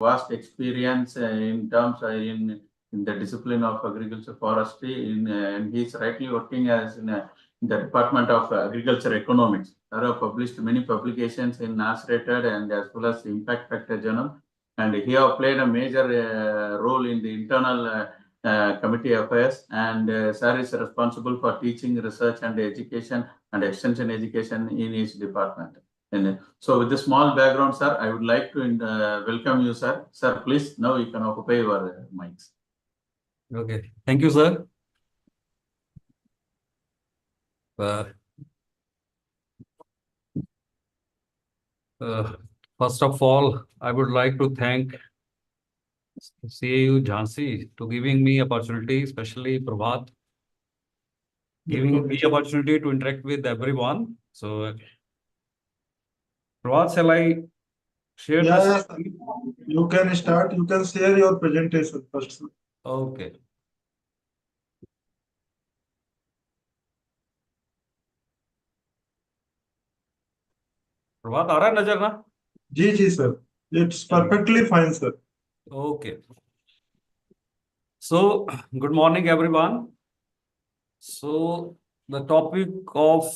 vast experience in terms in the discipline of agriculture forestry, and he's rightly working as in the Department of Agriculture Economics. There are published many publications in NAS rated and as well as Impact Factor Journal, and he have played a major role in the internal committee affairs, and sir is responsible for teaching, research and education and extension education in his department. And so with this small background, sir, I would like to welcome you, sir. Sir, please, now you can occupy your mics. Okay. Thank you, sir. First of all, I would like to thank CAU Jhansi to giving me opportunity, especially Prabhat, giving me opportunity to interact with everyone. So, Prabhat, shall I share Yeah, this? you can start. You can share your presentation first. Okay. प्रभात आ रहा है नजर ना? जी sir. It's perfectly fine, sir. Okay. So, good morning, everyone. So, the topic of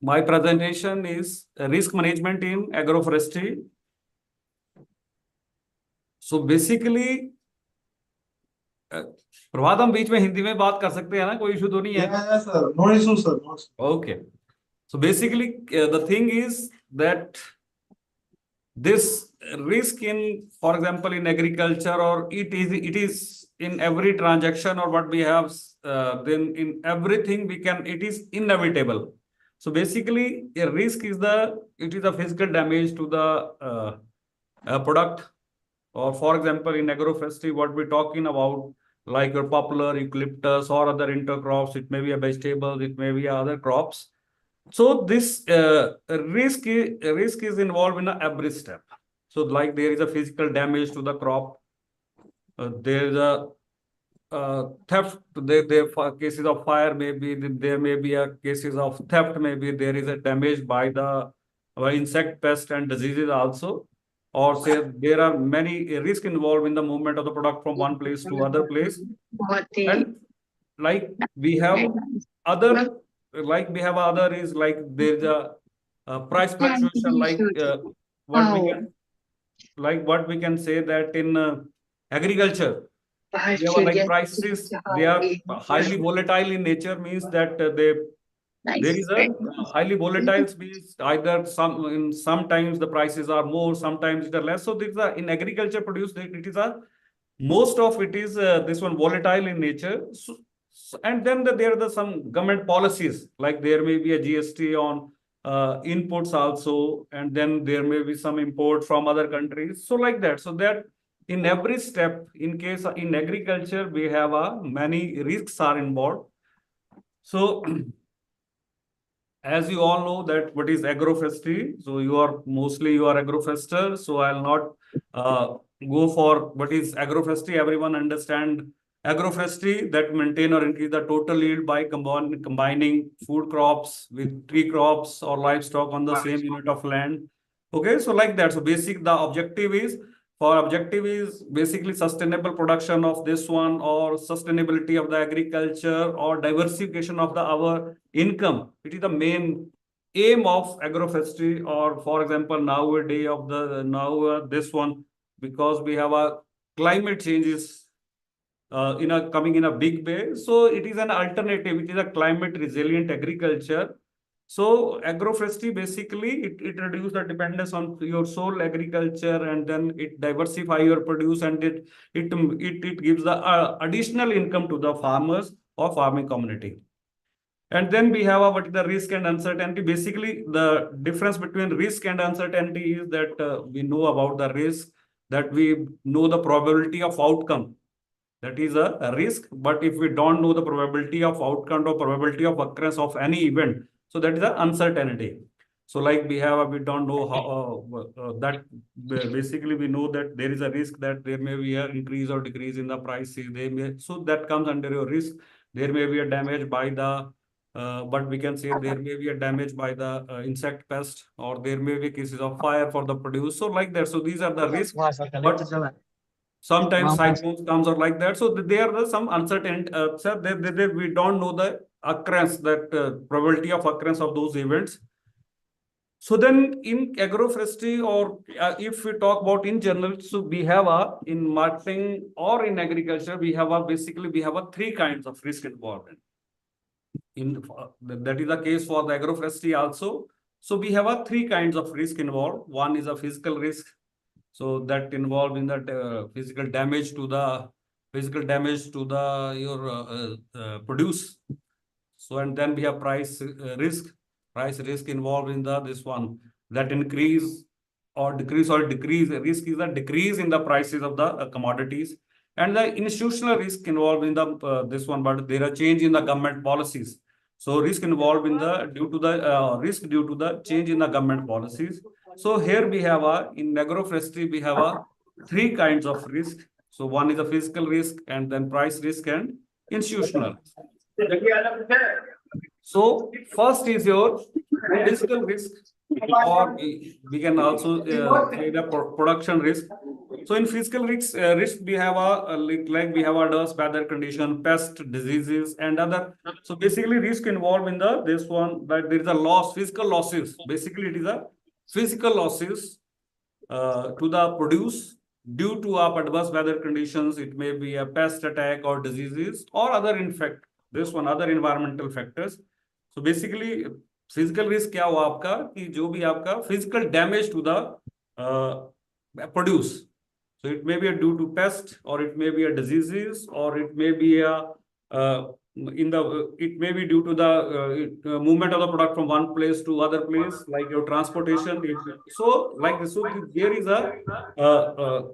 my presentation is risk management in agroforestry. So, basically, प्रभात हम बीच में हिंदी में बात कर सकते हैं ना, कोई इशू तो नहीं है? Yeah, sir. No issue, sir. No issue. Okay. So basically, the thing is that this risk in, for example, in agriculture, or it is in every transaction or what we have, then in everything it is inevitable. So basically, a risk is a physical damage to the product. Or for example, in agroforestry, what we're talking about, like your poplar, eucalyptus, or other intercrops, it may be a vegetable, it may be other crops. So this risk is involved in every step. So like there is a physical damage to the crop, there is a theft, there are cases of fire, maybe there may be a cases of theft, maybe there is a damage by the insect pest and diseases also, or say there are many risk involved in the movement of the product from one place to other place. And like we have other is like there's a price fluctuation, like what we can say that in agriculture, we have like prices, they are highly volatile in nature, means that there is a highly volatile means either sometimes the prices are more, sometimes it are less. So this is in agriculture produce, it is most of it is this one volatile in nature. And then there are some government policies, like there may be a GST on inputs also, and then there may be some import from other countries. So like that, so that in every step, in case in agriculture, we have many risks are involved. So as you all know that what is agroforestry, so you are agroforester, so I'll not go for what is agroforestry. Everyone understand agroforestry, that maintain or increase the total yield by combining food crops with tree crops or livestock on the same unit of land. Okay, so like that. So the objective is basically sustainable production of this one, or sustainability of the agriculture, or diversification of our income. It is the main aim of agroforestry. Or for example, nowadays this one, because we have a climate changes coming in a big way. So it is an alternative. It is a climate resilient agriculture. So agroforestry basically it reduces the dependence on your sole agriculture, and then it diversify your produce, and it gives the additional income to the farmers or farming community. And then we have what is the risk and uncertainty. Basically, the difference between risk and uncertainty is that we know about the risk, that we know the probability of outcome. That is a risk. But if we don't know the probability of outcome or probability of occurrence of any event, so that is an uncertainty. So like we don't know how that basically we know that there is a risk that there may be an increase or decrease in the prices. So that comes under your risk. There may be a damage by the but we can say there may be a damage by the insect pest, or there may be cases of fire for the produce. So like that. So these are the risks. But Sometimes cyclones comes or like that. So there are some uncertain, sir, we don't know the occurrence, that probability of occurrence of those events. So then in agroforestry, or if we talk about in general, so we have in marketing or in agriculture, we have basically we have three kinds of risk involved that is the case for the agroforestry also. So we have three kinds of risk involved. One is a physical risk. So that involved in that physical damage to the your produce. So and then we have price risk. Price risk involved in this one, that increase or decrease risk is a decrease in the prices of the commodities. And the institutional risk involved in the this one, but there are change in the government policies. So risk involved in the due to the risk due to the change in the government policies. So here we have in agroforestry we have three kinds of risk. So one is a physical risk, and then price risk and institutional. So first is your physical risk, or we can also say the production risk. So in physical risk we have like we have a dust, weather condition, pest, diseases, and other. So basically risk involved in this one, that there is a loss, physical losses. Basically it is a physical losses to the produce due to adverse weather conditions. It may be a pest attack or diseases or other other environmental factors. So basically physical risk क्या हुआ आपका कि जो भी आपका physical damage to the produce. So it may be due to pest, or it may be a diseases, or it may be it may be due to the movement of the product from one place to other place, like your transportation. So like this, so there is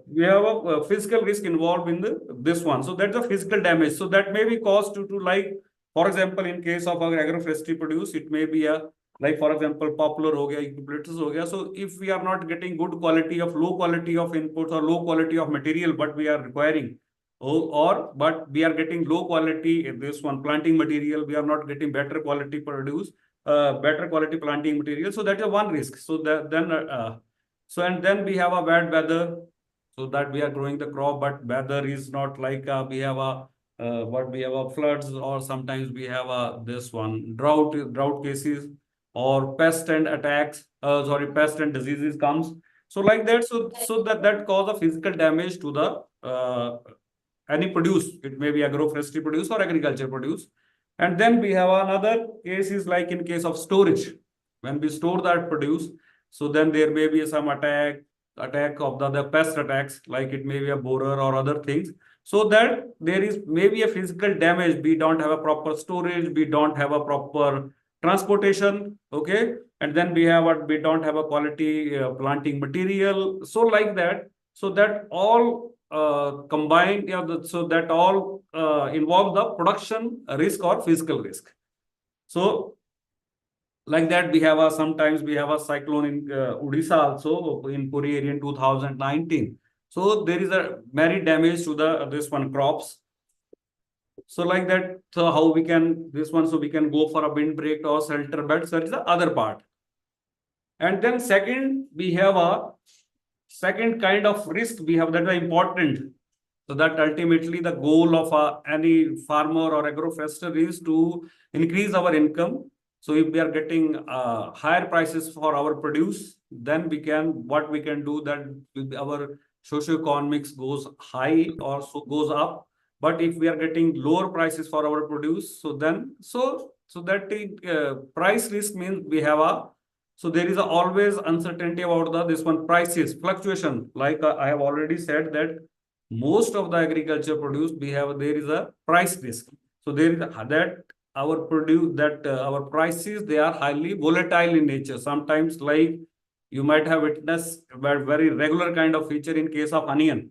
we have a physical risk involved in this one. So that's a physical damage. So that may be caused due to, like, for example, in case of our agroforestry produce, it may be like, for example, poplar ho gaya, eucalyptus ho gaya. So if we are not getting low quality of inputs or low quality of material, but we are requiring, but we are getting low quality this one planting material, we are not getting better quality better quality planting material. So that is one risk. So and then we have a bad weather, so that we are growing the crop, but weather is not like we have floods, or sometimes we have this one drought cases, or pest and diseases comes. So like that, so that cause a physical damage to the any produce. It may be agroforestry produce or agriculture produce. And then we have another case is like in case of storage. When we store that produce, so then there may be some attack of the pest attacks, like it may be a borer or other things. So that there is maybe a physical damage. We don't have a proper storage, we don't have a proper transportation, okay, and then we don't have a quality planting material. So like that, so that all combined, so that all involve the production risk or physical risk. So like that, we have sometimes we have a cyclone in Odisha also, in Puri area in 2019. So there is a very damage to this one crops. So like that, so how we can so we can go for a windbreak or shelter beds. That is the other part. And then second, we have a second kind of risk we have that is important. So that ultimately the goal of any farmer or agroforester is to increase our income. So if we are getting higher prices for our produce, then what we can do that our socioeconomics goes high or so goes up. But if we are getting lower prices for our produce, so then so that price risk means we have so there is always uncertainty about this one prices fluctuation. Like I have already said that most of the agriculture produce there is a price risk. So there is that our prices, they are highly volatile in nature. Sometimes, like you might have witnessed a very regular kind of feature in case of onion.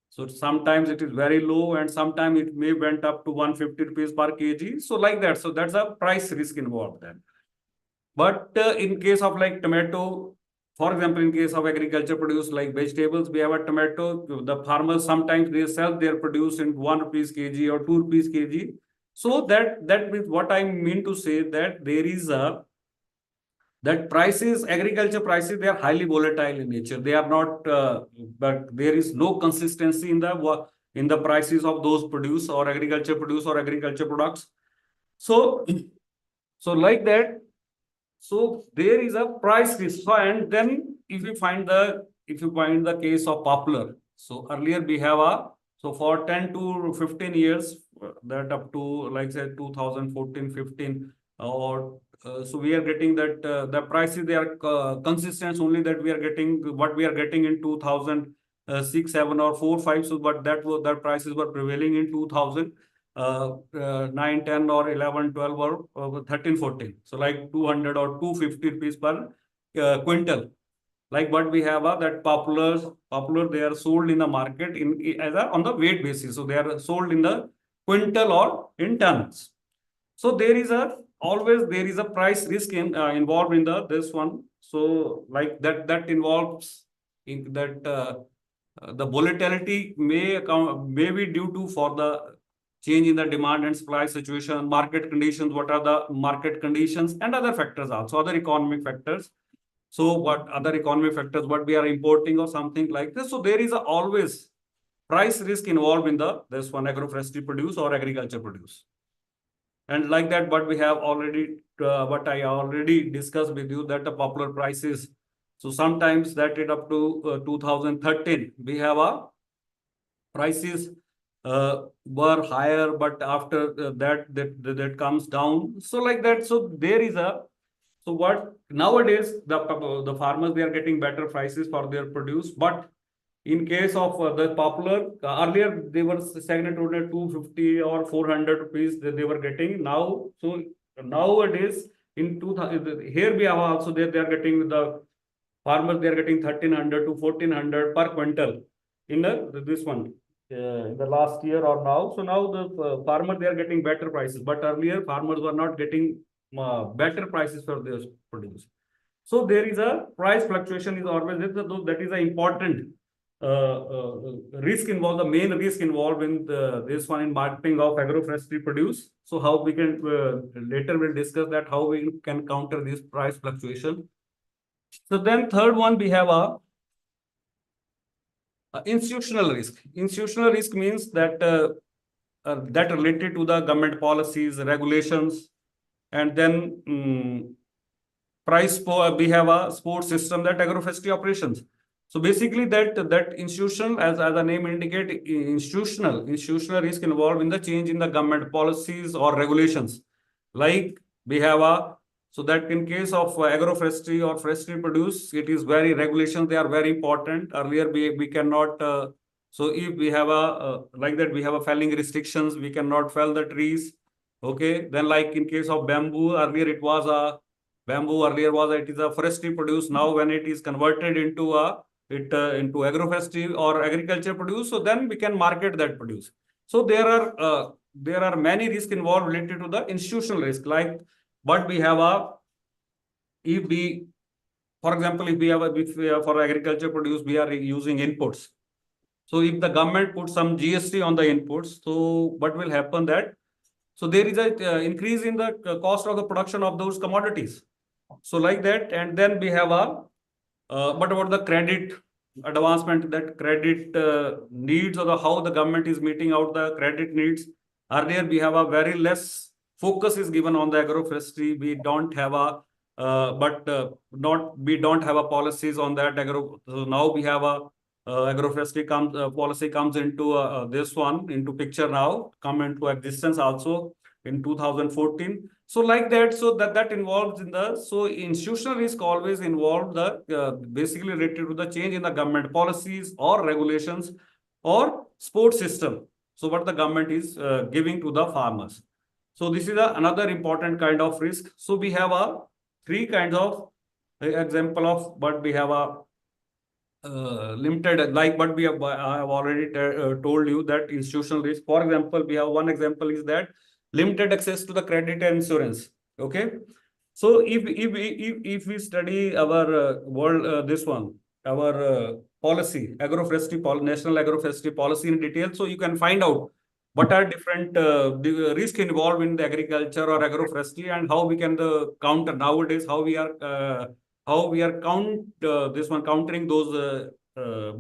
So sometimes it is very low, and sometimes it may went up to 150 rupees per kg. So like that. So that's a price risk involved then. But in case of like tomato, for example, in case of agriculture produce like vegetables, we have a tomato. The farmers sometimes they sell their produce in 1 rupees kg or 2 rupees kg. So that means what I mean to say that there is that prices, agriculture prices, they are highly volatile in nature. They are not, but there is no consistency in the prices of those produce or agriculture produce or agriculture products. So, so like that, so there is a price risk. So, and then if you find the case of popular, so earlier we have so for 10 to 15 years, that up to like say 2014, 15, or so we are getting that the prices, they are consistent only, that we are getting what we are getting in 2006, 7 or 4, 5. So but that prices were prevailing in 2000. 9, 10 or 11, 12 or 13, 14. So like 200 or 250 rupees per quintal. Like what we have that popular, they are sold in the market on the weight basis. So they are sold in the quintal or in tons. So always there is a price risk involved in this one. So like that involves in that the volatility may be due to for the change in the demand and supply situation, market conditions, what are the market conditions, and other factors also, other economic factors. So what other economic factors, what we are importing or something like this. So there is always price risk involved in this one agroforestry produce or agriculture produce. And like that, what we have already, what I already discussed with you, that the popular prices. So sometimes that it up to 2013, we have prices were higher, but after that comes down. So like that, so there is so what nowadays the farmers, they are getting better prices for their produce, but in case of the popular, earlier they were stagnant at 250 or 400 rupees that they were getting now. So nowadays in 2000, here we have also they are getting the farmers, they are getting 1300 to 1400 per quintal in this one in the last year or now. So now the farmer, they are getting better prices, but earlier farmers were not getting better prices for their produce. So there is a price fluctuation is always there. So that is an important risk involved, the main risk involved in this one in marketing of agroforestry produce. So how we can later we'll discuss that how we can counter this price fluctuation. So then third one, we have institutional risk. Institutional risk means that that related to the government policies, regulations, and then we have a support system, that agroforestry operations. So basically that institutional, as the name indicate, institutional risk involved in the change in the government policies or regulations. Like we have so that in case of agroforestry or forestry produce, it is very regulations, they are very important. Earlier we cannot, so if we have like that, we have a felling restrictions, we cannot fell the trees. Okay, then like in case of bamboo, earlier it was it is a forestry produce. Now when it is converted into into agroforestry or agriculture produce, so then we can market that produce. So there are many risks involved related to the institutional risk. Like but we have if we, for example, if we have for agriculture produce, we are using inputs. So if the government puts some GST on the inputs, so what will happen that, so there is a increase in the cost of the production of those commodities. So like that, and then we have but about the credit advancement, that credit needs, or how the government is meeting out the credit needs. Earlier we have a very less focus is given on the agroforestry. We don't have we don't have a policies on that So now we have agroforestry policy comes into this one into picture now, come into existence also in 2014. So like that, so that involves in the, so institutional risk always involved the basically related to the change in the government policies or regulations or support system. So what the government is giving to the farmers. So this is another important kind of risk. So we have three kinds of example of what we have limited, like what we have, I have already told you that institutional risk. For example, we have one example is that limited access to the credit and insurance. Okay, so if we study our world this one, our policy, agroforestry national agroforestry policy in detail, so you can find out what are different the risk involved in the agriculture or agroforestry, and how we can counter nowadays, how we are countering those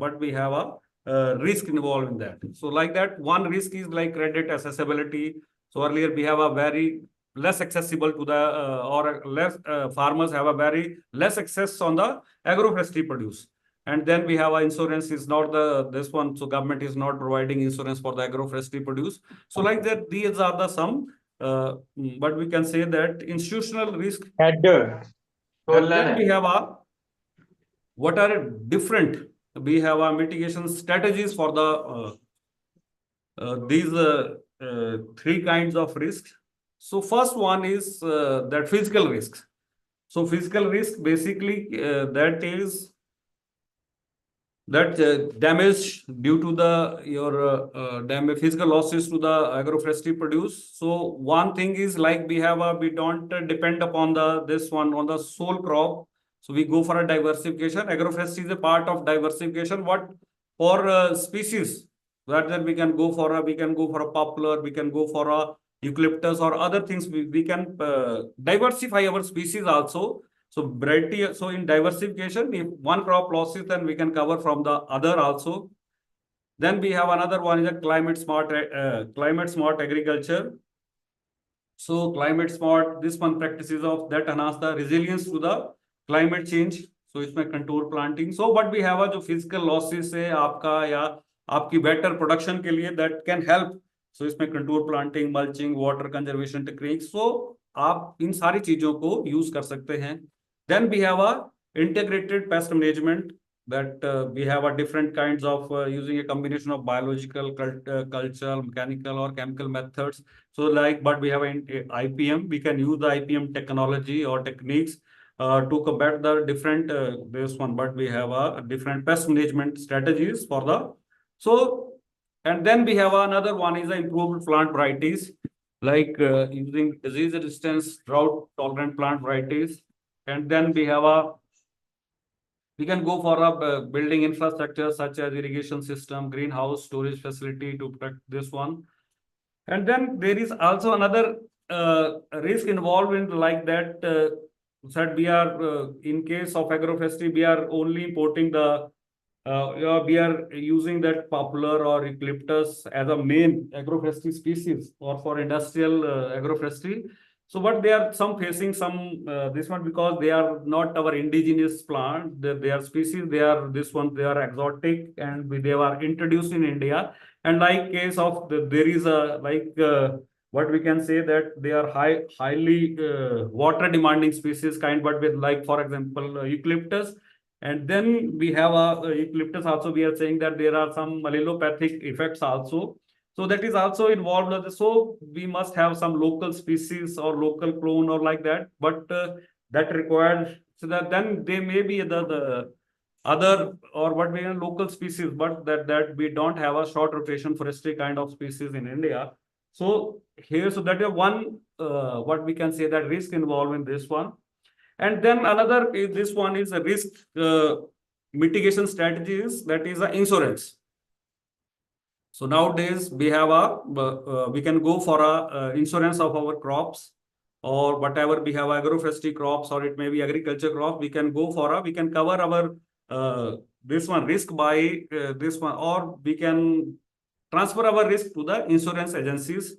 but we have a risk involved in that. So like that, one risk is like credit accessibility. So earlier we have a very less accessible to the or less farmers have a very less access on the agroforestry produce. And then we have a insurance is not this one. So government is not providing insurance for the agroforestry produce. So like that, these are the some, but we can say that institutional risk. And then we have a, what are different? We have a mitigation strategies for the these three kinds of risks. So first one is that physical risks. So physical risk basically that is that damage due to the your damage, physical losses to the agroforestry produce. So one thing is like we have a, we don't depend upon the this one on the sole crop. So we go for a diversification. Agroforestry is a part of diversification. What for species? Rather we can go for a poplar, we can go for a eucalyptus or other things. We can diversify our species also. So variety, so in diversification, if one crop losses, then we can cover from the other also. Then we have another one is a climate smart agriculture. So climate smart, this one practices of that enhance the resilience to the climate change. So इसमें contour planting. So but we have a जो physical losses है आपका या आपकी better production के लिए that can help. So इसमें contour planting, mulching, water conservation techniques. So आप इन सारी चीजों को use कर सकते हैं. Then we have a integrated pest management that we have a different kinds of using a combination of biological, cultural, mechanical or chemical methods. So like, but we have an IPM, we can use the IPM technology or techniques to combat the different this one, but we have a different pest management strategies for the, so, and then we have another one is the improved plant varieties, like using disease resistance, drought tolerant plant varieties. And then we have a, we can go for a building infrastructure such as irrigation system, greenhouse, storage facility to protect this one. And then there is also another risk involved in like that, that we are, in case of agroforestry, we are only importing the, we are using that poplar or eucalyptus as a main agroforestry species or for industrial agroforestry. So, but they are some facing some this one because they are not our indigenous plant. They are species. They are this one. They are exotic and they are introduced in India. And like case of there is a like what we can say that they are highly water demanding species kind, but with like for example eucalyptus. And then we have a eucalyptus also. We are saying that there are some allelopathic effects also. So that is also involved. So we must have some local species or local clone or like that. But that requires, so that then they may be the other or what we are local species, but that we don't have a short rotation forestry kind of species in India. So here, so that is one what we can say that risk involved in this one. And then another is this one is a risk mitigation strategies, that is a insurance. So nowadays we have a we can go for a insurance of our crops or whatever we have agroforestry crops or it may be agriculture crops. We can go for a, we can cover our this one risk by this one, or we can transfer our risk to the insurance agencies.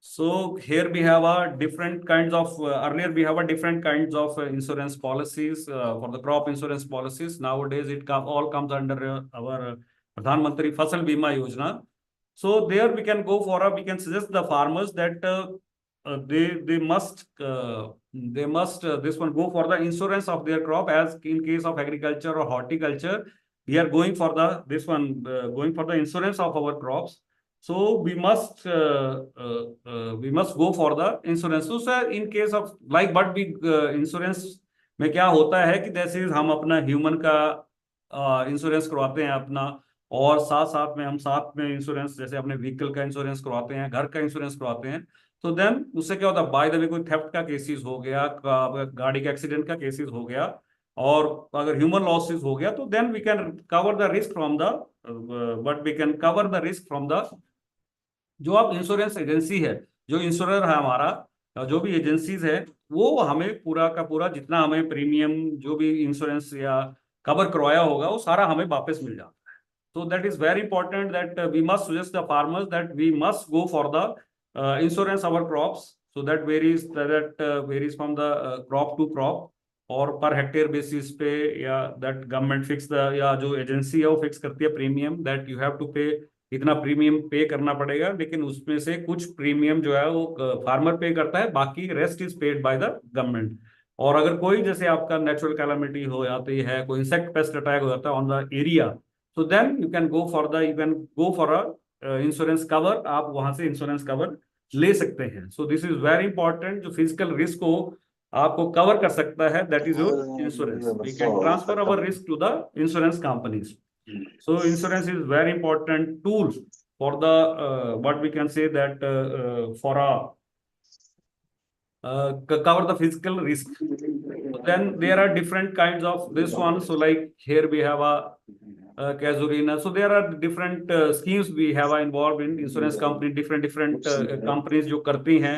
So here we have a different kinds of earlier we have a different kinds of insurance policies for the crop insurance policies. Nowadays it all comes under our Pradhan Mantri Fasal Bima Yojana. So there we can go for a, we can suggest the farmers that they must this one go for the insurance of their crop, as in case of agriculture or horticulture we are going for the this one going for the insurance of our crops. So we must go for the insurance. So sir, in case of like, but we insurance में क्या होता है कि जैसे हम अपना human का insurance करवाते हैं अपना, और साथ साथ में हम साथ में इंश्योरेंस जैसे अपने व्हीकल का इंश्योरेंस करवाते हैं, घर का इंश्योरेंस करवाते हैं. तो देन उससे क्या होता है, बाय द वे कोई थेफ्ट का केसेस हो गया, गाड़ी का एक्सीडेंट का केसेस हो गया, और अगर ह्यूमन लॉसेस हो गया, तो then we can cover the risk from the but we can cover the risk from the जो आप इंश्योरेंस एजेंसी है, जो इंश्योरर है हमारा, जो भी एजेंसीज है, वो हमें पूरा का पूरा जितना हमें प्रीमियम जो भी इंश्योरेंस या कवर करवाया होगा वो सारा हमें वापस मिल जाता है। So that is very important that we must suggest the farmers that we must go for the insurance our crops. So that varies from the crop to crop और पर हेक्टेयर बेसिस पे, या that government fix the, या जो agency है वो fix करती है premium, that you have to pay, इतना प्रीमियम पे करना पड़ेगा, लेकिन उसमें से कुछ प्रीमियम जो है वो फार्मर पे करता है, बाकी rest is paid by the government. और अगर कोई जैसे आपका नेचुरल कैलामिटी हो जाती है, कोई इंसेक्ट पेस्ट अटैक हो जाता है on the area, so then you can go for a insurance cover, आप वहां से इंश्योरेंस कवर ले सकते हैं। So this is very important, जो फिजिकल रिस्क को आपको कवर कर सकता है, that is your insurance. We can transfer our risk to the insurance companies. So insurance is very important tool for the what we can say that for a cover the physical risk. So then there are different kinds of this one. So like here we have a casuarina. So there are different schemes we have involved in insurance company, different companies जो करती हैं.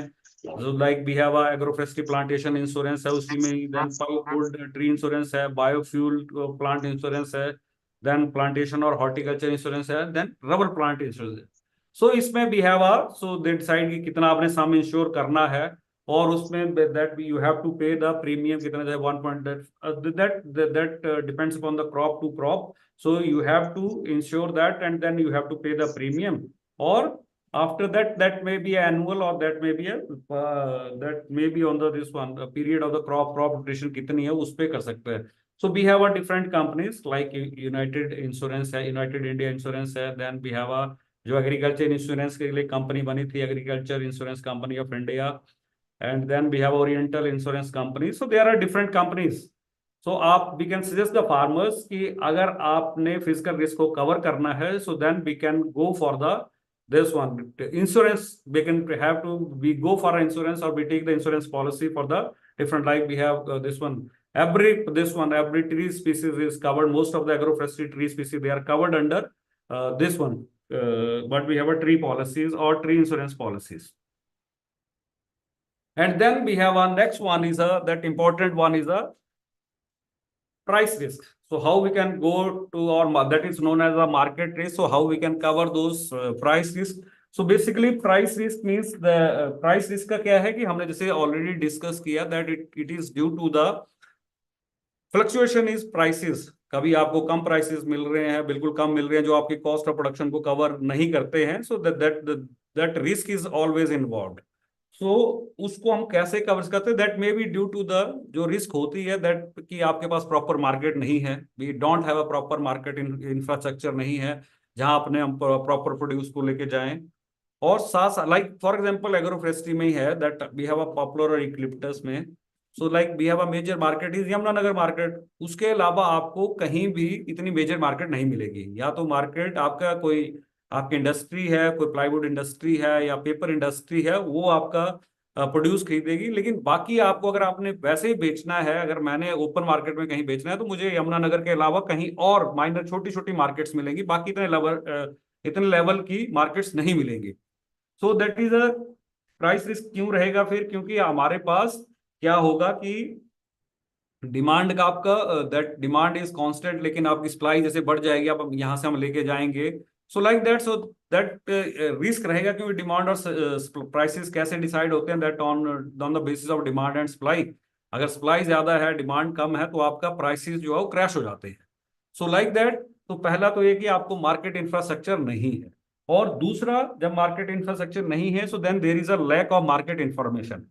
So like we have a agroforestry plantation insurance है उसी में, then pulpwood tree insurance है, biofuel plant insurance है, then plantation और horticulture insurance है, then rubber plant insurance है. So इसमें भी हैव सो दे डिसाइड कि कितना आपने सम इंश्योर करना है, और उसमें that you have to pay the premium कितना है, 1 that depends upon the crop to crop. So you have to insure that and then you have to pay the premium, और after that may be annual or that may be on the this one period of the crop rotation कितनी है उस पे कर सकते हैं। So we have a different companies like United Insurance है, United India Insurance है, then we have a जो एग्रीकल्चर इंश्योरेंस के लिए कंपनी बनी थी, agriculture insurance company of India, and then we have oriental insurance company. So there are different companies. So आप we can suggest the farmers कि अगर आपने फिजिकल रिस्क को कवर करना है, so then we can go for the this one insurance, we can have to we go for insurance or we take the insurance policy for the different, like we have this one every tree species is covered, most of the agroforestry tree species they are covered under this one but we have a tree policies or tree insurance policies. And then we have one next one is that important one is a price risk. So how we can go to our, that is known as a market risk. So how we can cover those price risk. So basically price risk means the price risk का क्या है कि हमने जैसे already discuss किया that it is due to the fluctuation is prices. कभी आपको कम prices मिल रहे हैं, बिल्कुल कम मिल रहे हैं, जो आपकी कॉस्ट ऑफ प्रोडक्शन को कवर नहीं करते हैं, so that risk is always involved. So उसको हम कैसे कवर करते हैं, that may be due to the जो रिस्क होती है दैट कि आपके पास प्रॉपर मार्केट नहीं है, we don't have a proper market infrastructure नहीं है जहां अपने हम प्रॉपर प्रोड्यूस को लेके जाएं। और साथ लाइक फॉर एग्जांपल एग्रोफोरेस्ट्री में ही है that we have a poplar और इक्लिप्टस में, so like we have a major market is Yamunanagar market. उसके अलावा आपको कहीं भी इतनी मेजर मार्केट नहीं मिलेगी, या तो मार्केट आपका कोई आपकी इंडस्ट्री है, कोई प्लाईवुड इंडस्ट्री है या पेपर इंडस्ट्री है, वो आपका प्रोड्यूस खरीदेगी, लेकिन बाकी आपको अगर आपने वैसे ही बेचना है, अगर मैंने ओपन मार्केट में कहीं बेचना है तो मुझे यमुनानगर के अलावा कहीं और माइनर छोटी छोटी मार्केट्स मिलेंगी, बाकी इतने लेवल की मार्केट्स नहीं मिलेंगी। सो that is a price risk क्यों रहेगा फिर, क्योंकि हमारे पास क्या होगा कि डिमांड का आपका दैट डिमांड इज कांस्टेंट, लेकिन आपकी सप्लाई जैसे बढ़ जाएगी, आप यहां से हम लेके जाएंगे, सो like that, so that risk रहेगा, क्योंकि डिमांड और प्राइसेस कैसे डिसाइड होते हैं, that on the basis of demand and supply. अगर सप्लाई ज्यादा है डिमांड कम है तो आपका प्राइसेस जो है वो क्रैश हो जाते हैं। सो लाइक दैट, तो पहला तो ये कि आपको मार्केट इंफ्रास्ट्रक्चर नहीं है, और दूसरा जब मार्केट इंफ्रास्ट्रक्चर नहीं है so then there is a lack of market information.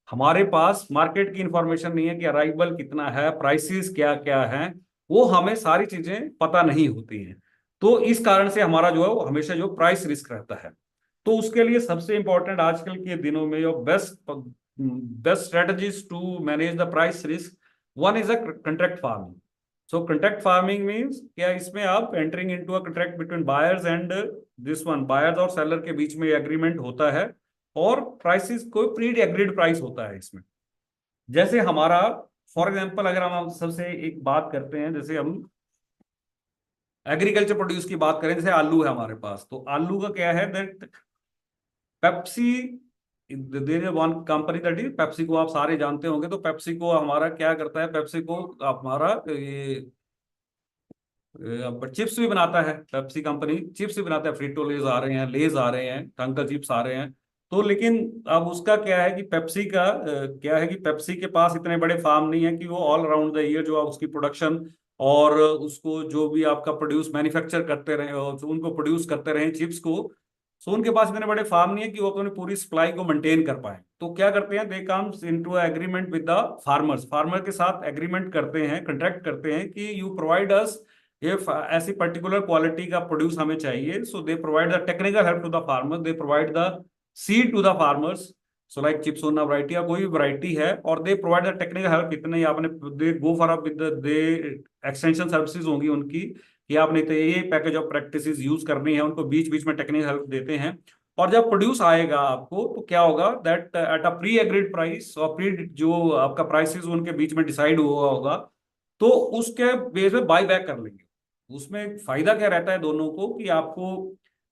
हमारे पास मार्केट की इंफॉर्मेशन नहीं है कि अराइवल कितना है, प्राइसेस क्या क्या है, वो हमें सारी चीजें पता नहीं होती हैं। तो इस कारण से हमारा जो है वो हमेशा जो प्राइस रिस्क रहता है। तो उसके लिए सबसे इंपॉर्टेंट आजकल के दिनों में जो best strategies to manage the price risk, one is a contract farming. So contract farming means क्या, इसमें आप entering into a contract between buyers and this one, buyers और सेलर के बीच में एग्रीमेंट होता है, और प्राइसेस कोई प्री एग्रीड प्राइस होता है इसमें। जैसे हमारा फॉर एग्जांपल अगर हम सबसे एक बात करते हैं, जैसे हम एग्रीकल्चर प्रोड्यूस की बात करें, जैसे आलू है हमारे पास, तो आलू का क्या है that Pepsi, there is one company that is Pepsi को, आप सारे जानते होंगे। तो पेप्सी को हमारा क्या करता है, पेप्सी को हमारा ये चिप्स भी बनाता है। पेप्सी कंपनी चिप्स भी बनाता है, फ्रीटो लेज आ रहे हैं, लेज आ रहे हैं, टंकल चिप्स आ रहे हैं। तो लेकिन अब उसका क्या है कि पेप्सी का क्या है कि पेप्सी के पास इतने बड़े फार्म नहीं है कि वो ऑल अराउंड द ईयर जो आप उसकी प्रोडक्शन और उसको जो भी आपका प्रोड्यूस मैन्युफैक्चर करते रहे और उनको प्रोड्यूस करते रहे चिप्स को। सो उनके पास इतने बड़े फार्म नहीं है कि वो अपनी पूरी सप्लाई को मेंटेन कर पाए। तो क्या करते हैं, they comes into agreement with the farmers, farmer के साथ एग्रीमेंट करते हैं, कंट्रैक्ट करते हैं कि यू प्रोवाइड अस, if ऐसी पर्टिकुलर क्वालिटी का प्रोड्यूस हमें चाहिए, so they provide the technical help to the farmer, they provide the seed to the farmers, so like Chipsona variety या कोई भी वैरायटी है, और they provide the technical help. इतने आपने they go for up with they extension services होंगी उनकी कि आपने तो ये पैकेज ऑफ प्रैक्टिसेस यूज करनी है, उनको बीच बीच में टेक्निकल हेल्प देते हैं। और जब प्रोड्यूस आएगा आपको तो क्या होगा, that at a pre agreed price, और प्री जो आपका प्राइसेस उनके बीच में डिसाइड हुआ होगा, तो उसके बेस में बाई बैक कर लेंगे। उसमें फायदा क्या रहता है दोनों को कि आपको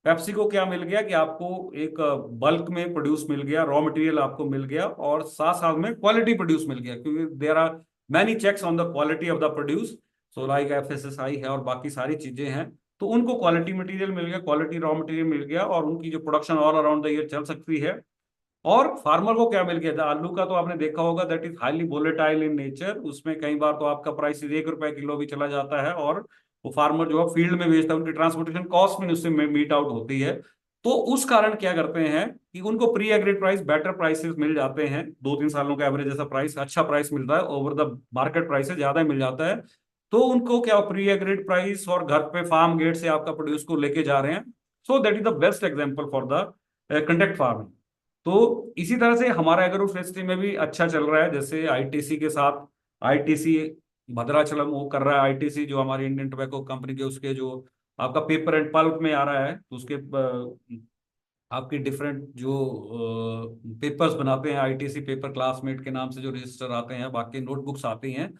पेप्सी को क्या मिल गया कि आपको एक बल्क में प्रोड्यूस मिल गया, रॉ मटेरियल आपको मिल गया, और साथ साथ में क्वालिटी प्रोड्यूस मिल गया, क्योंकि there are many checks on the quality of the produce, so like FSSI है और बाकी सारी चीजें हैं। तो उनको क्वालिटी मटेरियल मिल गया, क्वालिटी रॉ मटेरियल मिल गया, और उनकी जो production all around the year चल सकती है। और फार्मर को क्या मिल गया था, आलू का तो आपने देखा होगा that is highly volatile in nature, उसमें कई बार तो आपका प्राइस 1 रुपए किलो भी चला जाता है, और वो फार्मर जो है फील्ड में बेचता है, उनकी ट्रांसपोर्टेशन कॉस्ट में उससे मीट आउट होती है। तो उस कारण क्या करते हैं कि उनको pre agreed price, better prices मिल जाते हैं, 2-3 सालों का एवरेज ऐसा प्राइस, अच्छा प्राइस मिलता है, ओवर द मार्केट प्राइस से ज्यादा मिल जाता है। तो उनको क्या प्री एग्रीड प्राइस, और घर पे फार्म गेट से आपका प्रोड्यूस को लेके जा रहे हैं। So that is the best example for the contract farming. तो इसी तरह से हमारा एग्रोफोरेस्ट्री में भी अच्छा चल रहा है, जैसे ITC के साथ, ITC भद्राचलम वो कर रहा है, ITC जो हमारी इंडियन टोबैको कंपनी के, उसके जो आपका पेपर एंड पल्प में आ रहा है, तो उसके आपकी डिफरेंट जो पेपर्स बनाते हैं, ITC पेपर क्लासमेट के नाम से जो रजिस्टर आते हैं, बाकी नोटबुक्स आती हैं,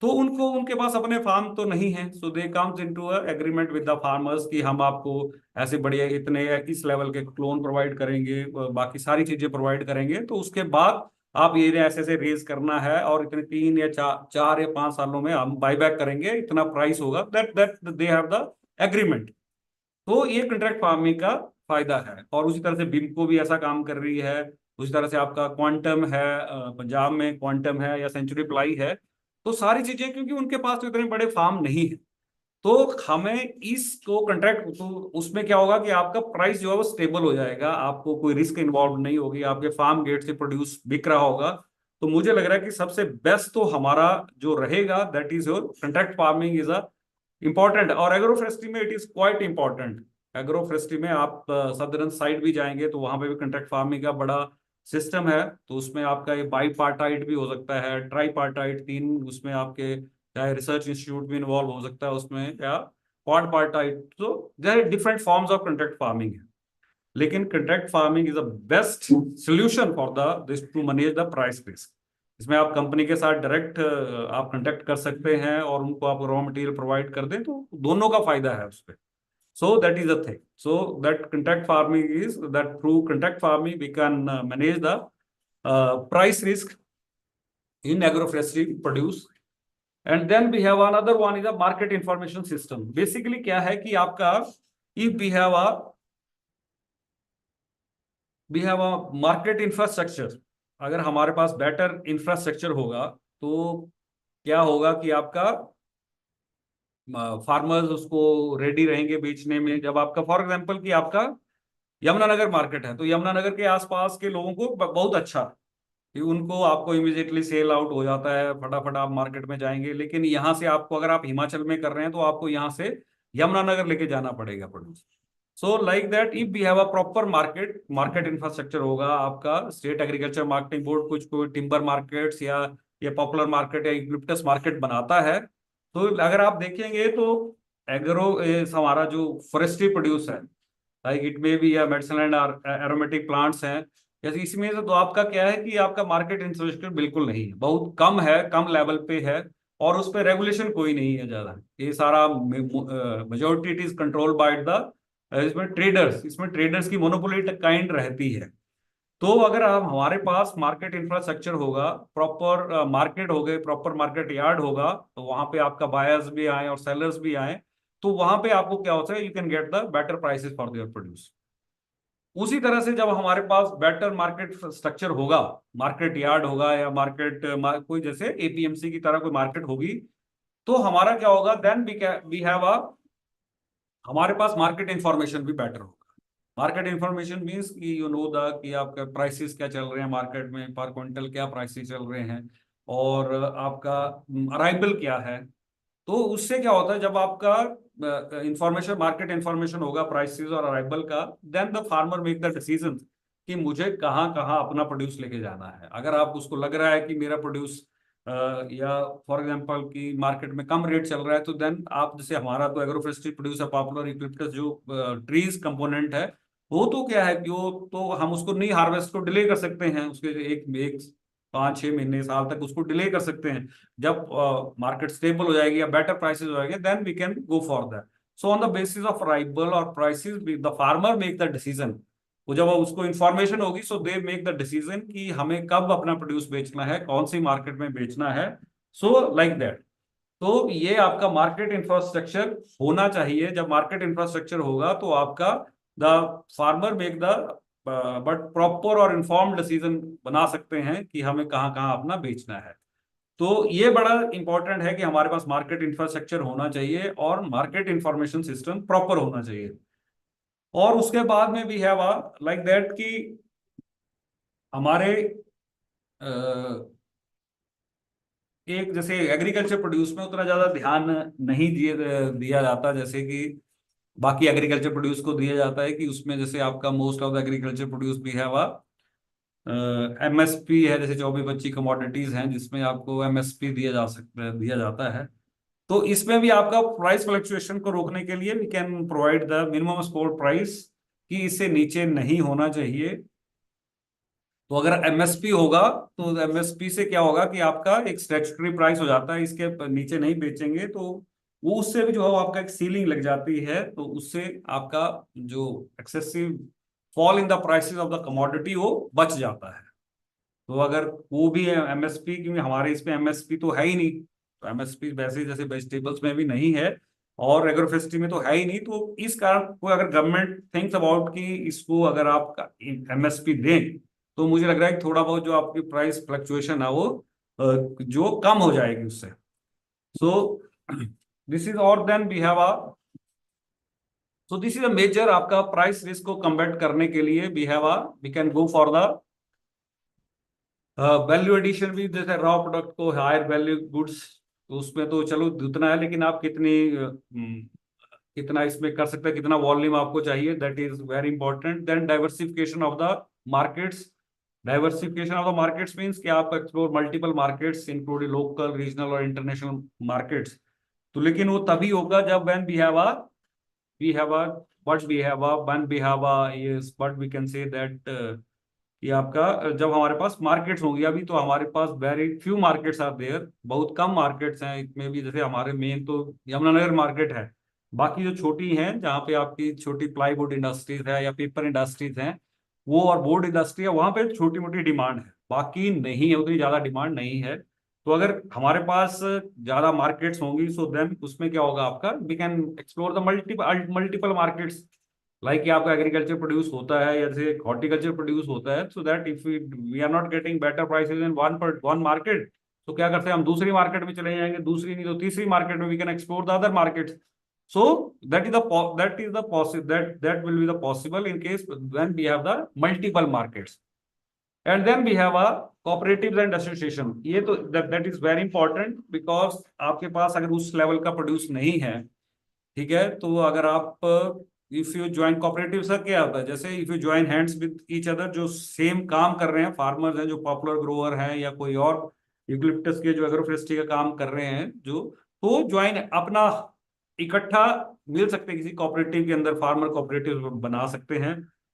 तो उनको उनके पास अपने फार्म तो नहीं है, so they comes into a agreement with the farmers कि हम आपको ऐसे बढ़िया इतने इस लेवल के क्लोन प्रोवाइड करेंगे, बाकी सारी चीजें प्रोवाइड करेंगे, तो उसके बाद आप ये ऐसे ऐसे रेज करना है, और इतने 3 या 4 या 5 सालों में हम बाई बैक करेंगे, इतना प्राइस होगा, that that they have the agreement. तो ये कॉन्ट्रैक्ट फार्मिंग का फायदा है। और उसी तरह से बिमको भी ऐसा काम कर रही है, उसी तरह से आपका क्वांटम है, पंजाब में क्वांटम है, या सेंचुरी प्लाई है। तो सारी चीजें, क्योंकि उनके पास तो इतने बड़े फार्म नहीं है, तो हमें इसको कॉन्ट्रैक्ट, तो उसमें क्या होगा कि आपका प्राइस जो है वो स्टेबल हो जाएगा, आपको कोई रिस्क इन्वॉल्व नहीं होगी, आपके फार्म गेट से प्रोड्यूस बिक रहा होगा। तो मुझे लग रहा है कि सबसे बेस्ट तो हमारा जो रहेगा, that is your contract farming is a important. और एग्रोफोरेस्ट्री में it is quite important. Agroforestry में आप सदर्न साइड भी जाएंगे तो वहां पे भी कॉन्ट्रैक्ट फार्मिंग का बड़ा सिस्टम है। तो उसमें आपका ये बाई पार्टाइट भी हो सकता है, ट्राई पार्टाइट, 3 उसमें आपके चाहे रिसर्च इंस्टीट्यूट भी इन्वॉल्व हो सकता है उसमें, या क्वाड पार्टाइट। तो there are different forms of contract farming है, लेकिन contract farming is the best solution for the this to manage the price risk. इसमें आप कंपनी के साथ डायरेक्ट आप कांटेक्ट कर सकते हैं, और उनको आप रॉ मटेरियल प्रोवाइड कर दें, तो दोनों का फायदा है उस पर। So that is the thing, so that contract farming is that through contract farming we can manage the price risk in agroforestry produce. And then we have another one is a market information system. Basically क्या है कि आपका if we have a market infrastructure, अगर हमारे पास better infrastructure होगा तो क्या होगा कि आपका फार्मर्स उसको रेडी रहेंगे बेचने में। जब आपका फॉर एग्जांपल कि आपका यमुनानगर मार्केट है, तो यमुनानगर के आसपास के लोगों को बहुत अच्छा कि उनको आपको इमीडिएटली सेल आउट हो जाता है, फटाफट आप मार्केट में जाएंगे। लेकिन यहाँ से आपको, अगर आप हिमाचल में कर रहे हैं, तो आपको यहाँ से यमुनानगर लेके जाना पड़ेगा produce. So like that if we have a proper market infrastructure होगा आपका, स्टेट एग्रीकल्चर मार्केटिंग बोर्ड कुछ कोई टिम्बर मार्केट्स या ये पॉपुलर मार्केट या यूक्लिप्टस मार्केट बनाता है, तो अगर आप देखेंगे तो एग्रो हमारा जो फॉरेस्ट्री प्रोड्यूस है, लाइक इट मे बी या मेडिसिनल एंड एरोमेटिक प्लांट्स हैं, जैसे इसमें से तो आपका क्या है कि आपका मार्केट इंफ्रास्ट्रक्चर बिल्कुल नहीं है, बहुत कम है, कम लेवल पे है, और उस पर रेगुलेशन कोई नहीं है ज्यादा। ये सारा majority it is control by the इसमें ट्रेडर्स की मोनोपोली काइंड रहती है। तो अगर आप हमारे पास मार्केट इंफ्रास्ट्रक्चर होगा, प्रॉपर मार्केट हो गए, प्रॉपर मार्केट यार्ड होगा, तो वहां पे आपका बायर्स भी आए और सेलर्स भी आए, तो वहां पे आपको क्या होता है, you can get the better prices for your produce. उसी तरह से जब हमारे पास बेटर मार्केट स्ट्रक्चर होगा, मार्केट यार्ड होगा या कोई जैसे एपीएमसी की तरह कोई मार्केट होगी, तो हमारा क्या होगा, देन वी हैव अ, हमारे पास मार्केट इंफॉर्मेशन भी बेटर होगा। मार्केट इंफॉर्मेशन मींस कि यू नो द कि आपका प्राइसेस क्या चल रहे हैं मार्केट में, पर क्विंटल क्या प्राइसेस चल रहे हैं, और आपका अराइवल क्या है। तो उससे क्या होता है, जब आपका इंफॉर्मेशन, मार्केट इंफॉर्मेशन होगा प्राइसेस और अराइवल का, then the farmer make the decision कि मुझे कहाँ कहाँ अपना प्रोड्यूस लेके जाना है। अगर आप उसको लग रहा है कि मेरा प्रोड्यूस या फॉर एग्जांपल कि मार्केट में कम रेट चल रहा है, तो देन आप, जैसे हमारा तो एग्रोफोरेस्ट्री प्रोड्यूस पॉपुलर यूकेलिप्टस जो ट्रीज कंपोनेंट है, वो तो क्या है कि वो तो हम उसको नहीं हार्वेस्ट को डिले कर सकते हैं, उसके एक एक 5-6 महीने साल तक उसको डिले कर सकते हैं। जब मार्केट स्टेबल हो जाएगी या बेटर प्राइसेस हो जाएंगे, then we can go for that. So on the basis of arrival और prices the farmer make the decision. वो जब उसको इंफॉर्मेशन होगी, so they make the decision कि हमें कब अपना प्रोड्यूस बेचना है, कौन सी मार्केट में बेचना है। सो लाइक दैट। तो ये आपका मार्केट इंफ्रास्ट्रक्चर होना चाहिए। जब मार्केट इंफ्रास्ट्रक्चर होगा तो आपका the farmer make the but proper और इन्फॉर्म्ड डिसीजन बना सकते हैं कि हमें कहाँ कहाँ अपना बेचना है। तो ये बड़ा इंपॉर्टेंट है कि हमारे पास मार्केट इंफ्रास्ट्रक्चर होना चाहिए और मार्केट इंफॉर्मेशन सिस्टम प्रॉपर होना चाहिए। और उसके बाद में भी है लाइक दैट कि हमारे एक जैसे एग्रीकल्चर प्रोड्यूस में उतना ज्यादा ध्यान नहीं दिया जाता, जैसे कि बाकी एग्रीकल्चर प्रोड्यूस को दिया जाता है, कि उसमें जैसे आपका most of the agriculture produce भी है एमएसपी है, जैसे 24-25 कमोडिटीज हैं जिसमें आपको एमएसपी दिया जाता है। तो इसमें भी आपका प्राइस फ्लक्चुएशन को रोकने के लिए we can provide the minimum support price, कि इससे नीचे नहीं होना चाहिए। तो अगर एमएसपी होगा, तो एमएसपी से क्या होगा कि आपका एक स्टैट्यूटरी प्राइस हो जाता है, इसके नीचे नहीं बेचेंगे तो वो उससे भी जो है आपका एक सीलिंग लग जाती है, तो उससे आपका जो excessive fall in the prices of the commodity वो बच जाता है। तो अगर वो भी एमएसपी, क्योंकि हमारे इसमें एमएसपी तो है ही नहीं, तो एमएसपी वैसे जैसे वेजिटेबल्स में भी नहीं है और एग्रोफोरेस्ट्री में तो है ही नहीं, तो इस कारण को अगर गवर्नमेंट थिंक्स अबाउट कि इसको अगर आप एमएसपी दें, तो मुझे लग रहा है कि थोड़ा बहुत जो आपकी प्राइस फ्लक्चुएशन है वो जो कम हो जाएगी उससे। सो दिस इज, और then we have so this is a major आपका प्राइस रिस्क को कम्बैट करने के लिए we can go for the value addition भी, जैसे रॉ प्रोडक्ट को हायर वैल्यू गुड्स, तो उसमें तो चलो उतना है, लेकिन आप कितना इसमें कर सकते हैं, कितना वॉल्यूम आपको चाहिए, that is very important. Then diversification of the markets. Diversification of the markets means कि आप explore multiple markets including local, regional और इंटरनेशनल मार्केट्स। तो लेकिन वो तभी होगा जब when we have a what we have a when we have a yes what we can say that कि आपका जब हमारे पास मार्केट्स होंगी। अभी तो हमारे पास very few markets are there, बहुत कम मार्केट्स हैं इसमें भी। जैसे हमारे मेन तो यमुनानगर मार्केट है, बाकी जो छोटी हैं जहाँ पे आपकी छोटी प्लाईवुड इंडस्ट्रीज है या पेपर इंडस्ट्रीज हैं वो, और बोर्ड इंडस्ट्री है, वहां पे छोटी मोटी डिमांड है, बाकी नहीं है, उतनी ज्यादा डिमांड नहीं है। तो अगर हमारे पास ज्यादा मार्केट्स होंगी, सो देन उसमें क्या होगा आपका, we can explore the multiple markets. Like आपका एग्रीकल्चर प्रोड्यूस होता है या जैसे हॉर्टिकल्चर प्रोड्यूस होता है, so that if we are not getting better prices in one market, तो क्या करते हैं हम दूसरी मार्केट में चले जाएंगे, दूसरी नहीं तो तीसरी मार्केट में we can explore the other markets. So that will be the possible in case when we have the multiple markets. And then we have a cooperatives and association। ये तो that is very important because आपके पास अगर उस level का produce नहीं है, ठीक है, तो अगर आप इफ यू ज्वाइन कोऑपरेटिव से क्या होता है, जैसे if you join hands with each other, जो सेम काम कर रहे हैं, फार्मर्स हैं जो पॉपुलर ग्रोअर हैं या कोई और यूकलिप्टस के जो एग्रोफोरेस्ट्री का काम कर रहे हैं, जो तो ज्वाइन अपना इकट्ठा मिल सकते हैं किसी कोऑपरेटिव के अंदर, फार्मर कोऑपरेटिव बना सकते हैं।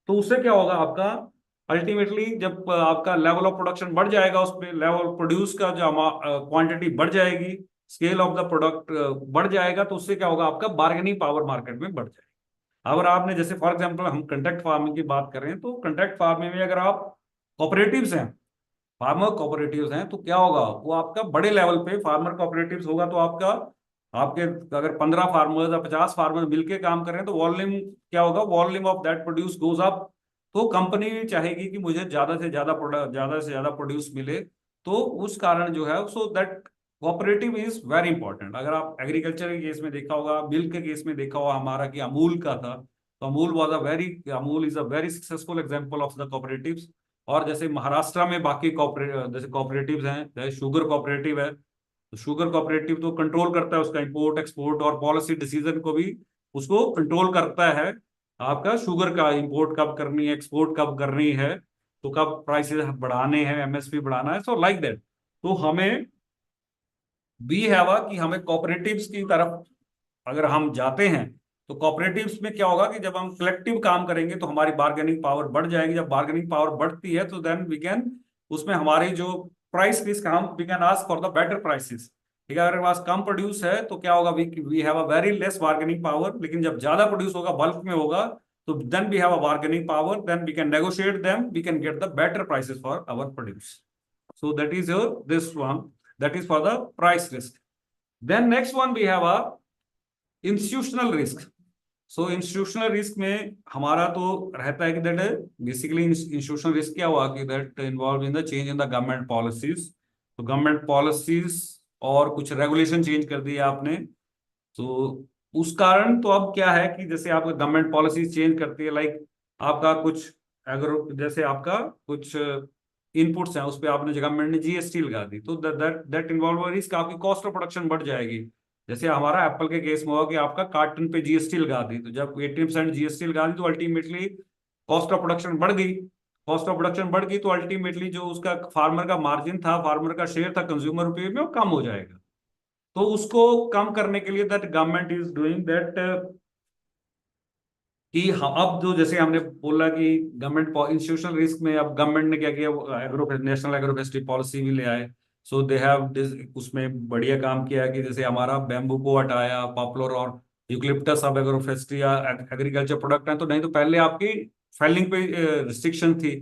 तो उससे क्या होगा आपका, अल्टीमेटली जब आपका लेवल ऑफ प्रोडक्शन बढ़ जाएगा, उस पर लेवल प्रोड्यूस का जो क्वांटिटी बढ़ जाएगी, स्केल ऑफ द प्रोडक्ट बढ़ जाएगा, तो उससे क्या होगा आपका बार्गेनिंग पावर मार्केट में बढ़ जाएगा। अगर आपने जैसे फॉर एग्जांपल हम कंट्रैक्ट फार्मिंग की बात करें, तो कंट्रैक्ट फार्मिंग में अगर आप कॉपरेटिव्स हैं, फार्मर कॉपरेटिव्स हैं, तो क्या होगा, वो आपका बड़े लेवल पे फार्मर कॉपरेटिव्स होगा, तो आपका आपके अगर 15 फार्मर्स या 50 फार्मर मिलके काम कर रहे हैं, तो वॉल्यूम क्या होगा, volume of that produce goes up. तो कंपनी चाहेगी कि मुझे ज्यादा से ज्यादा प्रोडक्ट, ज्यादा से ज्यादा प्रोड्यूस मिले, तो उस कारण जो है, so that cooperative is very important. अगर आप एग्रीकल्चर के केस में देखा होगा, मिल्क के केस में देखा होगा हमारा कि अमूल का था, तो Amul is a very successful example of the cooperatives. और जैसे महाराष्ट्र में बाकी जैसे कॉपरेटिव्स हैं, जैसे शुगर कॉपरेटिव है, तो शुगर कॉपरेटिव तो कंट्रोल करता है उसका इंपोर्ट एक्सपोर्ट और पॉलिसी डिसीजन को भी उसको कंट्रोल करता है। आपका शुगर का इंपोर्ट कब करनी है, एक्सपोर्ट कब करनी है, तो कब प्राइसेस बढ़ाने हैं, एमएसपी बढ़ाना है, सो लाइक दैट। तो हमें बी हैवा कि हमें कॉपरेटिव्स की तरफ अगर हम जाते हैं, तो कॉपरेटिव्स में क्या होगा कि जब हम कलेक्टिव काम करेंगे तो हमारी बार्गेनिंग पावर बढ़ जाएगी। जब बार्गेनिंग पावर बढ़ती है तो देन वी कैन, उसमें हमारी जो प्राइस रिस्क, हम we can ask for the better prices. ठीक है, अगर हमारे पास कम प्रोड्यूस है तो क्या होगा, we have a very less bargaining power. लेकिन जब ज्यादा प्रोड्यूस होगा, बल्क में होगा, तो then we have a bargaining power, then we can negotiate them, we can get the better prices for our produce. So that is your this one, that is for the price risk. Then next one we have a institutional risk. So institutional risk में हमारा तो रहता है कि that basically institutional risk क्या हुआ कि that involve in the change in the government policies. तो गवर्नमेंट पॉलिसीज और कुछ रेगुलेशन चेंज कर दिए आपने, तो उस कारण तो अब क्या है कि जैसे आपका गवर्नमेंट पॉलिसीज चेंज करती है, लाइक आपका कुछ अगर जैसे आपका कुछ इनपुट्स हैं, उस पर आपने गवर्नमेंट ने जीएसटी लगा दी, तो दैट दैट इन्वॉल्व रिस्क, आपकी कॉस्ट ऑफ प्रोडक्शन बढ़ जाएगी। जैसे हमारा एप्पल के केस में हुआ कि आपका कार्टन पे जीएसटी लगा दी, तो जब 18% जीएसटी लगा दी तो अल्टीमेटली कॉस्ट ऑफ प्रोडक्शन बढ़ गई। कॉस्ट ऑफ प्रोडक्शन बढ़ गई तो अल्टीमेटली जो उसका फार्मर का मार्जिन था, फार्मर का शेयर था कंज्यूमर रुपये में, वो कम हो जाएगा। तो उसको कम करने के लिए that government is doing that कि अब जो जैसे हमने बोला कि गवर्नमेंट इंस्टीट्यूशनल रिस्क में अब गवर्नमेंट ने क्या किया, एग्रो नेशनल एग्रोफॉरेस्ट्री पॉलिसी भी ले आए। सो दे हैव उसमें बढ़िया काम किया कि जैसे हमारा बैम्बू को हटाया, पॉपुलर और यूकलिप्टस अब एग्रोफॉरेस्ट्री या एग्रीकल्चर प्रोडक्ट है, तो नहीं तो पहले आपकी फैलिंग पे रिस्ट्रिक्शन थी।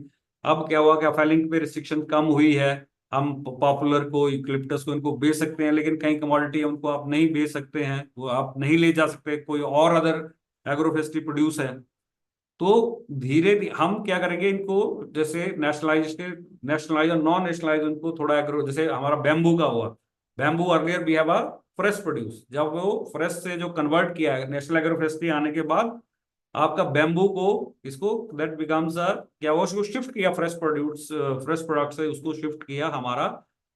अब क्या हुआ, क्या फैलिंग पे रिस्ट्रिक्शन कम हुई है, हम पॉपुलर को, यूकलिप्टस को इनको बेच सकते हैं, लेकिन कई कमोडिटी है उनको आप नहीं बेच सकते हैं, वो आप नहीं ले जा सकते, कोई और अदर एग्रोफॉरेस्ट्री प्रोड्यूस है। तो धीरे धीरे हम क्या करेंगे, इनको जैसे नेशनलाइज और नॉन नेशनलाइज, उनको थोड़ा एग्रो, जैसे हमारा बैम्बू का हुआ, bamboo earlier we have a fresh produce, जब वो फ्रेश से जो कन्वर्ट किया है नेशनल एग्रोफॉरेस्ट्री आने के बाद, आपका बैम्बू को, इसको दैट बिकम्स अ क्या, वो उसको शिफ्ट किया फ्रेश प्रोडक्ट से उसको शिफ्ट किया हमारा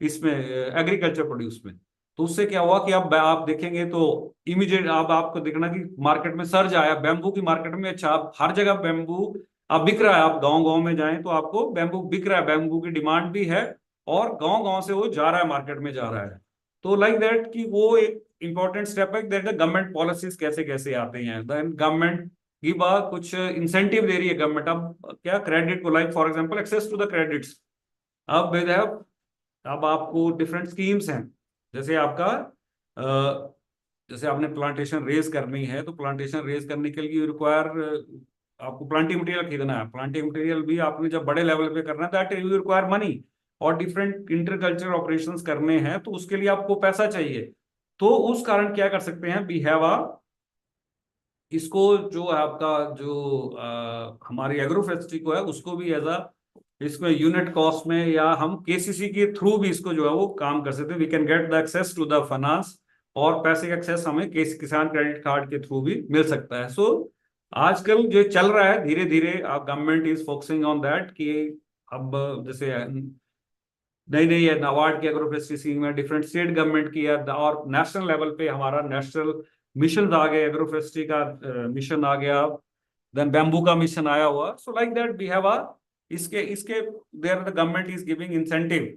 इसमें एग्रीकल्चर प्रोड्यूस में। तो उससे क्या हुआ कि अब आप देखेंगे तो इमीडिएट अब आपको देखना कि मार्केट में सर्ज आया बैम्बू की मार्केट में। अच्छा, आप हर जगह बैम्बू अब बिक रहा है, आप गांव गांव में जाएं तो आपको बैम्बू बिक रहा है, बैम्बू की डिमांड भी है, और गांव गांव से वो जा रहा है, मार्केट में जा रहा है। तो लाइक दैट कि वो एक इंपॉर्टेंट स्टेप है दैट द गवर्नमेंट पॉलिसीज कैसे कैसे आते हैं, देन गवर्नमेंट की बात कुछ इंसेंटिव दे रही है गवर्नमेंट। अब क्या क्रेडिट को, like for example access to the credits, अब अब आपको डिफरेंट स्कीम्स हैं। जैसे आपका जैसे आपने प्लांटेशन रेज करनी है, तो प्लांटेशन रेज करने के लिए रिक्वायर आपको प्लांटिंग मटेरियल खरीदना है, प्लांटिंग मटेरियल भी आपने जब बड़े लेवल पे करना है दैट यू रिक्वायर मनी, और डिफरेंट इंटरकल्चर ऑपरेशंस करने हैं तो उसके लिए आपको पैसा चाहिए। तो उस कारण क्या कर सकते हैं, वी हैव इसको जो है आपका जो हमारी एग्रोफॉरेस्ट्री को है उसको भी एज अ इसमें यूनिट कॉस्ट में, या हम केसीसी के थ्रू भी इसको जो है वो काम कर सकते हैं, we can get the access to the finance, और पैसे का एक्सेस हमें किसान क्रेडिट कार्ड के थ्रू भी मिल सकता है। सो आजकल जो चल रहा है धीरे धीरे आप government is focusing on that कि अब जैसे नई नई है नाबार्ड की एग्रोफॉरेस्ट्री स्कीम है, डिफरेंट स्टेट गवर्नमेंट की है, और नेशनल लेवल पे हमारा नेशनल मिशन आ गए, एग्रोफॉरेस्ट्री का मिशन आ गया, देन बैम्बू का मिशन आया हुआ। So like that we have a इसके इसके there the government is giving incentive.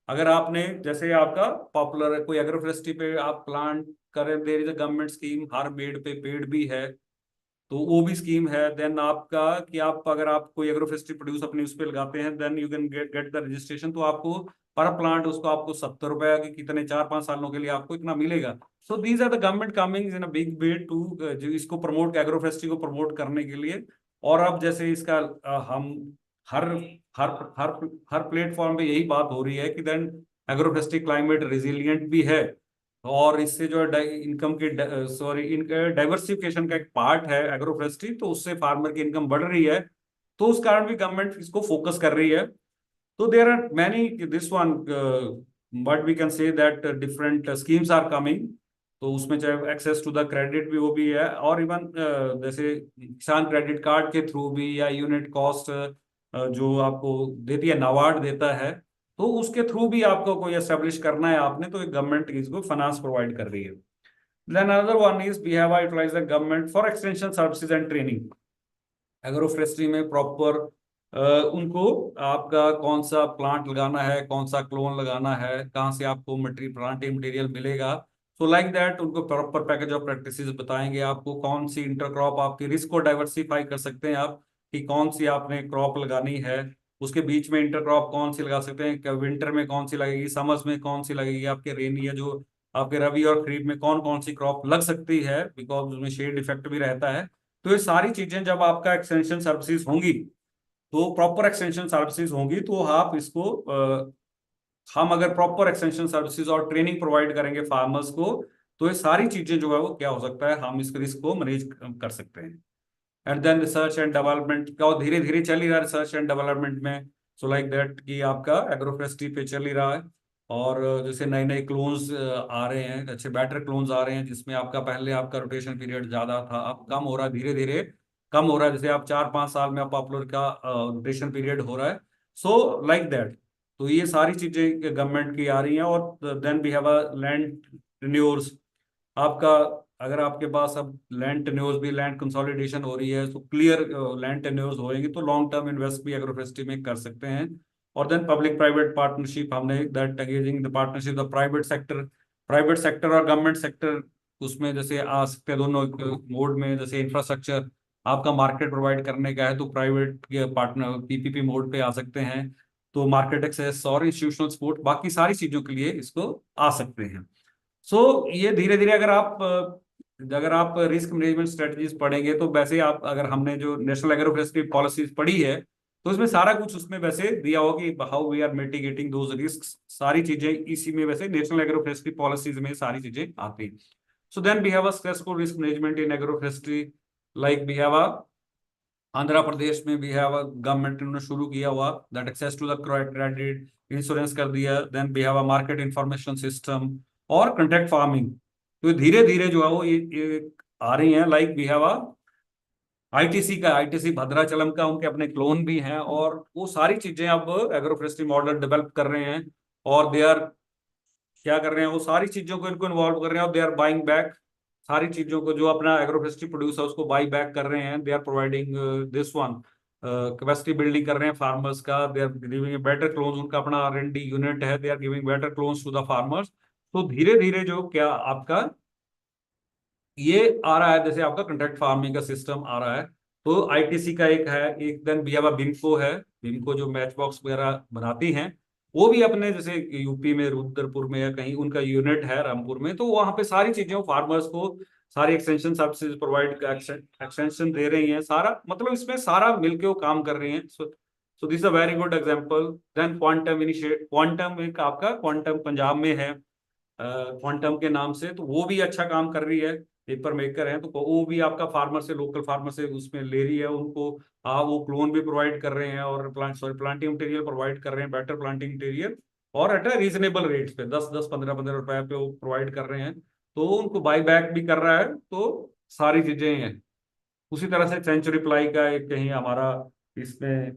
अगर आपने जैसे आपका पॉपुलर कोई एग्रोफॉरेस्ट्री पे आप प्लांट करें, there is a government scheme, हर पेड़ पे पेड़ भी है, तो वो भी स्कीम है। देन आपका कि आप अगर आप कोई एग्रोफोरेस्ट्री प्रोड्यूस अपने उस पर लगाते हैं, then you can get the registration. तो आपको पर प्लांट उसको आपको 70 रुपए के कितने 4-5 सालों के लिए आपको इतना मिलेगा। So these are the government coming in a big way to जो इसको प्रमोट, एग्रोफोरेस्ट्री को प्रमोट करने के लिए। और अब जैसे इसका हम हर हर हर हर प्लेटफॉर्म पे यही बात हो रही है कि देन एग्रोफोरेस्ट्री क्लाइमेट रिजिलियंट भी है, और इससे जो है इनकम की सॉरी इनका डाइवर्सिफिकेशन का एक पार्ट है एग्रोफोरेस्ट्री, तो उससे फार्मर की इनकम बढ़ रही है। तो उस कारण भी गवर्नमेंट इसको फोकस कर रही है। तो there are many this one but we can say that different schemes are coming. तो उसमें चाहे एक्सेस टू द क्रेडिट भी वो भी है, और इवन जैसे किसान क्रेडिट कार्ड के थ्रू भी, या यूनिट कॉस्ट जो आपको देती है नाबार्ड देता है, तो उसके थ्रू भी आपको कोई एस्टेब्लिश करना है आपने, तो गवर्नमेंट इसको फाइनेंस प्रोवाइड कर रही है। Then another one is we have utilize the government for extension services and training. Agroforestry में प्रॉपर उनको आपका कौन सा प्लांट लगाना है, कौन सा क्लोन लगाना है, कहाँ से आपको मटेरियल प्लांटिंग मटेरियल मिलेगा, सो लाइक दैट उनको प्रॉपर पैकेज ऑफ प्रैक्टिसेस बताएंगे आपको। कौन सी इंटरक्रॉप आपकी रिस्क को डाइवर्सिफाई कर सकते हैं आप, कि कौन सी आपने क्रॉप लगानी है, उसके बीच में इंटरक्रॉप कौन सी लगा सकते हैं, विंटर में कौन सी लगेगी, समर्स में कौन सी लगेगी, आपके रेनी या जो आपके रबी और खरीफ में कौन कौन सी क्रॉप लग सकती है, बिकॉज उसमें शेड इफेक्ट भी रहता है। तो ये सारी चीजें जब आपका एक्सटेंशन सर्विसेज होंगी, तो प्रॉपर एक्सटेंशन सर्विसेज होंगी, तो आप इसको हम अगर प्रॉपर एक्सटेंशन सर्विसेज और ट्रेनिंग प्रोवाइड करेंगे फार्मर्स को, तो ये सारी चीजें जो है वो क्या हो सकता है, हम इस रिस्क को मैनेज कर सकते हैं। And then research and development का धीरे धीरे चल ही रहा है रिसर्च एंड डेवलपमेंट में। सो लाइक दैट कि आपका एग्रोफोरेस्ट्री पे चल ही रहा है। और जैसे नए नए क्लोन्स आ रहे हैं, अच्छे बेटर क्लोन्स आ रहे हैं, जिसमें आपका पहले आपका रोटेशन पीरियड ज्यादा था, अब कम हो रहा है, धीरे धीरे कम हो रहा है। जैसे आप 4-5 साल में आप पॉपुलर का रोटेशन पीरियड हो रहा है। सो लाइक दैट, तो ये सारी चीजें गवर्नमेंट की आ रही हैं। और then we have a land tenures. आपका अगर आपके पास अब लैंड टेन्योर्स भी, लैंड कंसोलिडेशन हो रही है, तो क्लियर लैंड टेन्योर्स होएंगे, तो लॉन्ग टर्म इन्वेस्ट भी एग्रोफोरेस्ट्री में कर सकते हैं। और देन पब्लिक प्राइवेट पार्टनरशिप, हमने that engaging the partnership the private sector और गवर्नमेंट सेक्टर, उसमें जैसे आ सकते हैं दोनों मोड में। जैसे इंफ्रास्ट्रक्चर आपका मार्केट प्रोवाइड करने का है, तो प्राइवेट के पार्टनर पीपीपी मोड पे आ सकते हैं। तो मार्केट एक्सेस और इंस्टीट्यूशनल सपोर्ट, बाकी सारी चीजों के लिए इसको आ सकते हैं। सो ये धीरे धीरे अगर आप रिस्क मैनेजमेंट स्ट्रेटजीज पढ़ेंगे, तो वैसे आप अगर हमने जो नेशनल एग्रोफोरेस्ट्री पॉलिसीज पढ़ी है, तो उसमें सारा कुछ उसमें वैसे दिया होगा कि how we are mitigating those risk. सारी चीजें इसी में वैसे नेशनल एग्रोफोरेस्ट्री पॉलिसीज में सारी चीजें आती हैं। So then we have a successful risk management in agroforestry. Like we have a Andhra Pradesh में भी है, गवर्नमेंट ने शुरू किया हुआ that access to the credit, insurance कर दिया। Then we have a market information system और कॉन्ट्रैक्ट फार्मिंग। तो धीरे धीरे जो है वो ये आ रही है। Like we have a ITC Bhadrachalam का, उनके अपने क्लोन भी हैं, और वो सारी चीजें अब एग्रोफोरेस्ट्री मॉडल डेवलप कर रहे हैं। और दे आर क्या कर रहे हैं, वो सारी चीजों को इनको इन्वॉल्व कर रहे हैं, और दे आर बाइंग बैक सारी चीजों को, जो अपना एग्रोफोरेस्ट्री प्रोड्यूस है उसको बाई बैक कर रहे हैं। They are providing this one capacity building कर रहे हैं फार्मर्स का। They are giving better clones, उनका अपना R&D यूनिट है, they are giving better clones to the farmers. तो धीरे धीरे जो क्या आपका ये आ रहा है, जैसे आपका कॉन्ट्रैक्ट फार्मिंग का सिस्टम आ रहा है। तो आईटीसी का एक है, एक देन भी बिम्को है। बिम्को जो मैच बॉक्स वगैरह बनाती हैं, वो भी अपने जैसे यूपी में रुद्रपुर में या कहीं उनका यूनिट है रामपुर में, तो वहां पे सारी चीजें फार्मर्स को सारी एक्सटेंशन सर्विसेज प्रोवाइड एक्सटेंशन दे रही हैं। सारा मतलब इसमें सारा मिलके वो काम कर रही हैं। So this a very good example. Then quantum initiate, quantum एक आपका क्वांटम पंजाब में है क्वांटम के नाम से, तो वो भी अच्छा काम कर रही है, पेपर मेकर है। तो वो भी आपका फार्मर से, लोकल फार्मर से उसमें ले रही है उनको। वो क्लोन भी प्रोवाइड कर रहे हैं, और प्लांटिंग मटेरियल प्रोवाइड कर रहे हैं, बेटर प्लांटिंग मटेरियल, और एट अ रीजनेबल रेट्स पे 10-10, 15-15 रुपए पे वो प्रोवाइड कर रहे हैं। तो उनको बाई बैक भी कर रहा है। तो सारी चीजें हैं। उसी तरह से सेंचुरी प्लाई का एक कहीं हमारा इसमें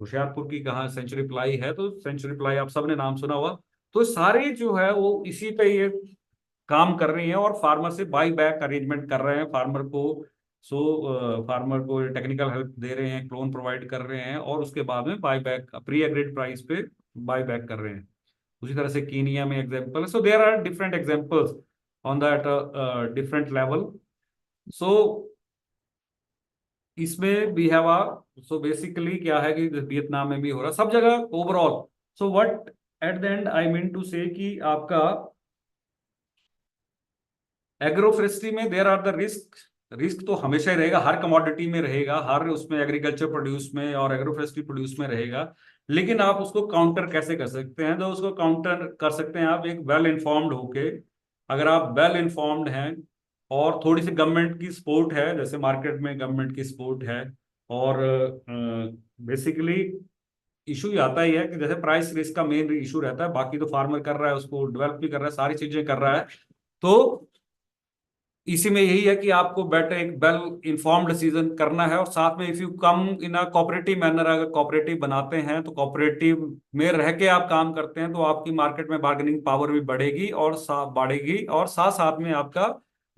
होशियारपुर की कहाँ सेंचुरी प्लाई है, तो सेंचुरी प्लाई आप सबने नाम सुना हुआ। तो सारे जो है वो इसी पे ये काम कर रही हैं, और फार्मर से बाई बैक अरेंजमेंट कर रहे हैं फार्मर को। फार्मर को टेक्निकल हेल्प दे रहे हैं, क्लोन प्रोवाइड कर रहे हैं, और उसके बाद में buy back pre agreed price पे बाई बैक कर रहे हैं। उसी तरह से कीनिया में example. So there are different examples on that different level. So इसमें वी हैव सो बेसिकली क्या है कि वियतनाम में भी हो रहा, सब जगह overall. So what at the end I mean to say कि आपका एग्रोफोरेस्ट्री में there are the risk. Risk तो हमेशा ही रहेगा, हर कमोडिटी में रहेगा, हर उसमें एग्रीकल्चर प्रोड्यूस में और एग्रोफोरेस्ट्री प्रोड्यूस में रहेगा। लेकिन आप उसको काउंटर कैसे कर सकते हैं? तो उसको काउंटर कर सकते हैं आप एक वेल इन्फॉर्म्ड होके। अगर आप वेल इन्फॉर्म्ड हैं और थोड़ी सी गवर्नमेंट की सपोर्ट है, जैसे मार्केट में गवर्नमेंट की सपोर्ट है, और बेसिकली इशू ही आता ही है कि जैसे प्राइस रिस्क का मेन इशू रहता है, बाकी तो फार्मर कर रहा है, उसको डेवलप भी कर रहा है, सारी चीजें कर रहा है। तो इसी में यही है कि आपको बेटर एक वेल इन्फॉर्म्ड डिसीजन करना है, और साथ में if you come in a cooperative manner, अगर कोऑपरेटिव बनाते हैं तो कोऑपरेटिव में रह के आप काम करते हैं, तो आपकी मार्केट में बार्गेनिंग पावर भी बढ़ेगी और बढ़ेगी, और साथ साथ में आपका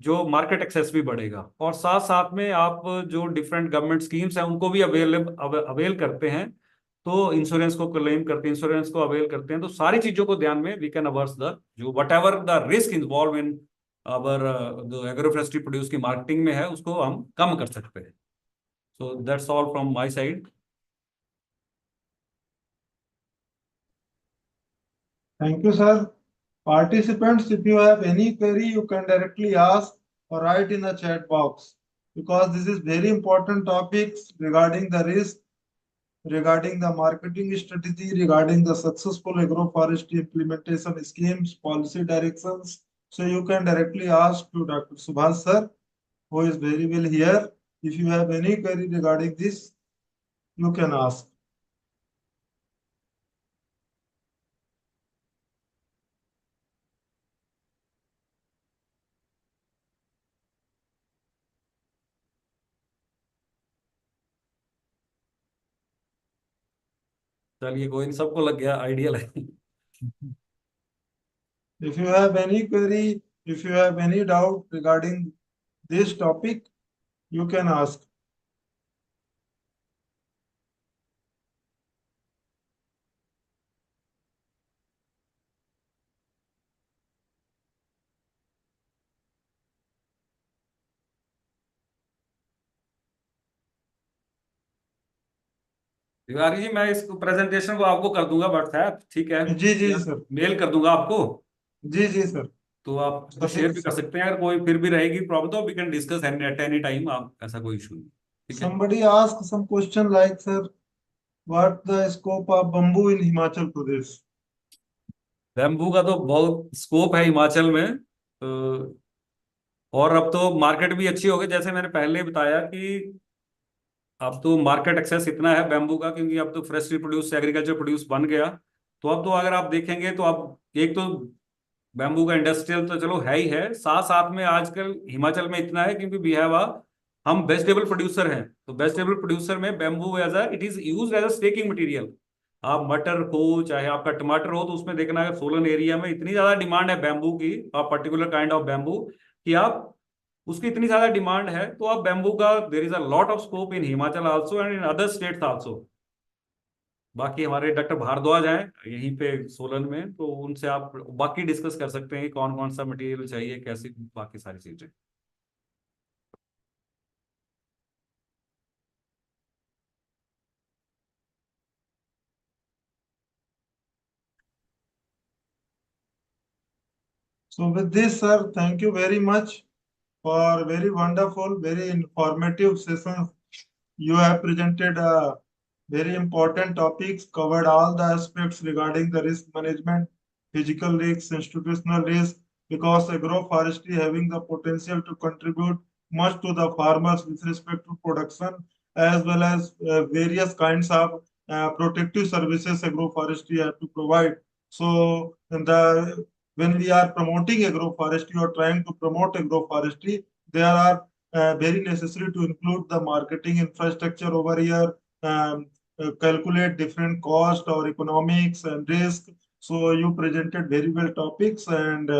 जो मार्केट एक्सेस भी बढ़ेगा, और साथ साथ में आप जो डिफरेंट गवर्नमेंट स्कीम्स हैं उनको भी अवेल करते हैं। तो इंश्योरेंस को क्लेम करते हैं, इंश्योरेंस को अवेल करते हैं, तो सारी चीजों को ध्यान में वी कैन अवर्स द जो whatever the risk involve in our जो एग्रोफोरेस्ट्री प्रोड्यूस की मार्केटिंग में है उसको हम कम कर सकते हैं। So that's all from my side. Thank you, sir. Participants, if you have any query, you can directly ask or write in the chat box, because this is very important topics regarding the risk, regarding the marketing strategy, regarding the successful agroforestry implementation schemes, policy directions. So you can directly ask to Dr. Subhash sir, who is very well here. If you have any query regarding this, you can ask. चलिए, कोई नहीं, सबको लग गया, ideal है। If you have any query, if you have any doubt regarding this topic, you can ask. Tiwari ji, मैं इस presentation को आपको कर दूंगा व्हाट्सएप, ठीक है? जी जी या सर। मेल कर दूंगा आपको। जी जी सर। तो आप इसको शेयर भी कर सकते हैं, अगर कोई फिर भी रहेगी प्रॉब्लम तो we can discuss at any time, आप ऐसा कोई इशू नहीं, ठीक है? Somebody asked some question like, sir, what the scope of bamboo in Himachal Pradesh? Bamboo का तो बहुत स्कोप है हिमाचल में, तो और अब तो मार्केट भी अच्छी हो गई, जैसे मैंने पहले बताया कि अब तो मार्केट एक्सेस इतना है बैम्बू का, क्योंकि अब तो फ्रेशली प्रोड्यूस एग्रीकल्चर प्रोड्यूस बन गया। तो अब तो अगर आप देखेंगे तो अब एक तो बैम्बू का इंडस्ट्रियल तो चलो है ही है, साथ साथ में आजकल हिमाचल में इतना है क्योंकि वी हैव हम वेजिटेबल प्रोड्यूसर हैं, तो वेजिटेबल प्रोड्यूसर में bamboo as it is use as a staking material. आप मटर हो चाहे आपका टमाटर हो, तो उसमें देखना है सोलन एरिया में इतनी ज्यादा डिमांड है बैम्बू की, पर्टिकुलर काइंड ऑफ बैम्बू, कि आप उसकी इतनी ज्यादा डिमांड है, तो आप बैम्बू का there is a lot of scope in Himachal also and in other states also. बाकी हमारे डॉक्टर भारद्वाज हैं यहीं पे सोलन में, तो उनसे आप बाकी डिस्कस कर सकते हैं कि कौन कौन सा मटेरियल चाहिए, कैसी बाकी सारी चीजें। So with this, sir, thank you very much for very wonderful, very informative sessions. You have presented very important topics, covered all the aspects regarding the risk management, physical risks, institutional risk, because agroforestry having the potential to contribute much to the farmers with respect to production, as well as various kinds of protective services agroforestry have to provide. So, when we are promoting agroforestry or trying to promote agroforestry, there are very necessary to include the marketing infrastructure over here, calculate different cost or economics and risk. So you presented very well topics, and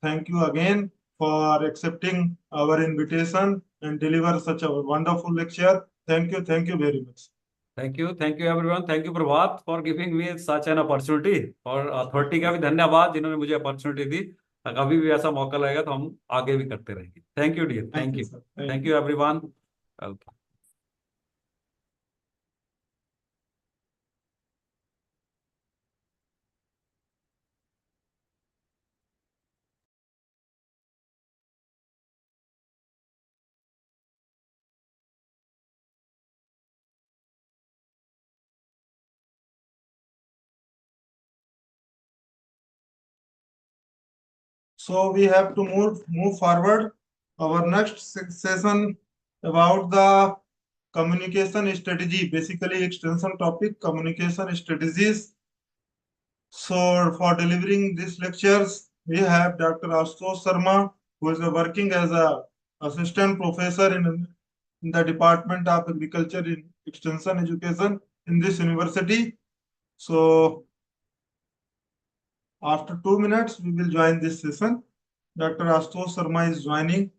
thank you again for accepting our invitation and deliver such a wonderful lecture. Thank you very much. Thank you everyone, thank you Prabhat for giving me such an opportunity, और authority का भी धन्यवाद जिन्होंने मुझे opportunity दी। कभी भी ऐसा मौका लगेगा तो हम आगे भी करते रहेंगे। Thank you dear, Thank thank you, you, sir. Thank you everyone. Okay. So we have to move forward. Our next session about the communication strategy, basically extension topic, communication strategies. So for delivering these lectures, we have Dr. Ashutosh Sharma, who is working as a assistant professor in the Department of Agriculture in Extension Education in this university. So after 2 minutes, we will join this session. Dr. Ashutosh Sharma is joining.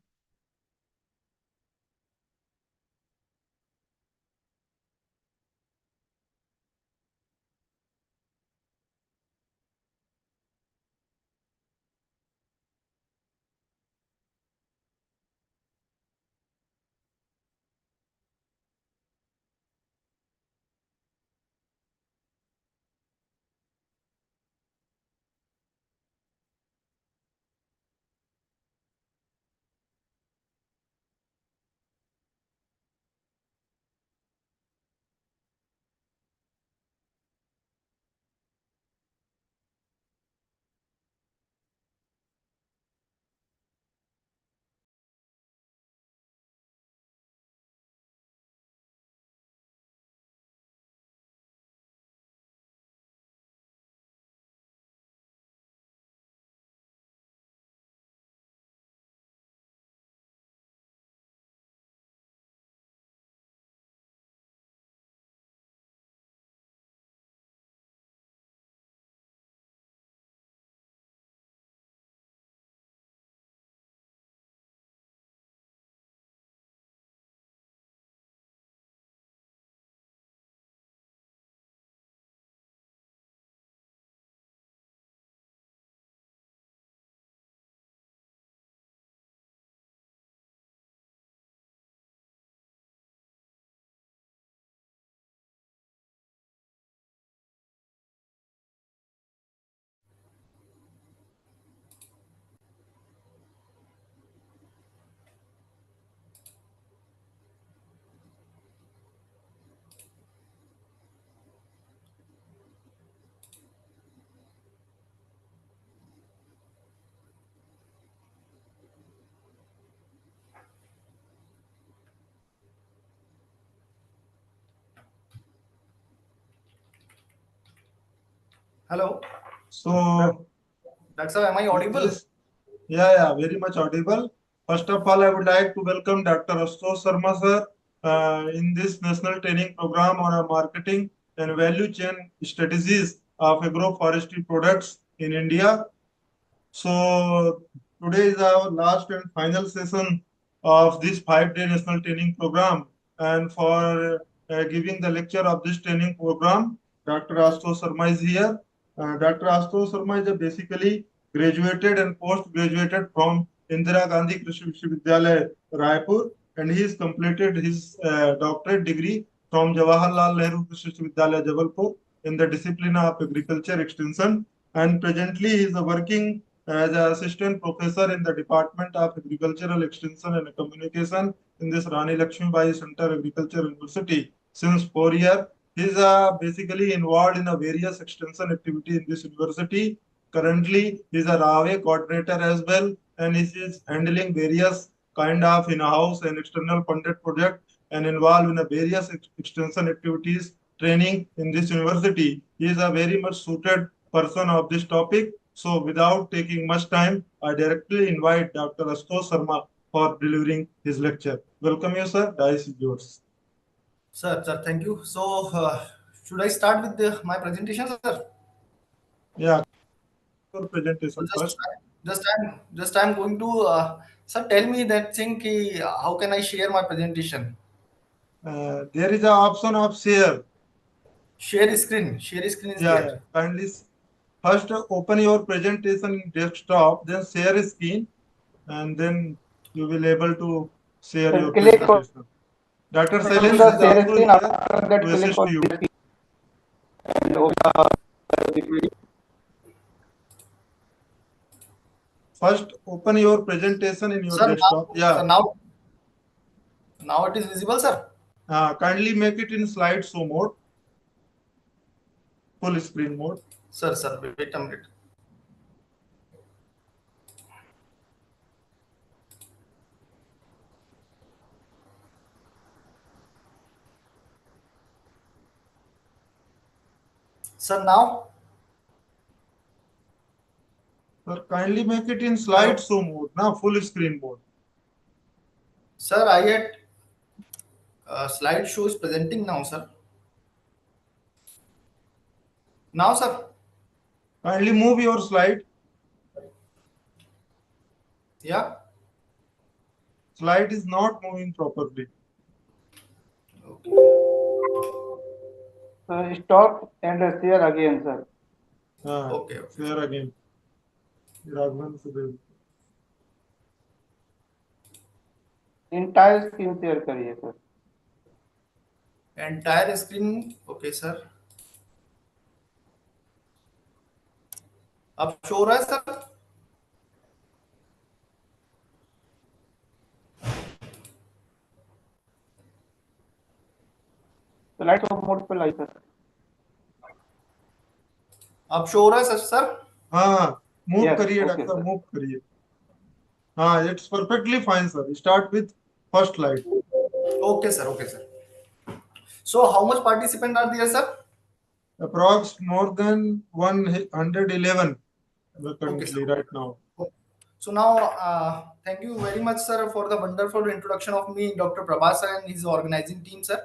Hello, So Sir, am I audible? this, yeah, very much audible. First of all, I would like to welcome Dr. Ashutosh Sharma sir in this national training program on marketing and value chain strategies of agroforestry products in India. So today is our last and final session of this 5-day national training program. And for giving the lecture of this training program, Dr. Ashutosh Sharma is here. Dr. Ashutosh Sharma is a basically graduated and post-graduated from Indira Gandhi Krishi Vishwavidyalaya, Raipur, and he has completed his doctorate degree from Jawaharlal Nehru Krishi Vishwavidyalaya, Jabalpur, in the discipline of agriculture extension. And presently, he is working as an assistant professor in the Department of Agricultural Extension and Communication in this Rani Lakshmibai Center Agriculture University since 4 years. He is basically involved in a various extension activity in this university. Currently, he is a RAWE coordinator as well, and he is handling various kind of in-house and external funded project and involved in a various extension activities training in this university. He is a very much suited person of this topic. So without taking much time, I directly invite Dr. Ashutosh Sharma for delivering his lecture. Welcome you, sir. Dice is yours. Sir, thank you. So, should I start with my presentation, sir? Yeah, your So presentation first. I'm going to, sir, tell me that thing. Ki, how can I share my presentation? There is an option of share. Share screen is Yeah. there. Kindly first open your presentation in desktop, then share screen, and then you will able to share your Click on presentation. Dr. So Sailesh the is share also screen, here after that to click assist on you. share screen and open the video. First, open your presentation in your Sir, desktop. now, Yeah. sir, now it is visible, sir. Kindly make it in slideshow mode, full screen mode. Sir, wait a minute. Sir, now, Sir, kindly make it in slideshow mode, now full screen mode. sir, I had slideshow is presenting now, sir. Now, sir. Kindly move your slide. Yeah. Slide is not moving properly. Okay. So stop and share again, sir. Okay. Share again. Raghavan Sudev. Entire screen share करिए sir. Entire screen. Okay, sir. अब show हो रहा है sir? Slide show mode पे लाइए sir. अब show हो रहा है सर? हाँ, move Yes, करिए okay, डॉक्टर, sir. move करिए. It's perfectly fine, sir. Start with first slide. Okay, sir. Okay, sir. So, how much participant are there, sir? Approx more than 111 currently sir. right now. So now, thank you very much, sir, for the wonderful introduction of me, Dr. Prabhas and his organizing team, sir.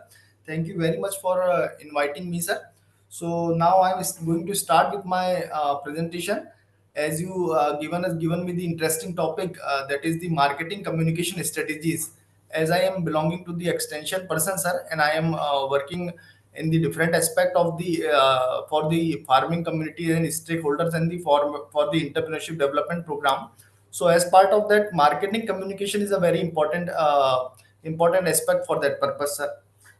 Thank you very much for inviting me, sir. So now I'm going to start with my presentation. As you given me the interesting topic, that is the marketing communication strategies. As I am belonging to the extension person, sir, and I am working in the different aspect of the for the farming community and stakeholders and the for the entrepreneurship development program. So as part of that, marketing communication is a very important aspect for that purpose, sir.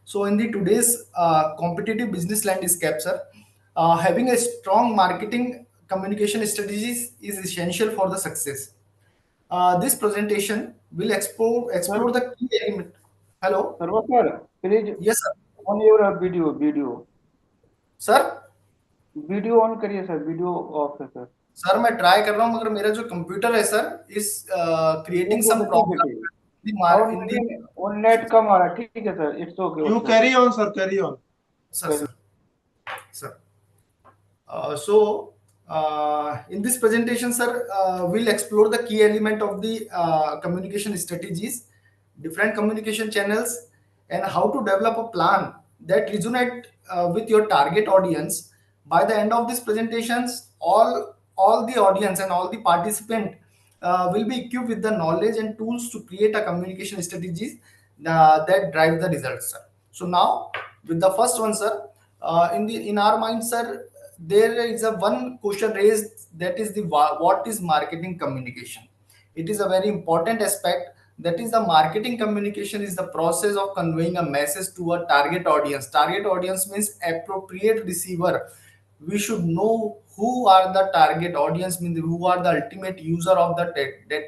So in the today's competitive business landscape, sir, having a strong marketing communication strategies is essential for the success. This presentation will explore Sir, the key element. Hello. Sarva sir, please Yes, sir. on your video. Sir Video on करिए sir, video off है sir. Sir मैं try कर रहा हूँ मगर मेरा जो computer है सर इज क्रिएटिंग ठीक है सम sir, ठीक है प्रॉब्लम ठीक है. इन दी On net कम आ रहा है, ठीक है sir, it's okay You sir. carry on, sir, carry on. Sir sir in this presentation, sir, we'll explore the key element of the communication strategies, different communication channels, and how to develop a plan that resonate with your target audience. By the end of these presentations, all the audience and all the participant will be equipped with the knowledge and tools to create a communication strategies that drive the results, sir. So now, with the first one, sir, in our mind, sir, there is a one question raised, that is the what is marketing communication. It is a very important aspect, that is the marketing communication is the process of conveying a message to a target audience means appropriate receiver. We should know who are the target audience, means who are the ultimate user of that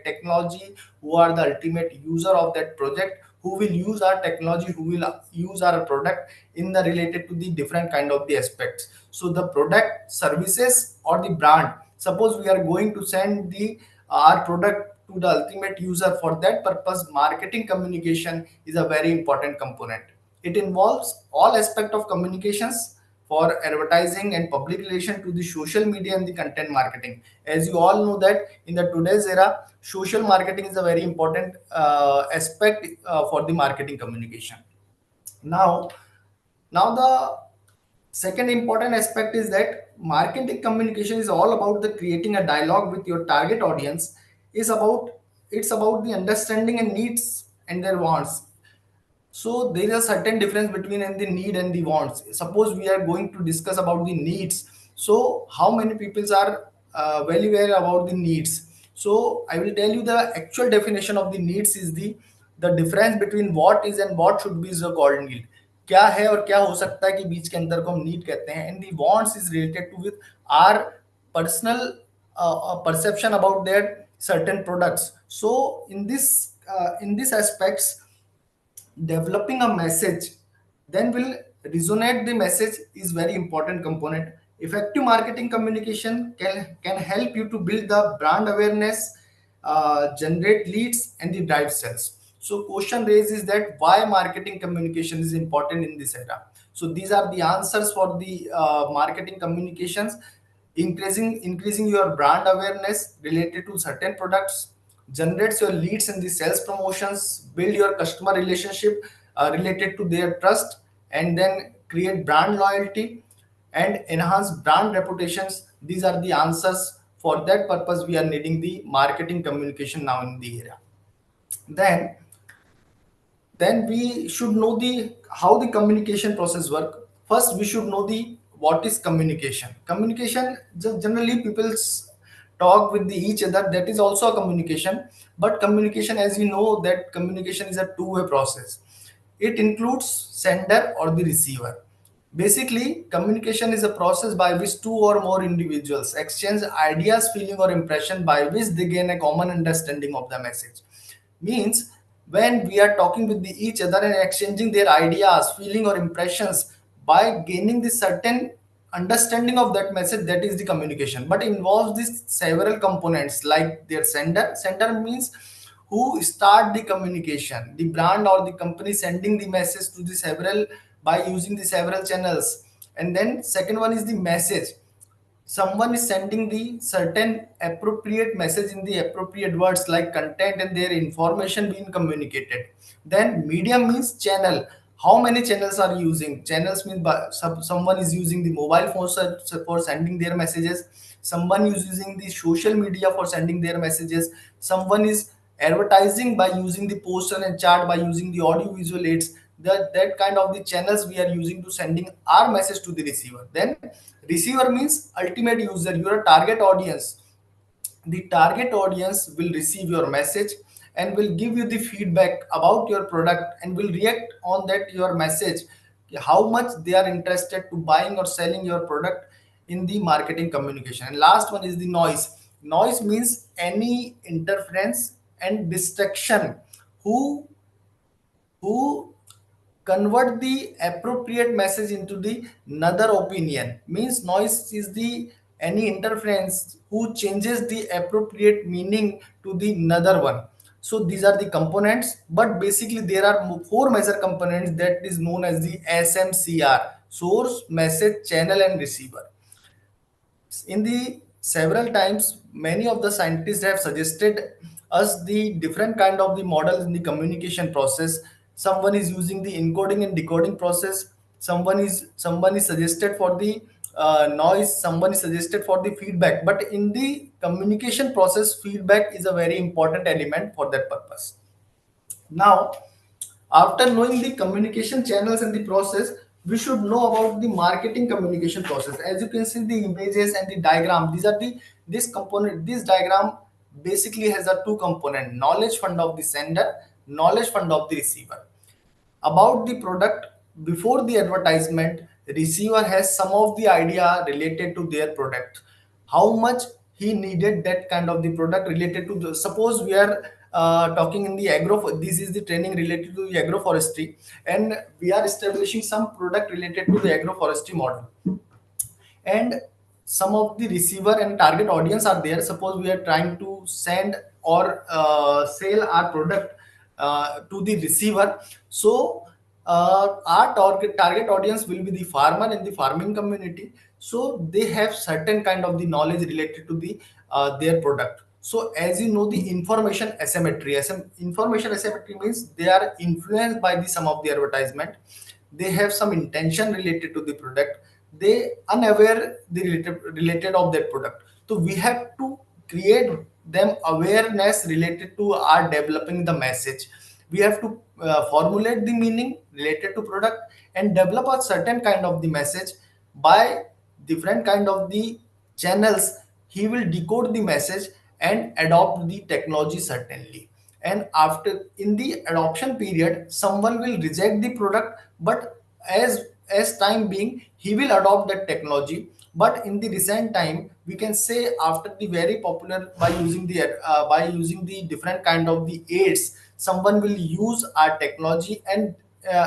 technology, who are the ultimate user of that project, who will use our technology, who will use our product in the related to the different kind of the aspects. So the product, services, or the brand, suppose we are going to send the our product to the ultimate user. For that purpose, marketing communication is a very important component. It involves all aspect of communications for advertising and public relation to the social media and the content marketing. As you all know that in the today's era, social marketing is a very important aspect for the marketing communication. Now, now the second important aspect is that marketing communication is all about the creating a dialogue with your target audience. Is about it's about the understanding and needs and their wants. So there is a certain difference between the need and the wants. Suppose we are going to discuss about the needs. So how many people are well aware about the needs? So I will tell you the actual definition of the needs is the the difference between what is and what should be is called need. क्या है और क्या हो सकता है कि बीच के अंतर को हम नीड कहते हैं, and the wants is related to with our personal perception about their certain products. So in this aspects, developing a message then will resonate the message is very important component. Effective marketing communication can help you to build the brand awareness, generate leads, and the drive sales. So question raised is that why marketing communication is important in this era. So these are the answers for the marketing communications. Increasing your brand awareness related to certain products, generates your leads in the sales promotions, build your customer relationship related to their trust, and then create brand loyalty and enhance brand reputations. These are the answers. For that purpose, we are needing the marketing communication now in the era. Then we should know the how the communication process work. First, we should know the what is communication. Communication, generally people talk with each other, that is also a communication. But communication, as you know, that communication is a two-way process. It includes sender or the receiver. Basically, communication is a process by which two or more individuals exchange ideas, feeling, or impression by which they gain a common understanding of the message. Means when we are talking with each other and exchanging their ideas, feeling, or impressions by gaining the certain understanding of that message, that is the communication. But involves these several components like their sender. Sender means who start the communication, the brand or the company sending the message to the several by using the several channels. And then second one is the message. Someone is sending the certain appropriate message in the appropriate words like content and their information being communicated. Then medium means channel. How many channels are using? Channels means someone is using the mobile phone for sending their messages. Someone is using the social media for sending their messages. Someone is advertising by using the poster and chart, by using the audio visual aids. That kind of the channels we are using to sending our message to the receiver. Then receiver means ultimate user, your target audience. The target audience will receive your message and will give you the feedback about your product and will react on that your message, how much they are interested to buying or selling your product in the marketing communication. And last one is the noise. Noise means any interference and distraction who convert the appropriate message into the another opinion. Means noise is the any interference who changes the appropriate meaning to the another one. So these are the components, but basically there are four major components that is known as the SMCR: source, message, channel, and receiver. In the several times, many of the scientists have suggested us the different kind of the models in the communication process. Someone is using the encoding and decoding process. Someone is suggested for the noise. Someone is suggested for the feedback. But in the communication process, feedback is a very important element for that purpose. Now, after knowing the communication channels and the process, we should know about the marketing communication process. As you can see the images and the diagram, these are the this component. This diagram basically has a two component: knowledge fund of the sender, knowledge fund of the receiver. About the product, before the advertisement, receiver has some of the idea related to their product, how much he needed that kind of the product related to the, suppose we are talking in the this is the training related to the agroforestry, and we are establishing some product related to the agroforestry model, and some of the receiver and target audience are there. Suppose we are trying to send or sell our product to the receiver. So our target audience will be the farmer in the farming community. So they have certain kind of the knowledge related to the their product. So as you know, the information asymmetry, information asymmetry means they are influenced by the some of the advertisement. They have some intention related to the product, they unaware the related of that product. So we have to create them awareness related to our developing the message. We have to formulate the meaning related to product and develop a certain kind of the message by different kind of the channels. He will decode the message and adopt the technology certainly. and after in the adoption period someone will reject the product, but as time being he will adopt that technology. But in the recent time we can say after the very popular by using the different kind of the aids, someone will use our technology, and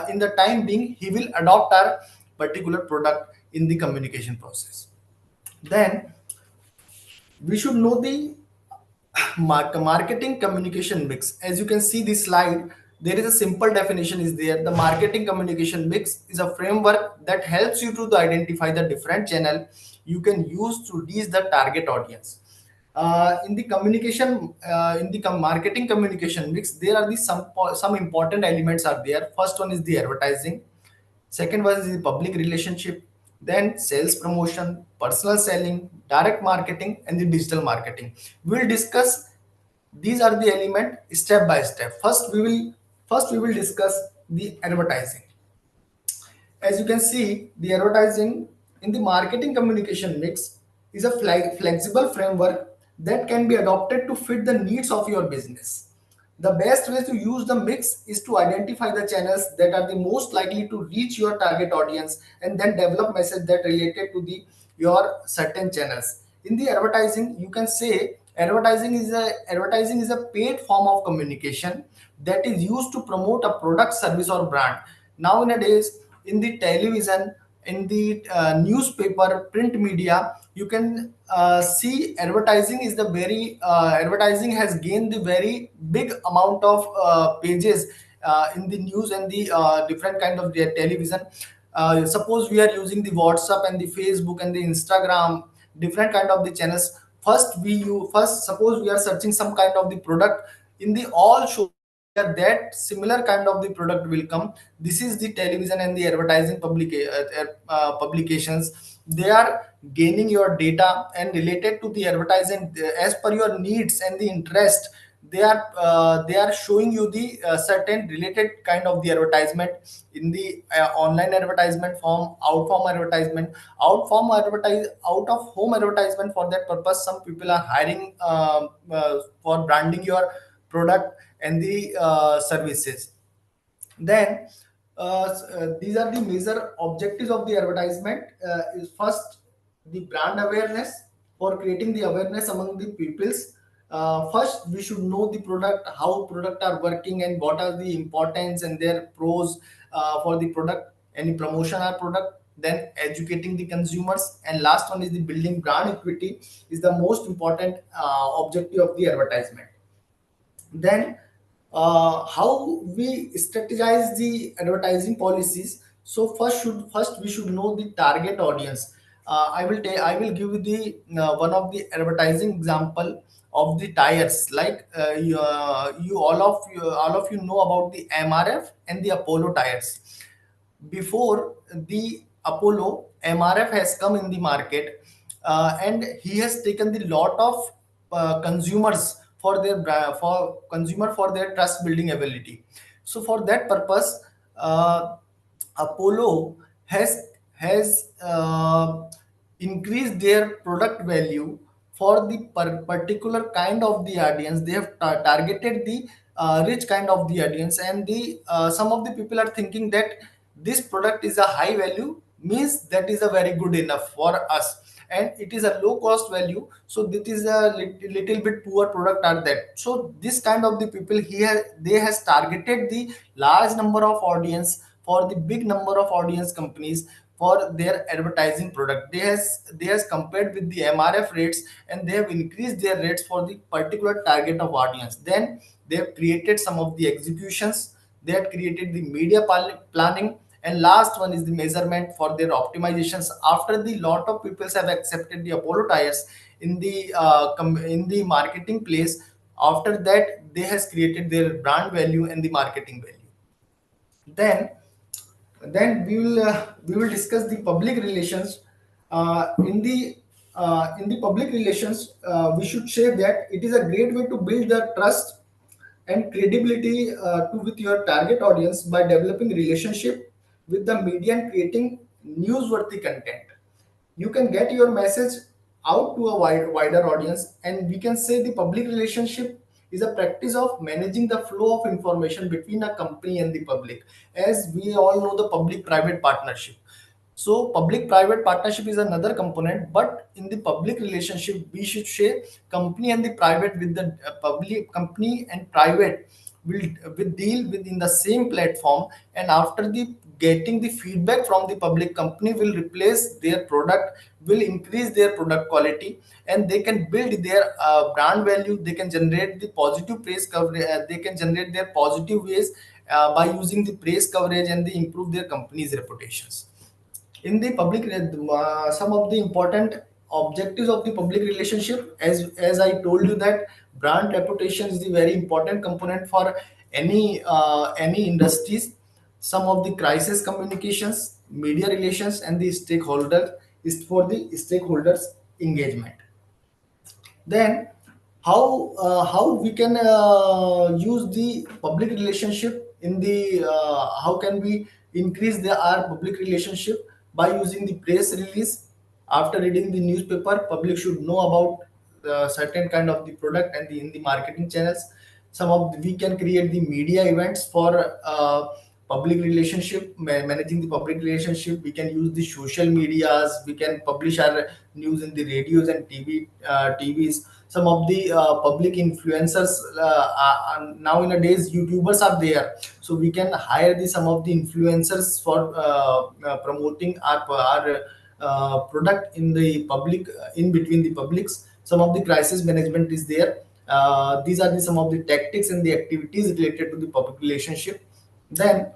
in the time being he will adopt our particular product in the communication process. Then we should know the marketing communication mix. As you can see this slide, there is a simple definition is there. The marketing communication mix is a framework that helps you to identify the different channel you can use to reach the target audience. In the communication in the marketing communication mix, there are the some important elements are there. First one is the advertising. Second one is the public relationship, then sales promotion, personal selling, direct marketing, and the digital marketing. We'll discuss these are the element step by step. First we will discuss the advertising. As you can see, the advertising in the marketing communication mix is a flexible framework that can be adopted to fit the needs of your business. The best way to use the mix is to identify the channels that are the most likely to reach your target audience and then develop message that related to the your certain channels. In the advertising, you can say advertising is a paid form of communication that is used to promote a product, service, or brand. Nowadays, in the television, in the newspaper, print media, you can see advertising has gained the very big amount of pages in the news and the different kind of the television. Suppose we are using the WhatsApp and the Facebook and the Instagram, different kind of the channels. First suppose we are searching some kind of the product in the all social media, that similar kind of the product will come. This is the television and the advertising publications. They are gaining your data and related to the advertising as per your needs and the interest. They are showing you the certain related kind of the advertisement in the online advertisement form, out of home advertisement. For that purpose, some people are hiring for branding your product and the services. Then these are the major objectives of the advertisement. Is first the brand awareness, for creating the awareness among the peoples. First we should know the product, how product are working and what are the importance and their pros for the product, any promotion or product. Then educating the consumers, and last one is the building brand equity is the most important objective of the advertisement. Then how we strategize the advertising policies. So first we should know the target audience. I will give you the one of the advertising example of the tires. Like all of you know about the MRF and the Apollo tires. Before the Apollo, MRF has come in the market, and he has taken the lot of consumers for their trust building ability. So for that purpose, Apollo has increased their product value for the particular kind of the audience. They have targeted the rich kind of the audience, and the some of the people are thinking that this product is a high value, means that is a very good enough for us, and it is a low cost value, so that is a little bit poor product are that. So this kind of the people here, they has targeted the large number of audience for the big number of audience companies for their advertising product. They has compared with the MRF rates, and they have increased their rates for the particular target of audience. Then they have created some of the executions, they had created the media planning, and last one is the measurement for their optimizations. After the lot of people have accepted the Apollo tires in the in the marketing place, after that they has created their brand value and the marketing value. Then we will discuss the public relations. In the public relations, we should say that it is a great way to build the trust and credibility with your target audience by developing relationship with the media and creating newsworthy content. You can get your message out to a wider audience, and we can say the public relationship is a practice of managing the flow of information between a company and the public. As we all know, the public private partnership. So public private partnership is another component, but in the public relationship we should say company and the private with the public company and private will deal within the same platform, and after the getting the feedback from the public, company will replace their product, will increase their product quality, and they can build their brand value. They can generate the positive praise coverage, they can generate their positive ways by using the praise coverage, and they improve their company's reputations. In the public some of the important objectives of the public relationship, as I told you, that brand reputation is the very important component for any industries. Some of the crisis communications, media relations, and the stakeholder is for the stakeholders engagement. Then how we can use the public relationship in the how can we increase our public relationship by using the press release. After reading the newspaper, public should know about certain kind of the product and in the marketing channels. We can create the media events for public relationship, managing the public relationship. We can use the social medias, we can publish our news in the radios and tvs. Some of the public influencers now in a days youtubers are there, so we can hire some of the influencers for promoting our product in the public, in between the publics. Some of the crisis management is there. These are some of the tactics and the activities related to the public relationship. Then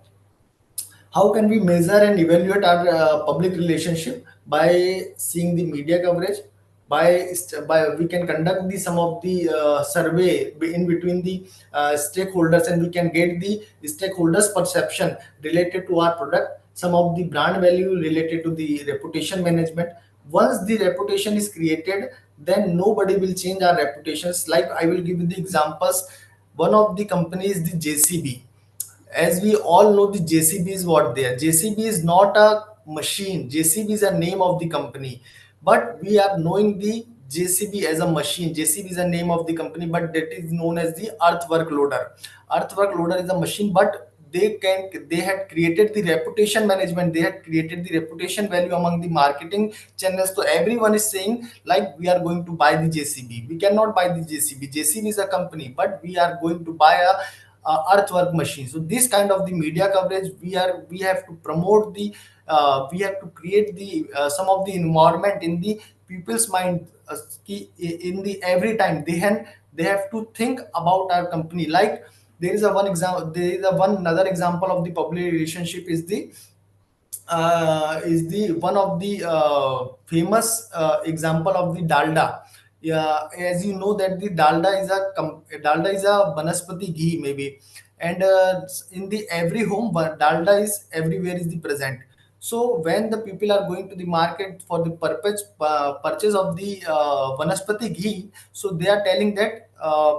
how can we measure and evaluate our public relationship? By seeing the media coverage, by we can conduct the some of the survey in between the stakeholders, and we can get the stakeholders perception related to our product. Some of the brand value related to the reputation management. Once the reputation is created, then nobody will change our reputations. Like I will give you the examples. One of the companies, the jcb. As we all know, the JCB is what they are. JCB is not a machine. JCB is a name of the company, but we are knowing the JCB as a machine. JCB is a name of the company, but that is known as the earthwork loader. Earthwork loader is a machine, but they had created the reputation management. They had created the reputation value among the marketing channels. So everyone is saying like we are going to buy the JCB. We cannot buy the JCB. JCB is a company, but we are going to buy a earthwork machine. So this kind of the media coverage, we have to promote the we have to create the some of the environment in the people's mind, in the every time they have to think about our company. Like there is a one example, there is a one another example of the public relationship is the one of the famous example of the dalda. Yeah, as you know that the dalda is a banaspati ghee maybe, and in the every home dalda is everywhere is the present. So when the people are going to the market for the purchase of the vanaspati ghee, so they are telling that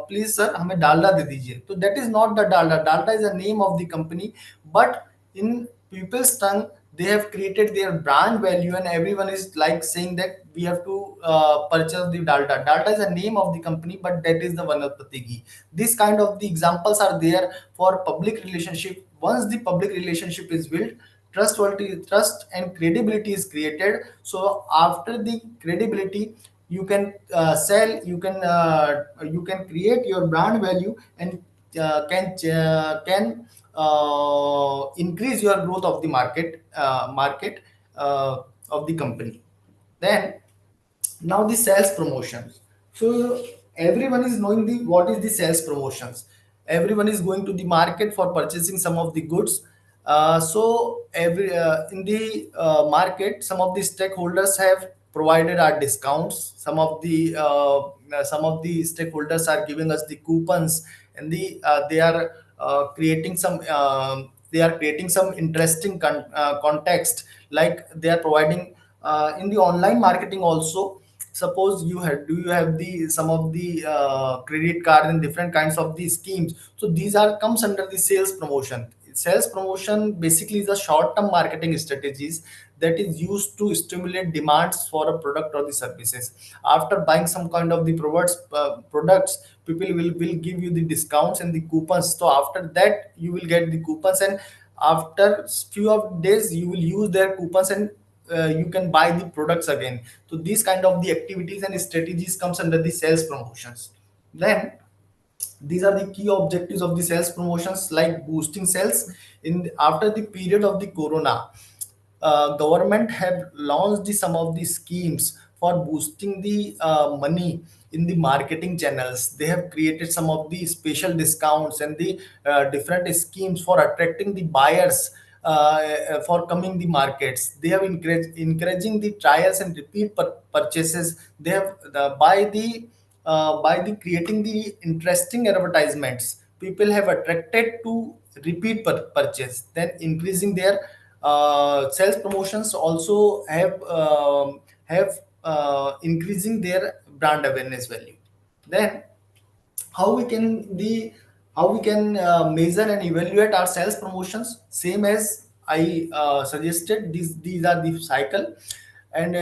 please sir हमें डालडा दे दीजिए. So that is not the dalda. Dalda is a name of the company, but in people's tongue they have created their brand value, and everyone is like saying that we have to purchase the dalda. Dalda is a name of the company, but that is the vanaspati ghee. This kind of the examples are there for public relationship. Once the public relationship is built, trust and credibility is created. So after the credibility, you can sell, you can create your brand value, and can increase your growth of the market of the company. Then now the sales promotions. So everyone is knowing the what is the sales promotions. Everyone is going to the market for purchasing some of the goods. So every in the market, some of the stakeholders have provided our discounts. Some of the stakeholders are giving us the coupons, and they are creating some they are creating some interesting context. Like they are providing in the online marketing also. Suppose you have the some of the credit card and different kinds of the schemes. So these are comes under the sales promotion. sales promotion basically is a short-term marketing strategies that is used to stimulate demands for a product or the services. After buying some kind of the products, people will give you the discounts and the coupons. So after that, you will get the coupons, and after few of days, you will use their coupons, and you can buy the products again. So these kind of the activities and strategies comes under the sales promotions. Then these are the key objectives of the sales promotions, like boosting sales in after the period of the corona. Government have launched some of the schemes for boosting the money in the marketing channels. They have created some of the special discounts and the different schemes for attracting the buyers for coming the markets. They have encouraging the trials and repeat purchases. They have by the creating the interesting advertisements, people have attracted to repeat purchase, then increasing their sales promotions also have increasing their brand awareness value. Then how we can the how we can measure and evaluate our sales promotions, same as I suggested, these are the cycle. And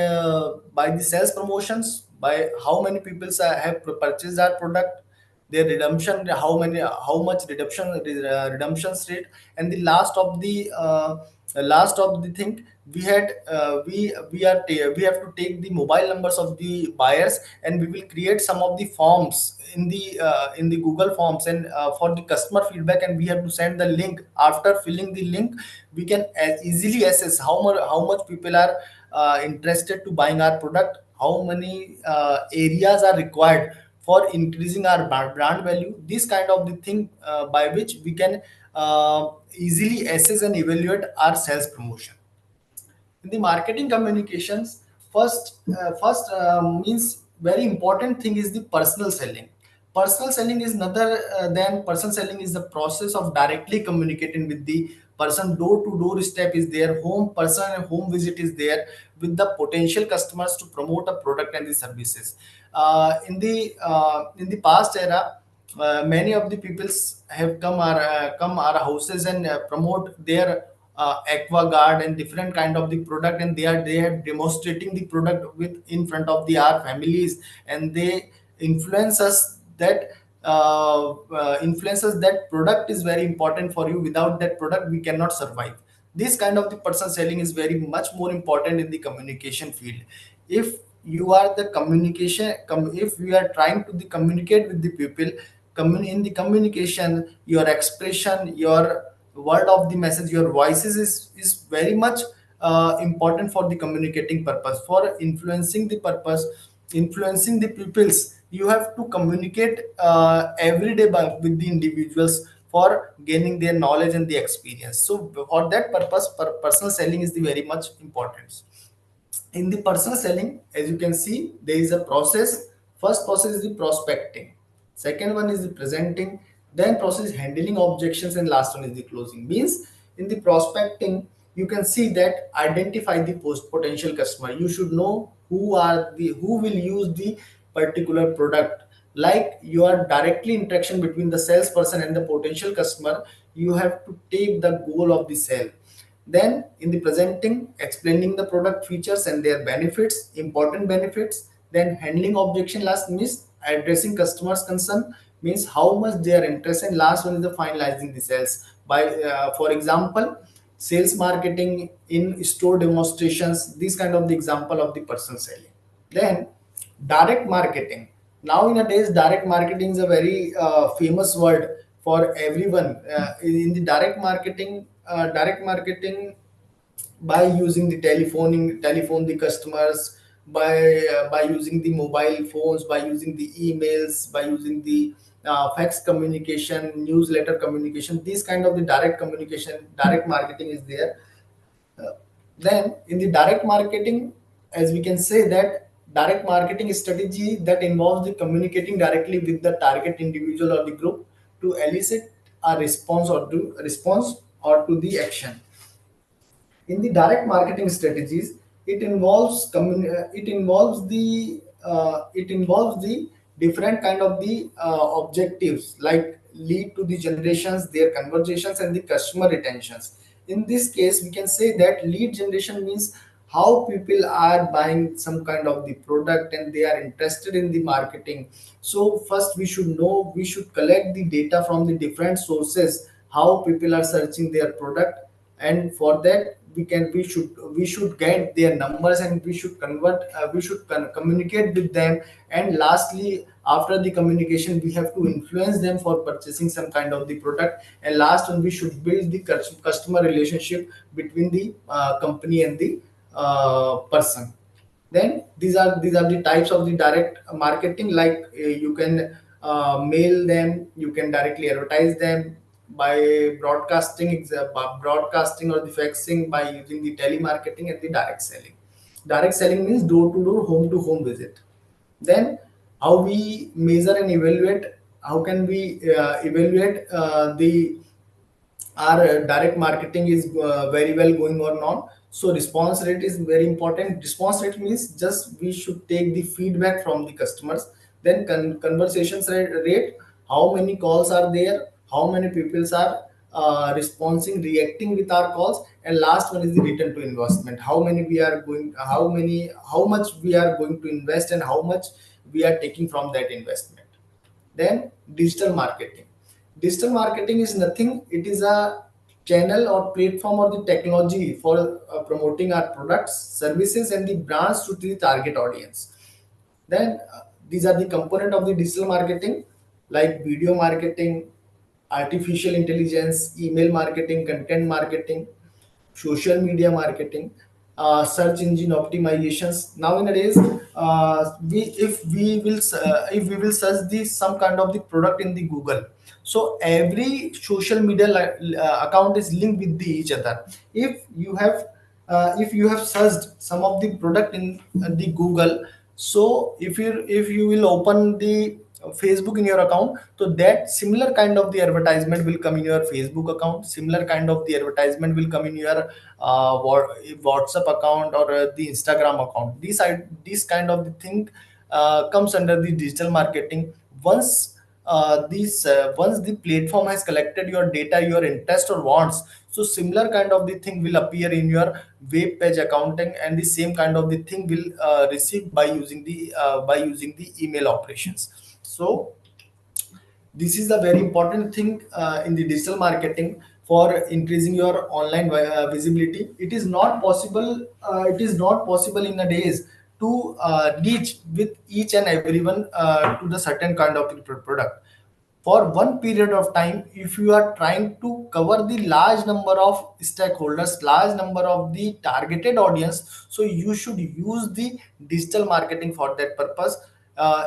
by the sales promotions, by how many people have purchased our product, their redemption, how much redemptions rate. And the last of the thing, we had we have to take the mobile numbers of the buyers, and we will create some of the forms in the Google Forms, and for the customer feedback, and we have to send the link. After filling the link, we can easily assess how much people are interested to buying our product, how many areas are required for increasing our brand value. This kind of the thing by which we can easily assess and evaluate our sales promotion. In the marketing communications, first means very important thing is the personal selling. Personal selling is another than person selling is the process of directly communicating with the person. Door to door step is there, home person and home visit is there with the potential customers to promote a product and the services. In the past era, many of the peoples have come our houses and promote their aqua guard and different kind of the product, and they have demonstrating the product with in front of the our families, and they influence us that influences that product is very important for you. Without that product, we cannot survive. This kind of the person selling is very much more important in the communication field. If you are the if we are trying to communicate with the people, in the communication, your expression, your word of the message, your voices is very much important for the communicating purpose, for influencing the purpose, influencing the peoples. You have to communicate every day with the individuals for gaining their knowledge and the experience. So for that purpose, personal selling is the very much important. In the personal selling, as you can see, there is a process. First process is the prospecting, second one is the presenting, then process is handling objections, and last one is the closing. Means in the prospecting, you can see that identify the potential customer. You should know who will use the particular product. Like your directly interaction between the salesperson and the potential customer, you have to take the goal of the sale. Then in the presenting, explaining the product features and their benefits, important benefits. Then handling objection, last means addressing customers concern, means how much they are interested. And last one is the finalizing the sales by for example, sales marketing in store demonstrations. These kind of the example of the person selling. Then direct marketing. Now in a days, direct marketing is a very famous word for everyone. In the direct marketing, by using the telephone the customers, by using the mobile phones, by using the emails, by using the fax communication, newsletter communication. These kind of the direct communication, direct marketing is there. Then in the direct marketing, as we can say that direct marketing strategy that involves the communicating directly with the target individual or the group to elicit a response or to the action. In the direct marketing strategies, it involves the different kind of the objectives, like lead to the generations, their conversations, and the customer retentions. In this case, we can say that lead generation means how people are buying some kind of the product and they are interested in the marketing. So first we should know, we should collect the data from the different sources, how people are searching their product, and for that we should get their numbers, and we should convert, communicate with them. And lastly, after the communication, we have to influence them for purchasing some kind of the product. And last one, we should build the customer relationship between the company and the person. Then these are the types of the direct marketing, like you can mail them, you can directly advertise them by broadcasting, broadcasting or the faxing, by using the telemarketing and the direct selling. Direct selling means door to door, home to home visit. Then how we measure and evaluate, how can we evaluate the our direct marketing is very well going or not. So response rate is very important. Response rate means just we should take the feedback from the customers. Then conversations rate, how many calls are there, how many people are responding, reacting with our calls. And last one is the return to investment, how many we are going, how much we are going to invest, and how much we are taking from that investment. Then digital marketing. Digital marketing is nothing, it is a channel or platform or the technology for promoting our products, services, and the brands to the target audience. Then these are the component of the digital marketing, like video marketing, artificial intelligence, email marketing, content marketing, social media marketing, search engine optimizations. Nowadays, we if we will search the some kind of the product in the Google, so every social media account is linked with the each other. If you have searched some of the product in the Google, so if you will open the Facebook in your account, so that similar kind of the advertisement will come in your Facebook account, similar kind of the advertisement will come in your WhatsApp account or the Instagram account. This kind of the thing comes under the digital marketing. Once the platform has collected your data, your interest or wants, so similar kind of the thing will appear in your web page accounting, and the same kind of the thing will receive by using the email operations. So this is a very important thing in the digital marketing for increasing your online visibility. It is not possible in a days to reach with each and everyone to the certain kind of product. For one period of time, if you are trying to cover the large number of stakeholders, large number of the targeted audience, so you should use the digital marketing for that purpose.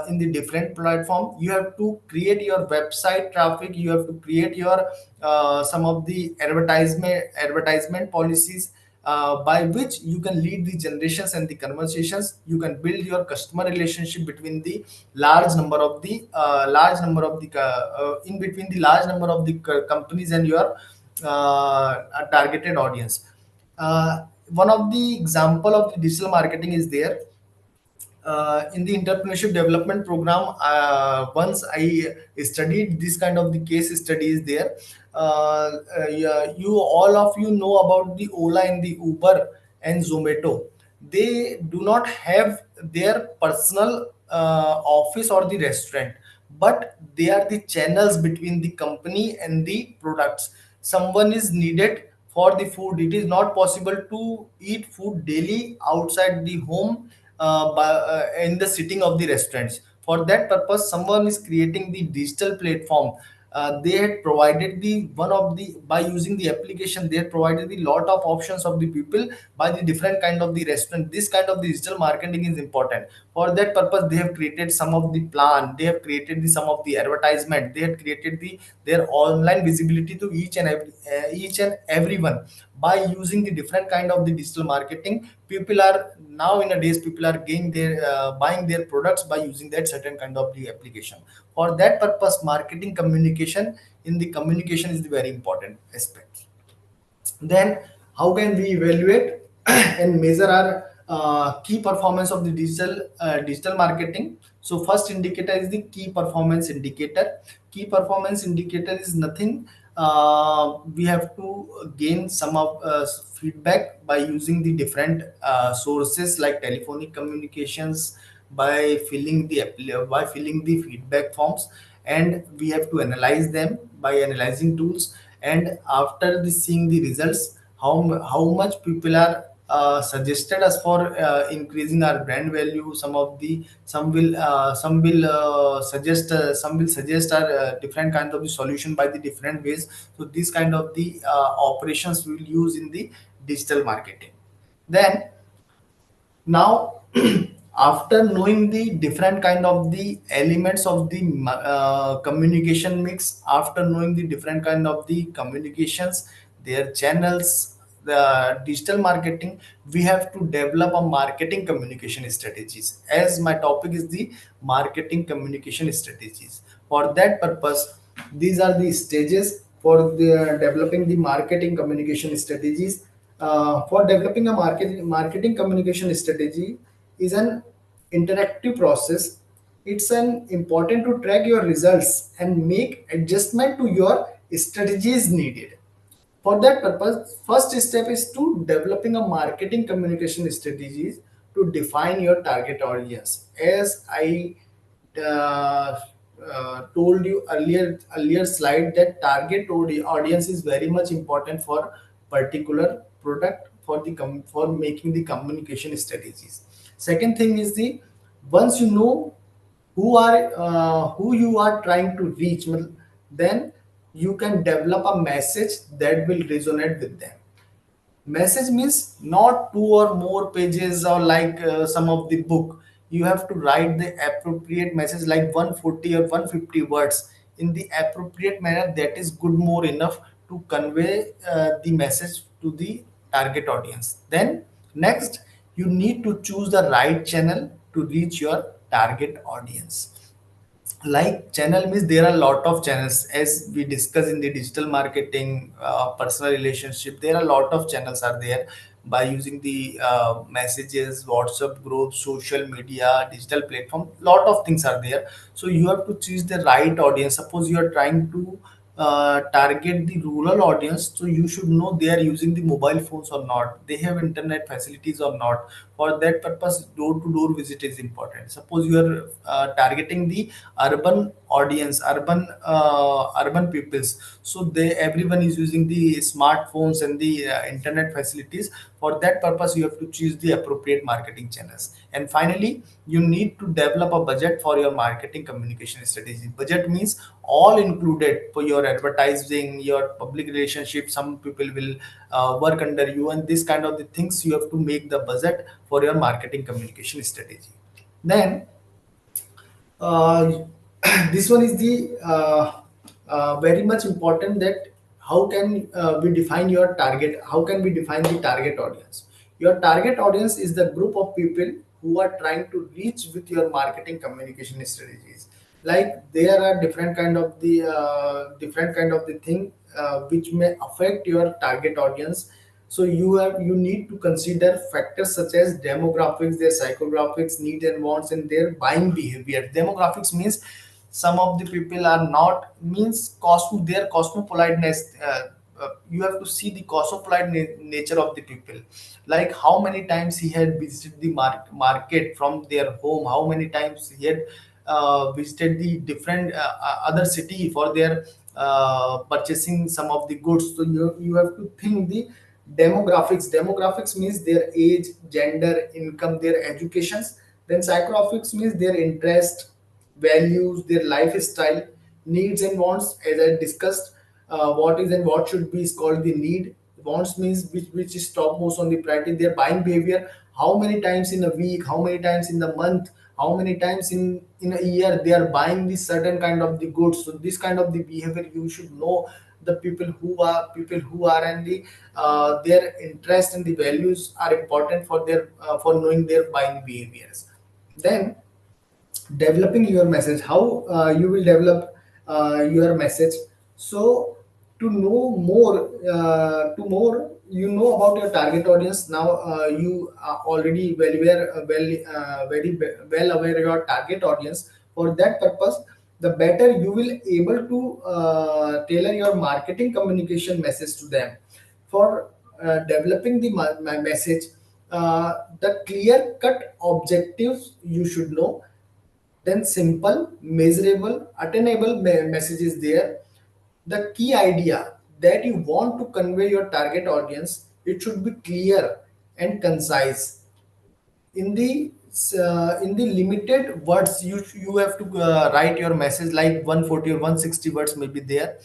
In the different platform, you have to create your website traffic, you have to create your some of the advertisement policies, by which you can lead the generations and the conversations. You can build your customer relationship between the large number of the in between the large number of the companies and your targeted audience. One of the example of the digital marketing is there in the entrepreneurship development program. Once I studied this kind of the case studies there. Yeah, you all of you know about the Ola and the Uber and Zomato. They do not have their personal office or the restaurant, but they are the channels between the company and the products. Someone is needed for the food. It is not possible to eat food daily outside the home, in the sitting of the restaurants. For that purpose, someone is creating the digital platform. They had provided the one of the by using the application, they had provided the lot of options of the people by the different kind of the restaurant. This kind of digital marketing is important. For that purpose, they have created some of the plan, they have created the some of the advertisement, they have created their online visibility to each and everyone. By using the different kind of the digital marketing, people are now in a days, people are getting their buying their products by using that certain kind of the application. For that purpose, marketing communication, in the communication is the very important aspect. Then how can we evaluate and measure our key performance of the digital marketing. So first indicator is the key performance indicator. Key performance indicator is nothing. We have to gain some of feedback by using the different sources like telephonic communications, by filling the feedback forms, and we have to analyze them by analyzing tools. And after seeing the results, how much people are suggested us for increasing our brand value. Some will suggest our different kinds of the solution by the different ways. So these kind of the operations we will use in the digital marketing. Then now after knowing the different kind of the elements of the communication mix, after knowing the different kind of the communications, their channels, the digital marketing, we have to develop a marketing communication strategies, as my topic is the marketing communication strategies. For that purpose, these are the stages for the developing the marketing communication strategies. For developing a marketing communication strategy is an interactive process. It's an important to track your results and make adjustment to your strategies needed. For that purpose, first step is to developing a marketing communication strategies to define your target audience. As I uh, told you earlier slide, that audience is very much important for particular product for for making the communication strategies. Second thing is the once you know who you are trying to reach, then you can develop a message that will resonate with them. Message means not two or more pages or like some of the book. You have to write the appropriate message like 140 or 150 words in the appropriate manner. That is good, more enough to convey the message to the target audience. Then next, you need to choose the right channel to reach your target audience. Like channel means there are a lot of channels, as we discuss in the digital marketing, personal relationship, there are a lot of channels are there. By using the messages, WhatsApp groups, social media, digital platform, lot of things are there. So you have to choose the right audience. Suppose you are trying to target the rural audience, so you should know they are using the mobile phones or not, they have internet facilities or not. For that purpose, door to door visit is important. Suppose you are targeting the urban audience, urban peoples, so they everyone is using the smartphones and the internet facilities. For that purpose, you have to choose the appropriate marketing channels. And finally, you need to develop a budget for your marketing communication strategy. Budget means all included for your advertising, your public relationship. Some people will work under you, and this kind of the things you have to make the budget for your marketing communication strategy. Then uh, this one is the very much important, that how can we define your target, how can we define the target audience. Your target audience is the group of people who are trying to reach with your marketing communication strategies. Like there are different kind of the thing which may affect your target audience. So you need to consider factors such as demographics, their psychographics, need and wants, and their buying behavior. Demographics means some of the people are not means their cosmopoliteness. You have to see the cosmopolite nature of the people, like how many times he had visited the market from their home, how many times he had visited the different other city for their purchasing some of the goods. So you have to think the demographics means their age, gender, income, their educations. Then psychographics means their interest, values, their lifestyle. Needs and wants, as I discussed, what is and what should be is called the need. Wants means which is topmost on the priority. Their buying behavior, how many times in a week, how many times in the month, how many times in a year they are buying this certain kind of the goods. So this kind of the behavior you should know. The people who are and the their interest and the values are important for their for knowing their buying behaviors. Then developing your message, how you will develop your message. So to know more you know about your target audience now. You are already well aware, well aware your target audience. For that purpose, the better you will able to tailor your marketing communication message to them. For developing the message, the clear cut objectives you should know, then simple, measurable, attainable message is there. The key idea that you want to convey your target audience, it should be clear and concise. In the limited words, you have to write your message like 140 or 160 words may be there.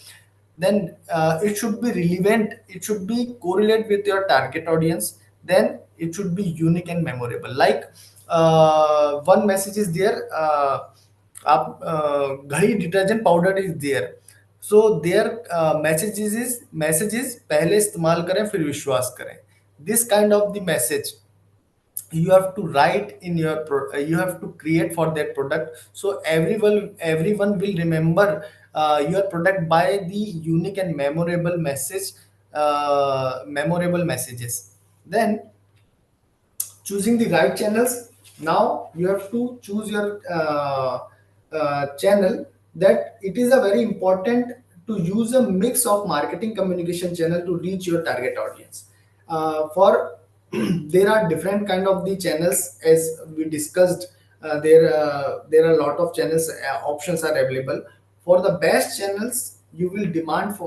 Then it should be relevant, it should be correlate with your target audience, then it should be unique and memorable. Like one message is there, आप Ghadi detergent powder is there, so there message is पहले इस्तेमाल करें फिर विश्वास करें. This kind of the message you have to write in your you have to create for that product, so everyone will remember your product by the unique and memorable messages. Then choosing the right channels. Now you have to choose your channel, that it is a very important to use a mix of marketing communication channel to reach your target audience. For there are different kind of the channels as we discussed. There are a lot of channels, options are available. For the best channels, you will demand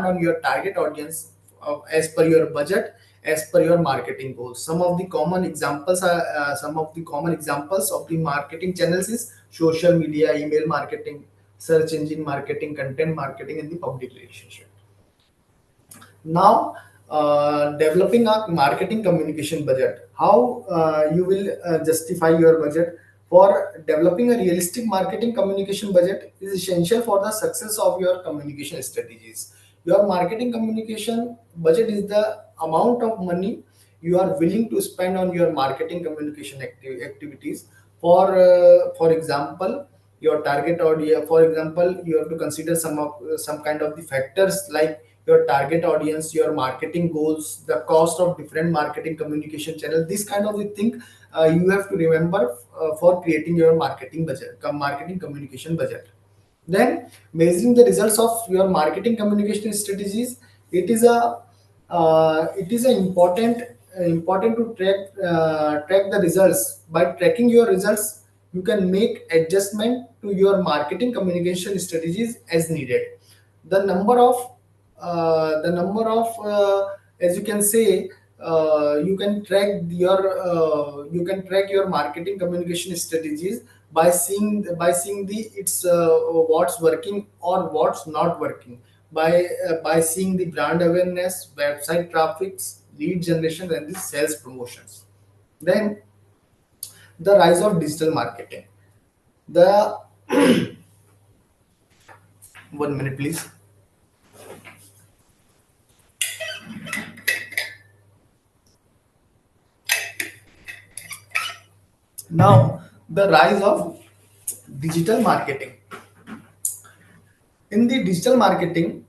on your target audience as per your budget, as per your marketing goals. Some of the common examples of the marketing channels is social media, email marketing, search engine marketing, content marketing, and the public relationship. Now, developing a marketing communication budget. How you will justify your budget? For developing a realistic marketing communication budget is essential for the success of your communication strategies. Your marketing communication budget is the amount of money you are willing to spend on your marketing communication activities. For example, your target audience. For example, you have to consider some kind of the factors like your target audience, your marketing goals, the cost of different marketing communication channels. This kind of the thing you have to remember for creating your marketing budget, marketing communication budget. Then measuring the results of your marketing communication strategies. It is a important to track the results. By tracking your results, you can make adjustment to your marketing communication strategies as needed. The number of as you can say, you can track your marketing communication strategies by seeing the it's what's working or what's not working, by seeing the brand awareness, website traffics, lead generation, and the sales promotions. Then the rise of digital marketing. The 1 minute please. Now, the rise of digital marketing. In the digital marketing,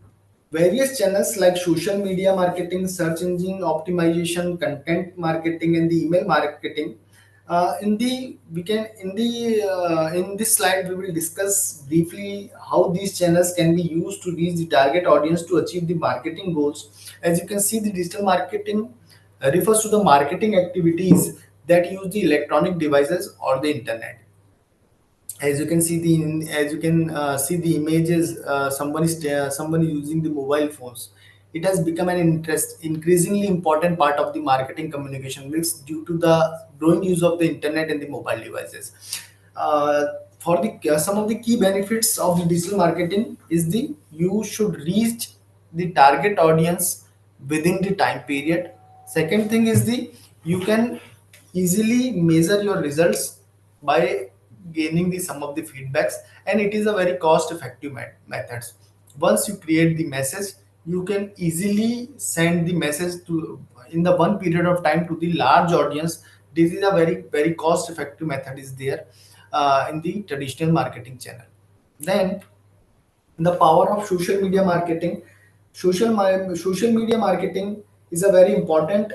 various channels like social media marketing, search engine optimization, content marketing, and the email marketing. In the we can in this slide we will discuss briefly how these channels can be used to reach the target audience to achieve the marketing goals. As you can see, the digital marketing refers to the marketing activities that use the electronic devices or the internet. As you can see the images, someone is using the mobile phones. It has become an increasingly important part of the marketing communication mix due to the growing use of the internet and the mobile devices. uh, for the some of the key benefits of the digital marketing is the you should reach the target audience within the time period. Second thing is the you can easily measure your results by gaining the sum of the feedbacks, and it is a very cost effective methods. Once you create the message, you can easily send the message to in the one period of time to the large audience. This is a very cost effective method is there in the traditional marketing channel. Then the power of social media marketing. Social media marketing is a very important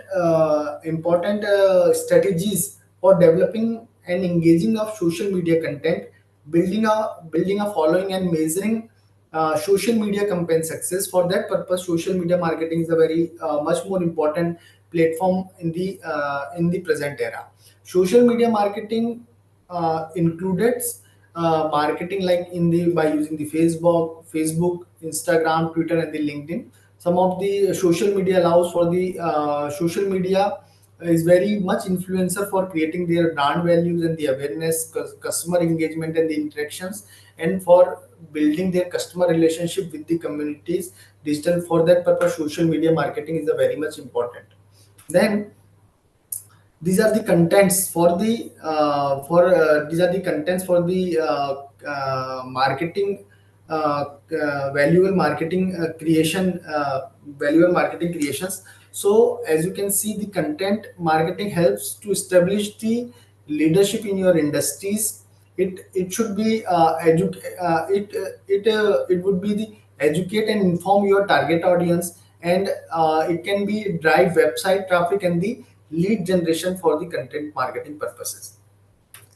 strategies for developing and engaging of social media content, building a following and measuring social media campaign success. For that purpose, social media marketing is a very much more important platform in the present era. Social media marketing included marketing like in the by using the Facebook, Instagram, Twitter, and the LinkedIn. Some of the social media allows for the social media is very much influencer for creating their brand values and the awareness, customer engagement, and the interactions, and for building their customer relationship with the communities. Digital for that purpose, social media marketing is a very much important. Then these are the contents for the these are the contents for the marketing valuable marketing valuable marketing creations. So as you can see, the content marketing helps to establish the leadership in your industries. It should be it would be the educate and inform your target audience, and it can be drive website traffic and the lead generation for the content marketing purposes.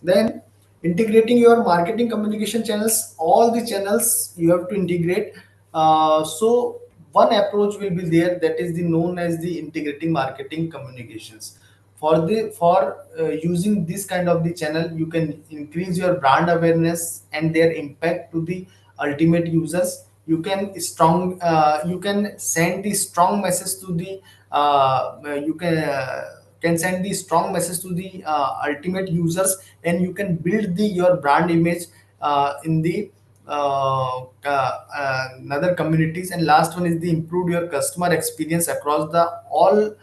Then integrating your marketing communication channels, all the channels you have to integrate. So one approach will be there, that is the known as the integrating marketing communications. For using this kind of the channel, you can increase your brand awareness and their impact to the ultimate users. You can send the strong message to the you can send the strong message to the ultimate users, and you can build the your brand image in the another communities. And last one is the improve your customer experience across the all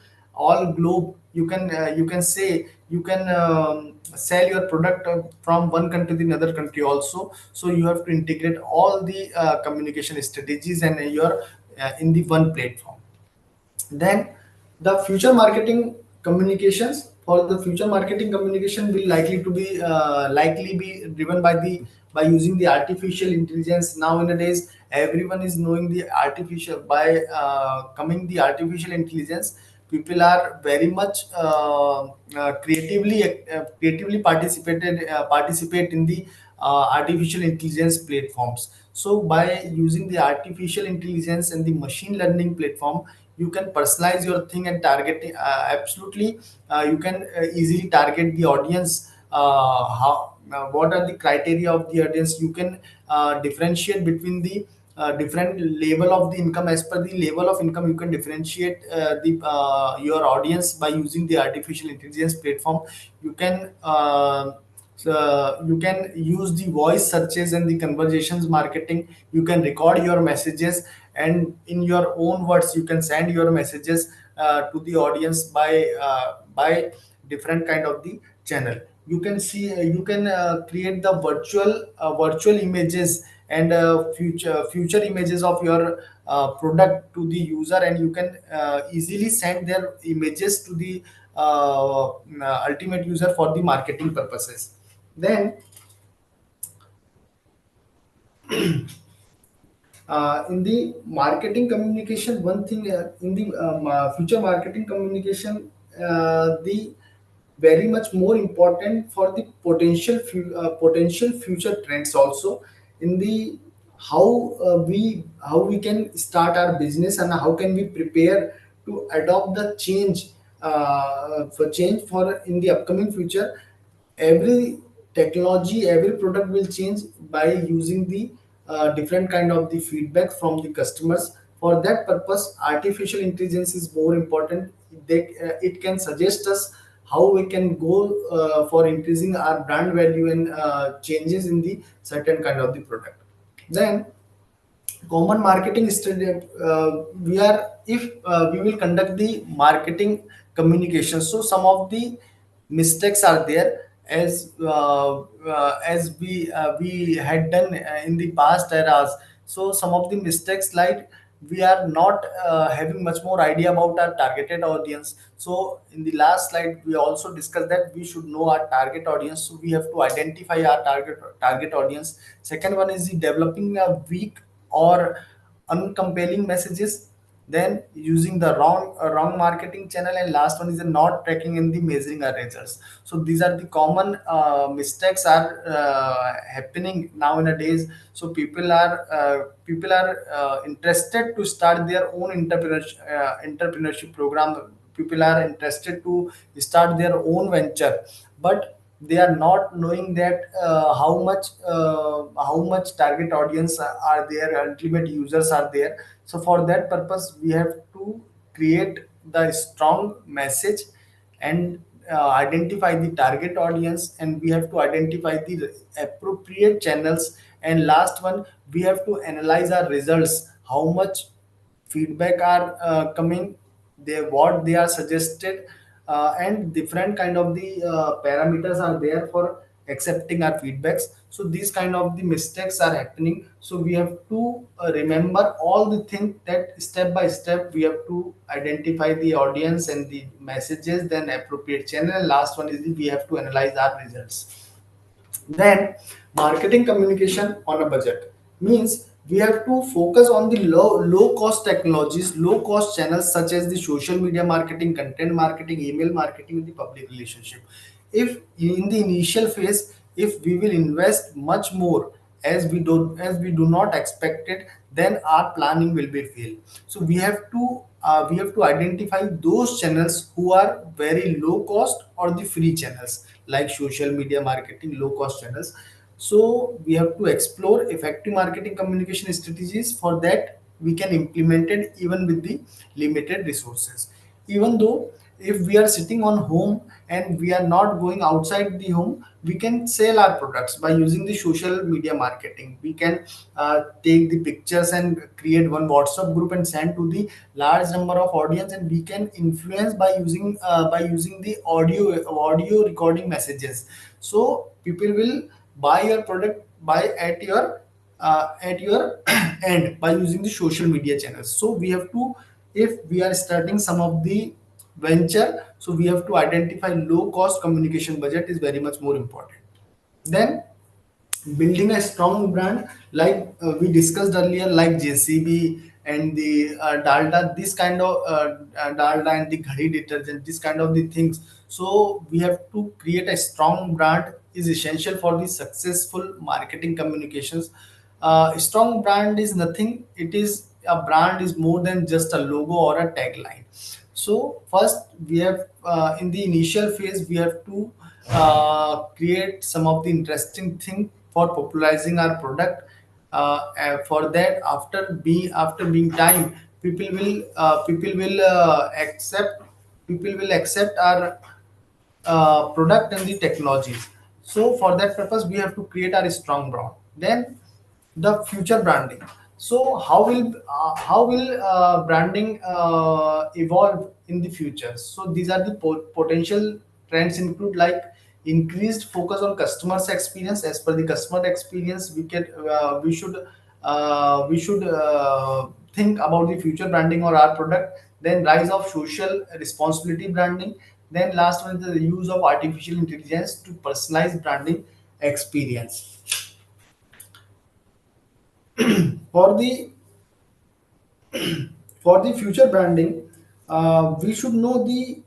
globe. You can say you can sell your product from one country to another country also. So you have to integrate all the communication strategies and your in the one platform. Then the future marketing communications, for the future marketing communication will likely be driven by the by using the artificial intelligence. Nowadays everyone is knowing the artificial by coming the artificial intelligence. People are very much creatively participate in the artificial intelligence platforms. So by using the artificial intelligence and the machine learning platform, you can personalize your thing and target absolutely. You can easily target the audience. How What are the criteria of the audience? You can differentiate between the different level of the income. As per the level of income, you can differentiate the your audience by using the artificial intelligence platform. You can you can use the voice searches and the conversations marketing. You can record your messages, and in your own words you can send your messages to the audience by different kind of the channel. You can see you can create the virtual images and future images of your product to the user, and you can easily send their images to the ultimate user for the marketing purposes. Then in the marketing communication, one thing in the future marketing communication, the very much more important for the potential future trends also. In the how we can start our business, and how can we prepare to adopt the change for in the upcoming future. Every technology, every product will change by using the different kind of the feedback from the customers. For that purpose, artificial intelligence is more important. It can suggest us how we can go for increasing our brand value and changes in the certain kind of the product. Then common marketing strategy, we are if we will conduct the marketing communication. So some of the mistakes are there, as we had done in the past eras. So some of the mistakes, like we are not having much more idea about our targeted audience. So in the last slide we also discussed that we should know our target audience, so we have to identify our target audience. Second one is the developing a weak or uncompelling messages. then using the wrong marketing channel, and last one is the not tracking and the measuring our results. So these are the common mistakes are happening nowadays. So people are interested to start their own entrepreneurship program. People are interested to start their own venture, but they are not knowing that how much target audience are there, ultimate users are there. So for that purpose we have to create the strong message and identify the target audience, and we have to identify the appropriate channels, and last one, we have to analyze our results, how much feedback are coming, they what they are suggested, and different kind of the parameters are there for accepting our feedbacks. So these kind of the mistakes are happening, so we have to remember all the things, that step by step we have to identify the audience and the messages, then appropriate channel, last one is we have to analyze our results. Then marketing communication on a budget means we have to focus on the low cost technologies, low cost channels such as the social media marketing, content marketing, email marketing, the public relationship. If in the initial phase, if we will invest much more as we do not expect it, then our planning will be fail. So we have to identify those channels who are very low cost or the free channels like social media marketing, low cost channels. So we have to explore effective marketing communication strategies. For that we can implement it even with the limited resources. Even though if we are sitting on home and we are not going outside the home, we can sell our products by using the social media marketing. We can take the pictures and create one WhatsApp group and send to the large number of audience, and we can influence by using the audio recording messages. So people will buy your product by at your end by using the social media channels. So we have to, if we are starting some of the venture, so we have to identify low cost communication budget is very much more important. Then building a strong brand, like we discussed earlier, like JCB and the dalda, this kind of dalda and the ghadi detergent, this kind of the things. So we have to create a strong brand is essential for the successful marketing communications. Strong brand is nothing, it is a brand is more than just a logo or a tagline. So first we have in the initial phase we have to create some of the interesting thing for popularizing our product. For that, after being time, people will accept our product and the technologies. So for that purpose, we have to create our strong brand. Then the future branding. So how will branding evolve in the future? So these are the potential trends include like increased focus on customers experience. As per the customer experience, we should think about the future branding or our product. Then rise of social responsibility branding. Then last one is the use of artificial intelligence to personalize branding experience. For the future branding, we should know the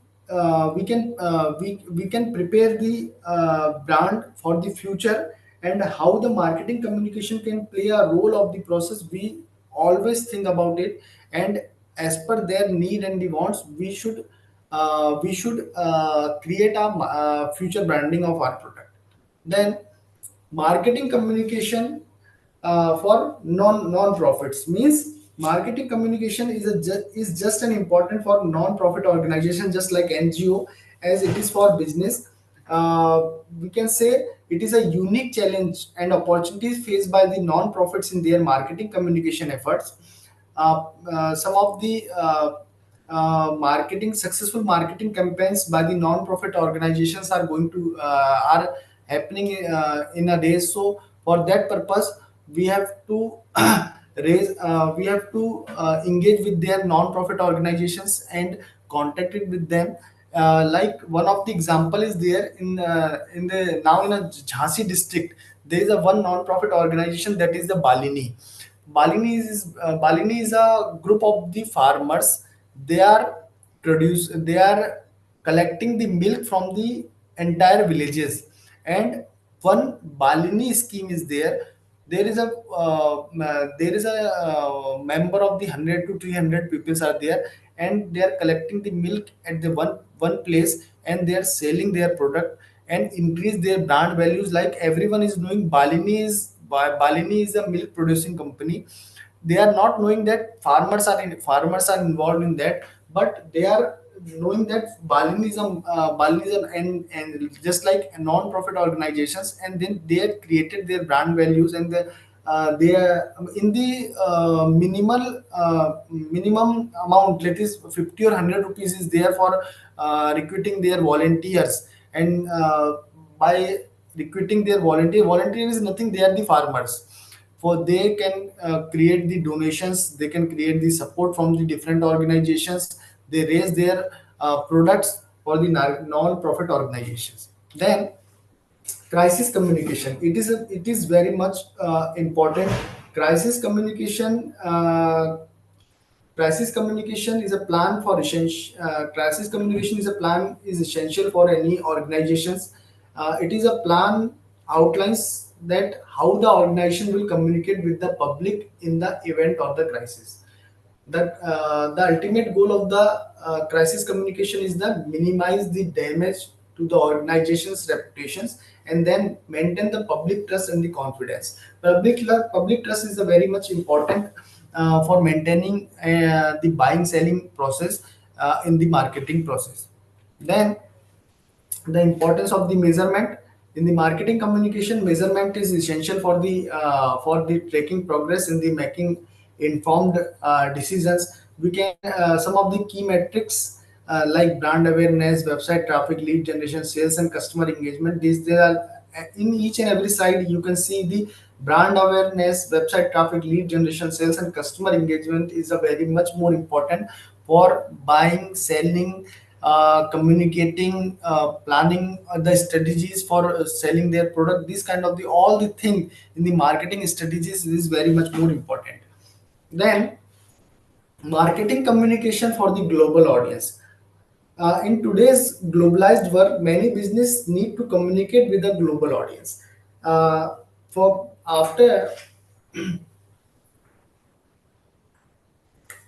we can prepare the brand for the future, and how the marketing communication can play a role of the process. We always think about it, and as per their need and the wants, we should create a future branding of our product. Then marketing communication for non-profits means marketing communication is just an important for non-profit organization, just like NGO as it is for business. We can say it is a unique challenge and opportunities faced by the non-profits in their marketing communication efforts. Some of the marketing successful marketing campaigns by the non-profit organizations are going to are happening in a day. So for that purpose we have to we have to engage with their non-profit organizations and contacted with them. Like one of the example is there in the now in a Jhansi district, there is a one non-profit organization, that is the Balini. Balini is a group of the farmers. They are collecting the milk from the entire villages, and one Balini scheme is there. There is a member of the 100 to 300 people are there, and they are collecting the milk at the one place, and they are selling their product and increase their brand values. Like everyone is knowing, Balini is a milk producing company. They are not knowing that farmers are involved in that, but they are knowing that Balini is and just like non-profit organizations, and then they have created their brand values, and they are in the minimum amount, that is 50 or 100 rupees is there for recruiting their volunteers. And by recruiting their volunteer is nothing, they are the farmers. For they can create the donations, they can create the support from the different organizations, they raise their products for the non-profit organizations. Then crisis communication, it is very much important. crisis communication uh, Crisis communication is a plan for essential. Crisis communication is a plan is essential for any organizations. It is a plan outlines that how the organization will communicate with the public in the event of the crisis. That the ultimate goal of the crisis communication is that minimize the damage to the organization's reputations, and then maintain the public trust and the confidence. Public trust is a very much important for maintaining the buying selling process in the marketing process. Then the importance of the measurement in the marketing communication. Measurement is essential for the tracking progress in the making informed decisions. We can some of the key metrics like brand awareness, website traffic, lead generation, sales, and customer engagement. These they are in each and every side you can see the brand awareness, website traffic, lead generation, sales, and customer engagement is a very much more important for buying, selling, communicating, planning the strategies for selling their product. This kind of the all the thing in the marketing strategies is very much more important. Then marketing communication for the global audience. In today's globalized world, many business need to communicate with a global audience. For after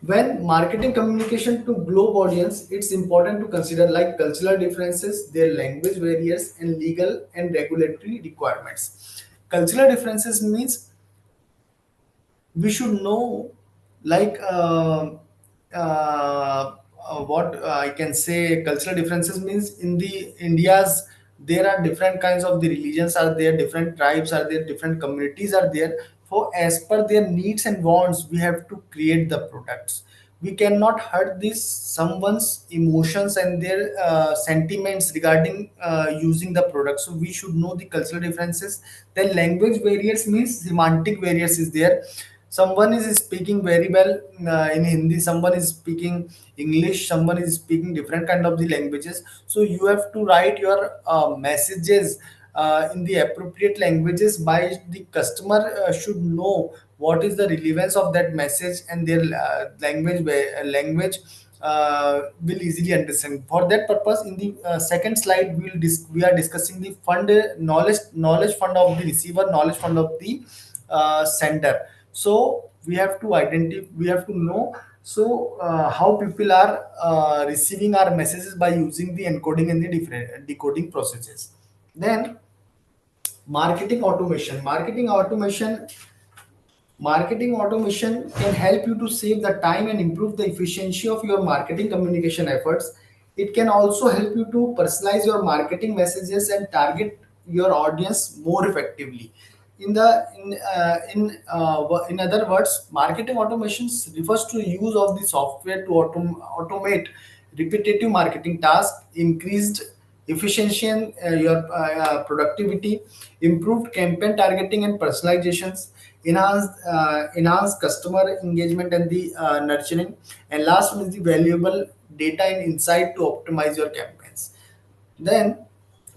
When marketing communication to globe audience, it's important to consider like cultural differences, their language barriers, and legal and regulatory requirements. Cultural differences means we should know like what I can say. Cultural differences means in the India's there are different kinds of the religions are there, different tribes are there, different communities are there. For as per their needs and wants, we have to create the products. We cannot hurt this someone's emotions and their sentiments regarding using the product. So we should know the cultural differences. Then language barriers means semantic barriers is there. Someone is speaking very well in Hindi, someone is speaking English, someone is speaking different kind of the languages. So you have to write your messages in the appropriate languages. By the customer should know what is the relevance of that message, and their language will easily understand. For that purpose, in the second slide, we are discussing the fund knowledge fund of the receiver, knowledge fund of the sender. So we have to know so how people are receiving our messages by using the encoding and the different decoding processes. Then marketing automation can help you to save the time and improve the efficiency of your marketing communication efforts. It can also help you to personalize your marketing messages and target your audience more effectively. In other words, marketing automation refers to use of the software to automate repetitive marketing tasks, increased efficiency and your productivity, improved campaign targeting and personalizations, enhanced customer engagement and the nurturing, and last one is the valuable data and insight to optimize your campaigns. Then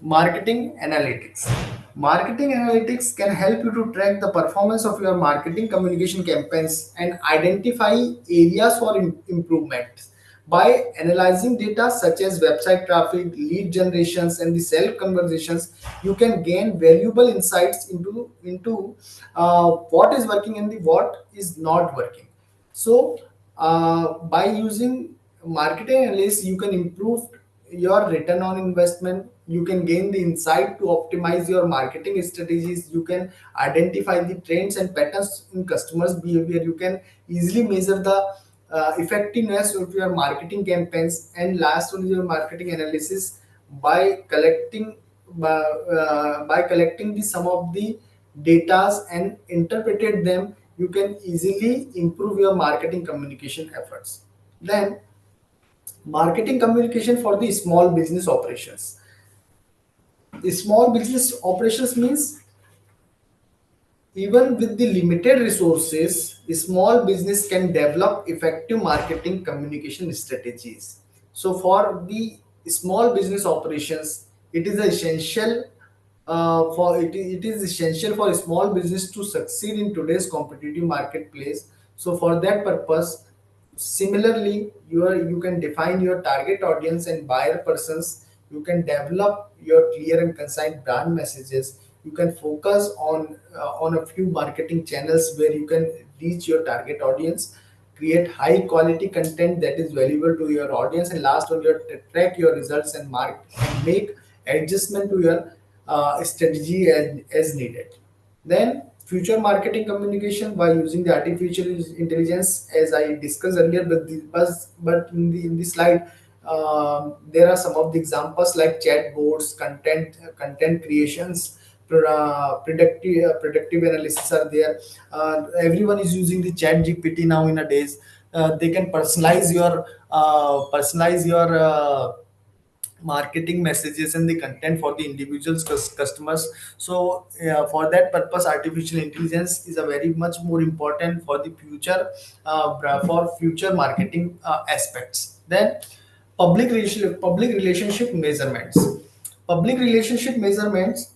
Marketing analytics. Marketing analytics can help you to track the performance of your marketing communication campaigns and identify areas for improvement. By analyzing data such as website traffic, lead generations, and the self conversations, you can gain valuable insights into what is working and the what is not working. So, by using marketing analysis, you can improve your return on investment. You can gain the insight to optimize your marketing strategies. You can identify the trends and patterns in customers' behavior. You can easily measure the effectiveness of your marketing campaigns. And last one is your marketing analysis by collecting the some of the datas and interpreted them. You can easily improve your marketing communication efforts. Then marketing communication for the small business operations. The small business operations means even with the limited resources, a small business can develop effective marketing communication strategies. So, for the small business operations, it is essential it is essential for a small business to succeed in today's competitive marketplace. So, for that purpose, similarly, you can define your target audience and buyer persons. You can develop your clear and concise brand messages. You can focus on a few marketing channels where you can reach your target audience, create high quality content that is valuable to your audience, and last one, your track your results and mark and make adjustment to your strategy as needed. Then future marketing communication by using the artificial intelligence, as I discussed earlier, but in the slide, there are some of the examples like chatbots, content creations, predictive analysis are there. Everyone is using the chat GPT now in a days. They can personalize your marketing messages and the content for the individuals customers. So for that purpose, artificial intelligence is a very much more important for the future, for future marketing aspects. Then public relationship measurements. Public relationship measurements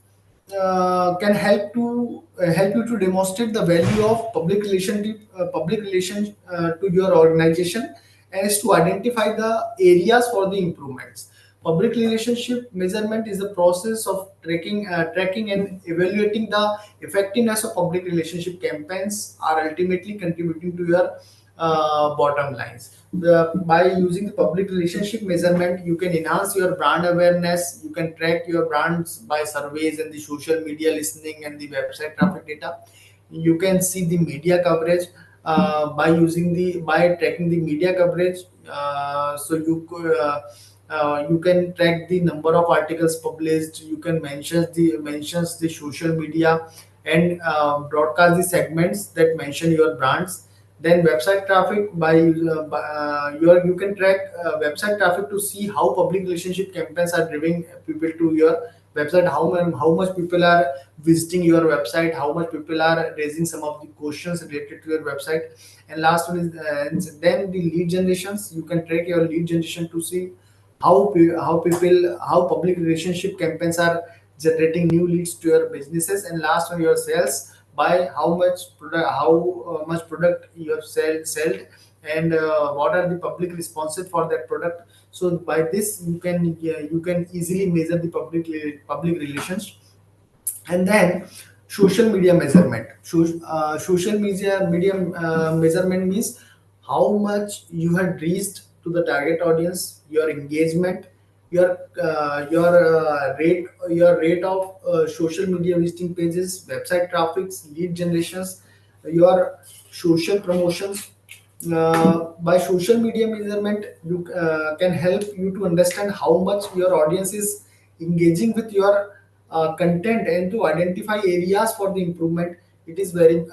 can help you to demonstrate the value of public relation to your organization, and is to identify the areas for the improvements. Public relationship measurement is the process of tracking and evaluating the effectiveness of public relationship campaigns are ultimately contributing to your bottom lines. By using the public relationship measurement, you can enhance your brand awareness. You can track your brands by surveys and the social media listening and the website traffic data. You can see the media coverage by tracking the media coverage. You can track the number of articles published. You can mentions the social media and broadcast the segments that mention your brands. Then website traffic you can track website traffic to see how public relationship campaigns are driving people to your website, how much people are visiting your website, how much people are raising some of the questions related to your website. And last one is then the lead generations. You can track your lead generation to see how public relationship campaigns are generating new leads to your businesses. And last one, your sales, by how much product you have sold, and what are the public responses for that product. So by this you can easily measure the public relations. And then social media measurement. Social media measurement means how much you had reached to the target audience, your engagement, your rate of social media visiting pages, website traffics, lead generations, your social promotions. By social media measurement, you can help you to understand how much your audience is engaging with your content, and to identify areas for the improvement. It is very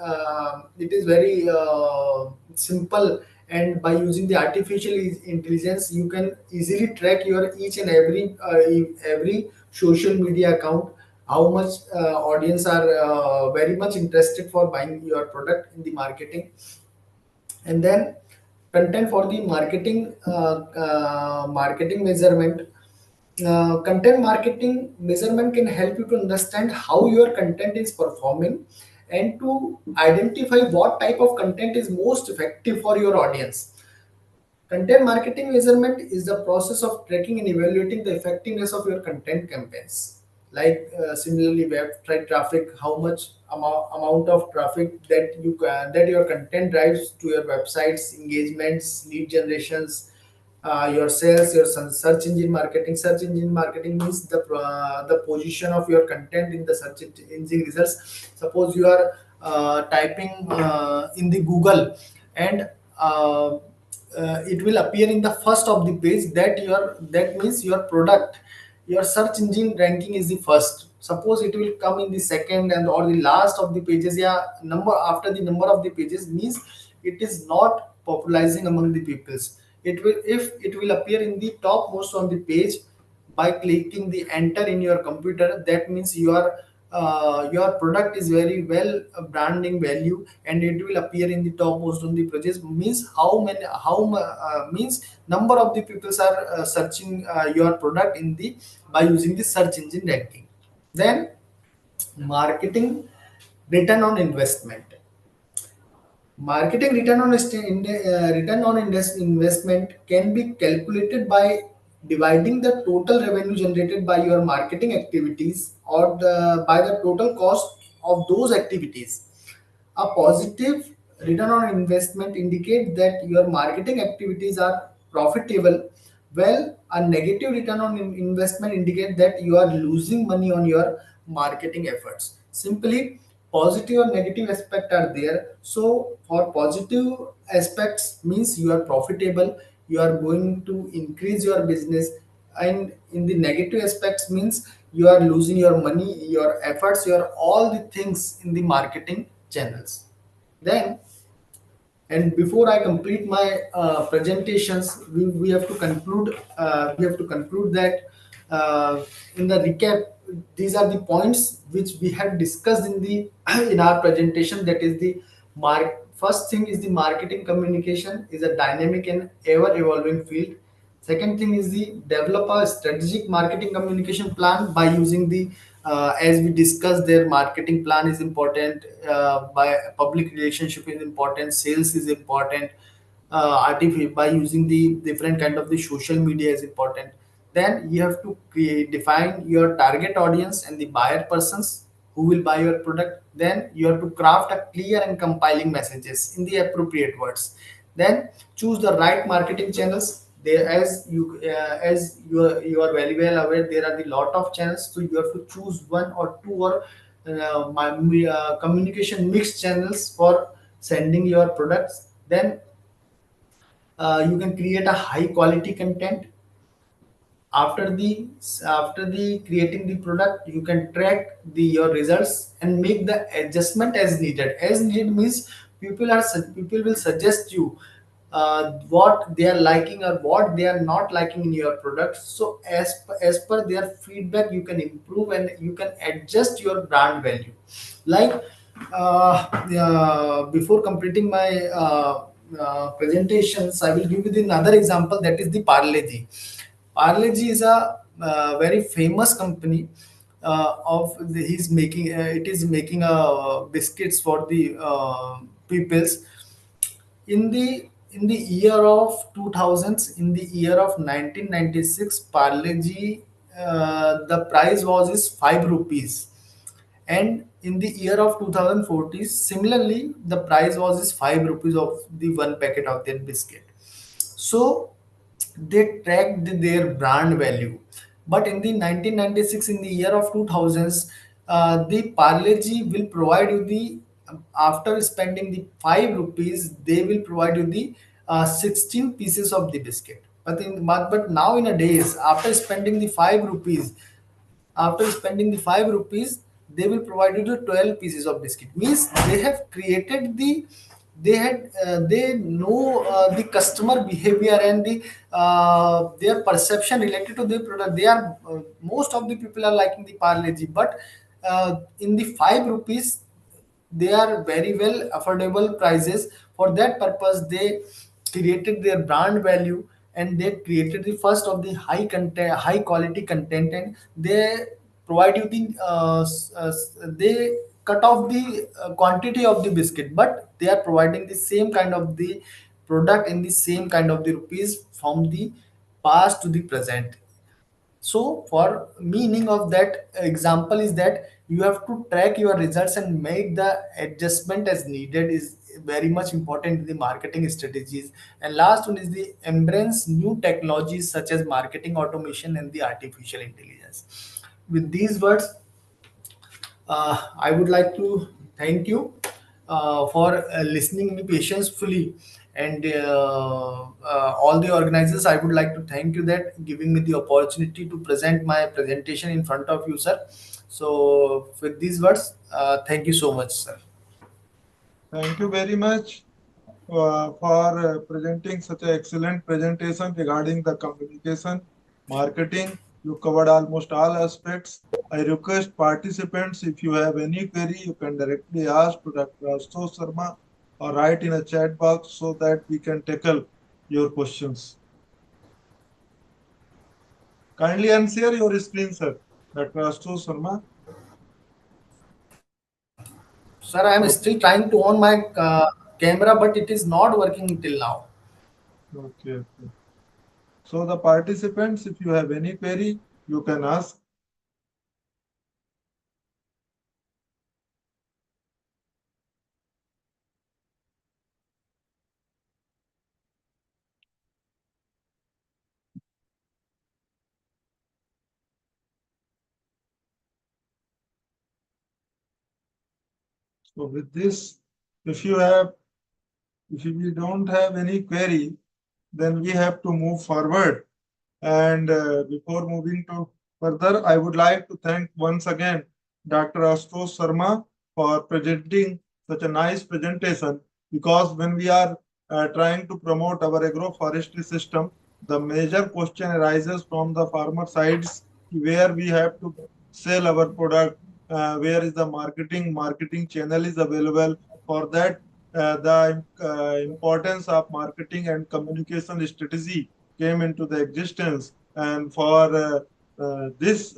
simple, and by using the artificial intelligence, you can easily track your each and every social media account, how much audience are very much interested for buying your product in the marketing. And then content for the marketing measurement. content marketing measurement can help you to understand how your content is performing and to identify what type of content is most effective for your audience. Content marketing measurement is the process of tracking and evaluating the effectiveness of your content campaigns. Like similarly, website traffic, how much amount of traffic that your content drives to your websites, engagements, lead generations, your sales, your search engine marketing. Search engine marketing means the position of your content in the search engine results. Suppose you are typing in the Google, and it will appear in the first of the page, that means your product, your search engine ranking is the first. Suppose it will come in the second and or the last of the pages, yeah, number after the number of the pages means it is not popularizing among the peoples. It will, if it will appear in the topmost on the page by clicking the enter in your computer, that means your product is very well branding value, and it will appear in the topmost on the pages. Means means number of the people are searching your product in the by using the search engine ranking. Then marketing return on investment. Marketing return on investment can be calculated by dividing the total revenue generated by your marketing activities or by the total cost of those activities. A positive return on investment indicates that your marketing activities are profitable, while a negative return on investment indicates that you are losing money on your marketing efforts. Simply, positive or negative aspect are there. So for positive aspects means you are profitable, you are going to increase your business, and in the negative aspects means you are losing your money, your efforts, your all the things in the marketing channels. Then, and before I complete my presentations, we have to conclude. We have to conclude that in the recap, these are the points which we have discussed in the in our presentation. That is the first thing is the marketing communication is a dynamic and ever evolving field. Second thing is the develop a strategic marketing communication plan by using the as we discussed, their marketing plan is important, by public relationship is important, sales is important, by using the different kind of the social media is important. Then you have to define your target audience and the buyer persons who will buy your product. Then you have to craft a clear and compiling messages in the appropriate words. Then choose the right marketing channels. There, as you are very well aware, there are the lot of channels, so you have to choose one or two or communication mixed channels for sending your products. Then you can create a high quality content. After the creating the product, you can track the your results and make the adjustment as needed. As needed means people will suggest you what they are liking or what they are not liking in your product. So as per their feedback, you can improve and you can adjust your brand value. Like before completing my presentations, I will give you the another example, that is the Parle-G. Parle-G is a very famous company he's making it is making biscuits for the peoples. In the year of 2000s, in the year of 1996, Parle-G, the price was is 5 rupees, and in the year of 2014 similarly the price was is 5 rupees of the one packet of their biscuit. So they tracked their brand value. But in the 1996, in the year of 2000s, the Parle-G will provide you the, after spending the 5 rupees, they will provide you the 16 pieces of the biscuit. But now in a days, after spending the 5 rupees, they will provide you the 12 pieces of biscuit. Means they have created the, they know the customer behavior and the their perception related to the product. They are most of the people are liking the Parle-G, but in the 5 rupees they are very well affordable prices. For that purpose they created their brand value, and they created the first of the high content, high quality content, and they provide you the they cut off the quantity of the biscuit, but they are providing the same kind of the product in the same kind of the rupees from the past to the present. So for meaning of that example is that you have to track your results and make the adjustment as needed is very much important in the marketing strategies. And last one is the embrace new technologies such as marketing automation and the artificial intelligence. With these words, I would like to thank you for listening me patiently, and all the organizers. I would like to thank you that giving me the opportunity to present my presentation in front of you, sir. So, with these words, thank you so much, sir. Thank you very much for presenting such an excellent presentation regarding the communication, marketing. You covered almost all aspects. I request participants, if you have any query, you can directly ask to Dr. Ashutosh Sharma or write in a chat box so that we can tackle your questions. Kindly unshare your screen, sir. Dr. Ashutosh Sharma. Sir, I am Okay. still trying to on my camera, but it is not working till now. Okay. Okay. So the participants, if you have any query, you can ask. So with this, if you have, if we don't have any query, then we have to move forward. And before moving to further, I would like to thank once again Dr. Ashutosh Sharma for presenting such a nice presentation. Because when we are trying to promote our agroforestry system, the major question arises from the farmer sides, where we have to sell our product, where is the marketing channel is available. For that, the importance of marketing and communication strategy came into the existence. And for this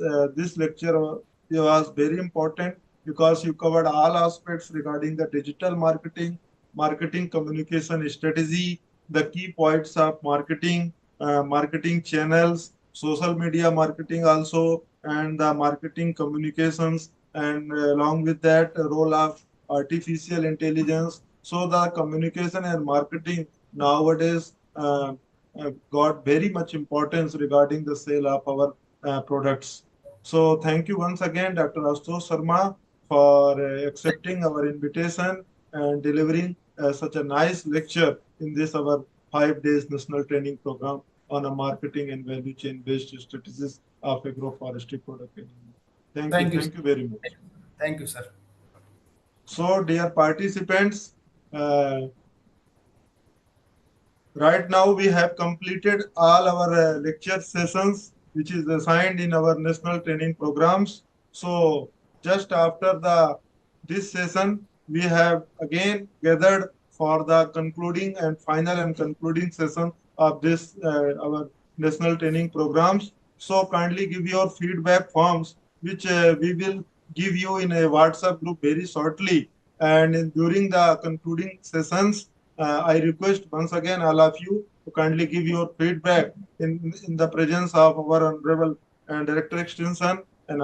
lecture was very important because you covered all aspects regarding the digital marketing communication strategy, the key points of marketing channels, social media marketing also, and the marketing communications, and along with that, role of artificial intelligence. So the communication and marketing nowadays got very much importance regarding the sale of our products. So thank you once again, Dr. Ashutosh Sharma, for accepting our invitation and delivering such a nice lecture in this our 5 days national training program on a marketing and value chain based strategies of agroforestry product. Thank you. Thank you very much. Thank you, sir. So, dear participants, uh, right now, we have completed all our lecture sessions, which is assigned in our national training programs. So, just after the this session, we have again gathered for the concluding and final and concluding session of this our national training programs. So, kindly give your feedback forms, which we will give you in a WhatsApp group very shortly. And during the concluding sessions, I request once again all of you to kindly give your feedback in the presence of our Honorable Director Extension and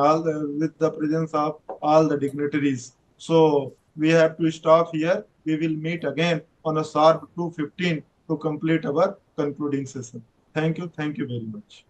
with the presence of all the dignitaries. So we have to stop here. We will meet again on a sharp 2:15 to complete our concluding session. Thank you. Thank you very much.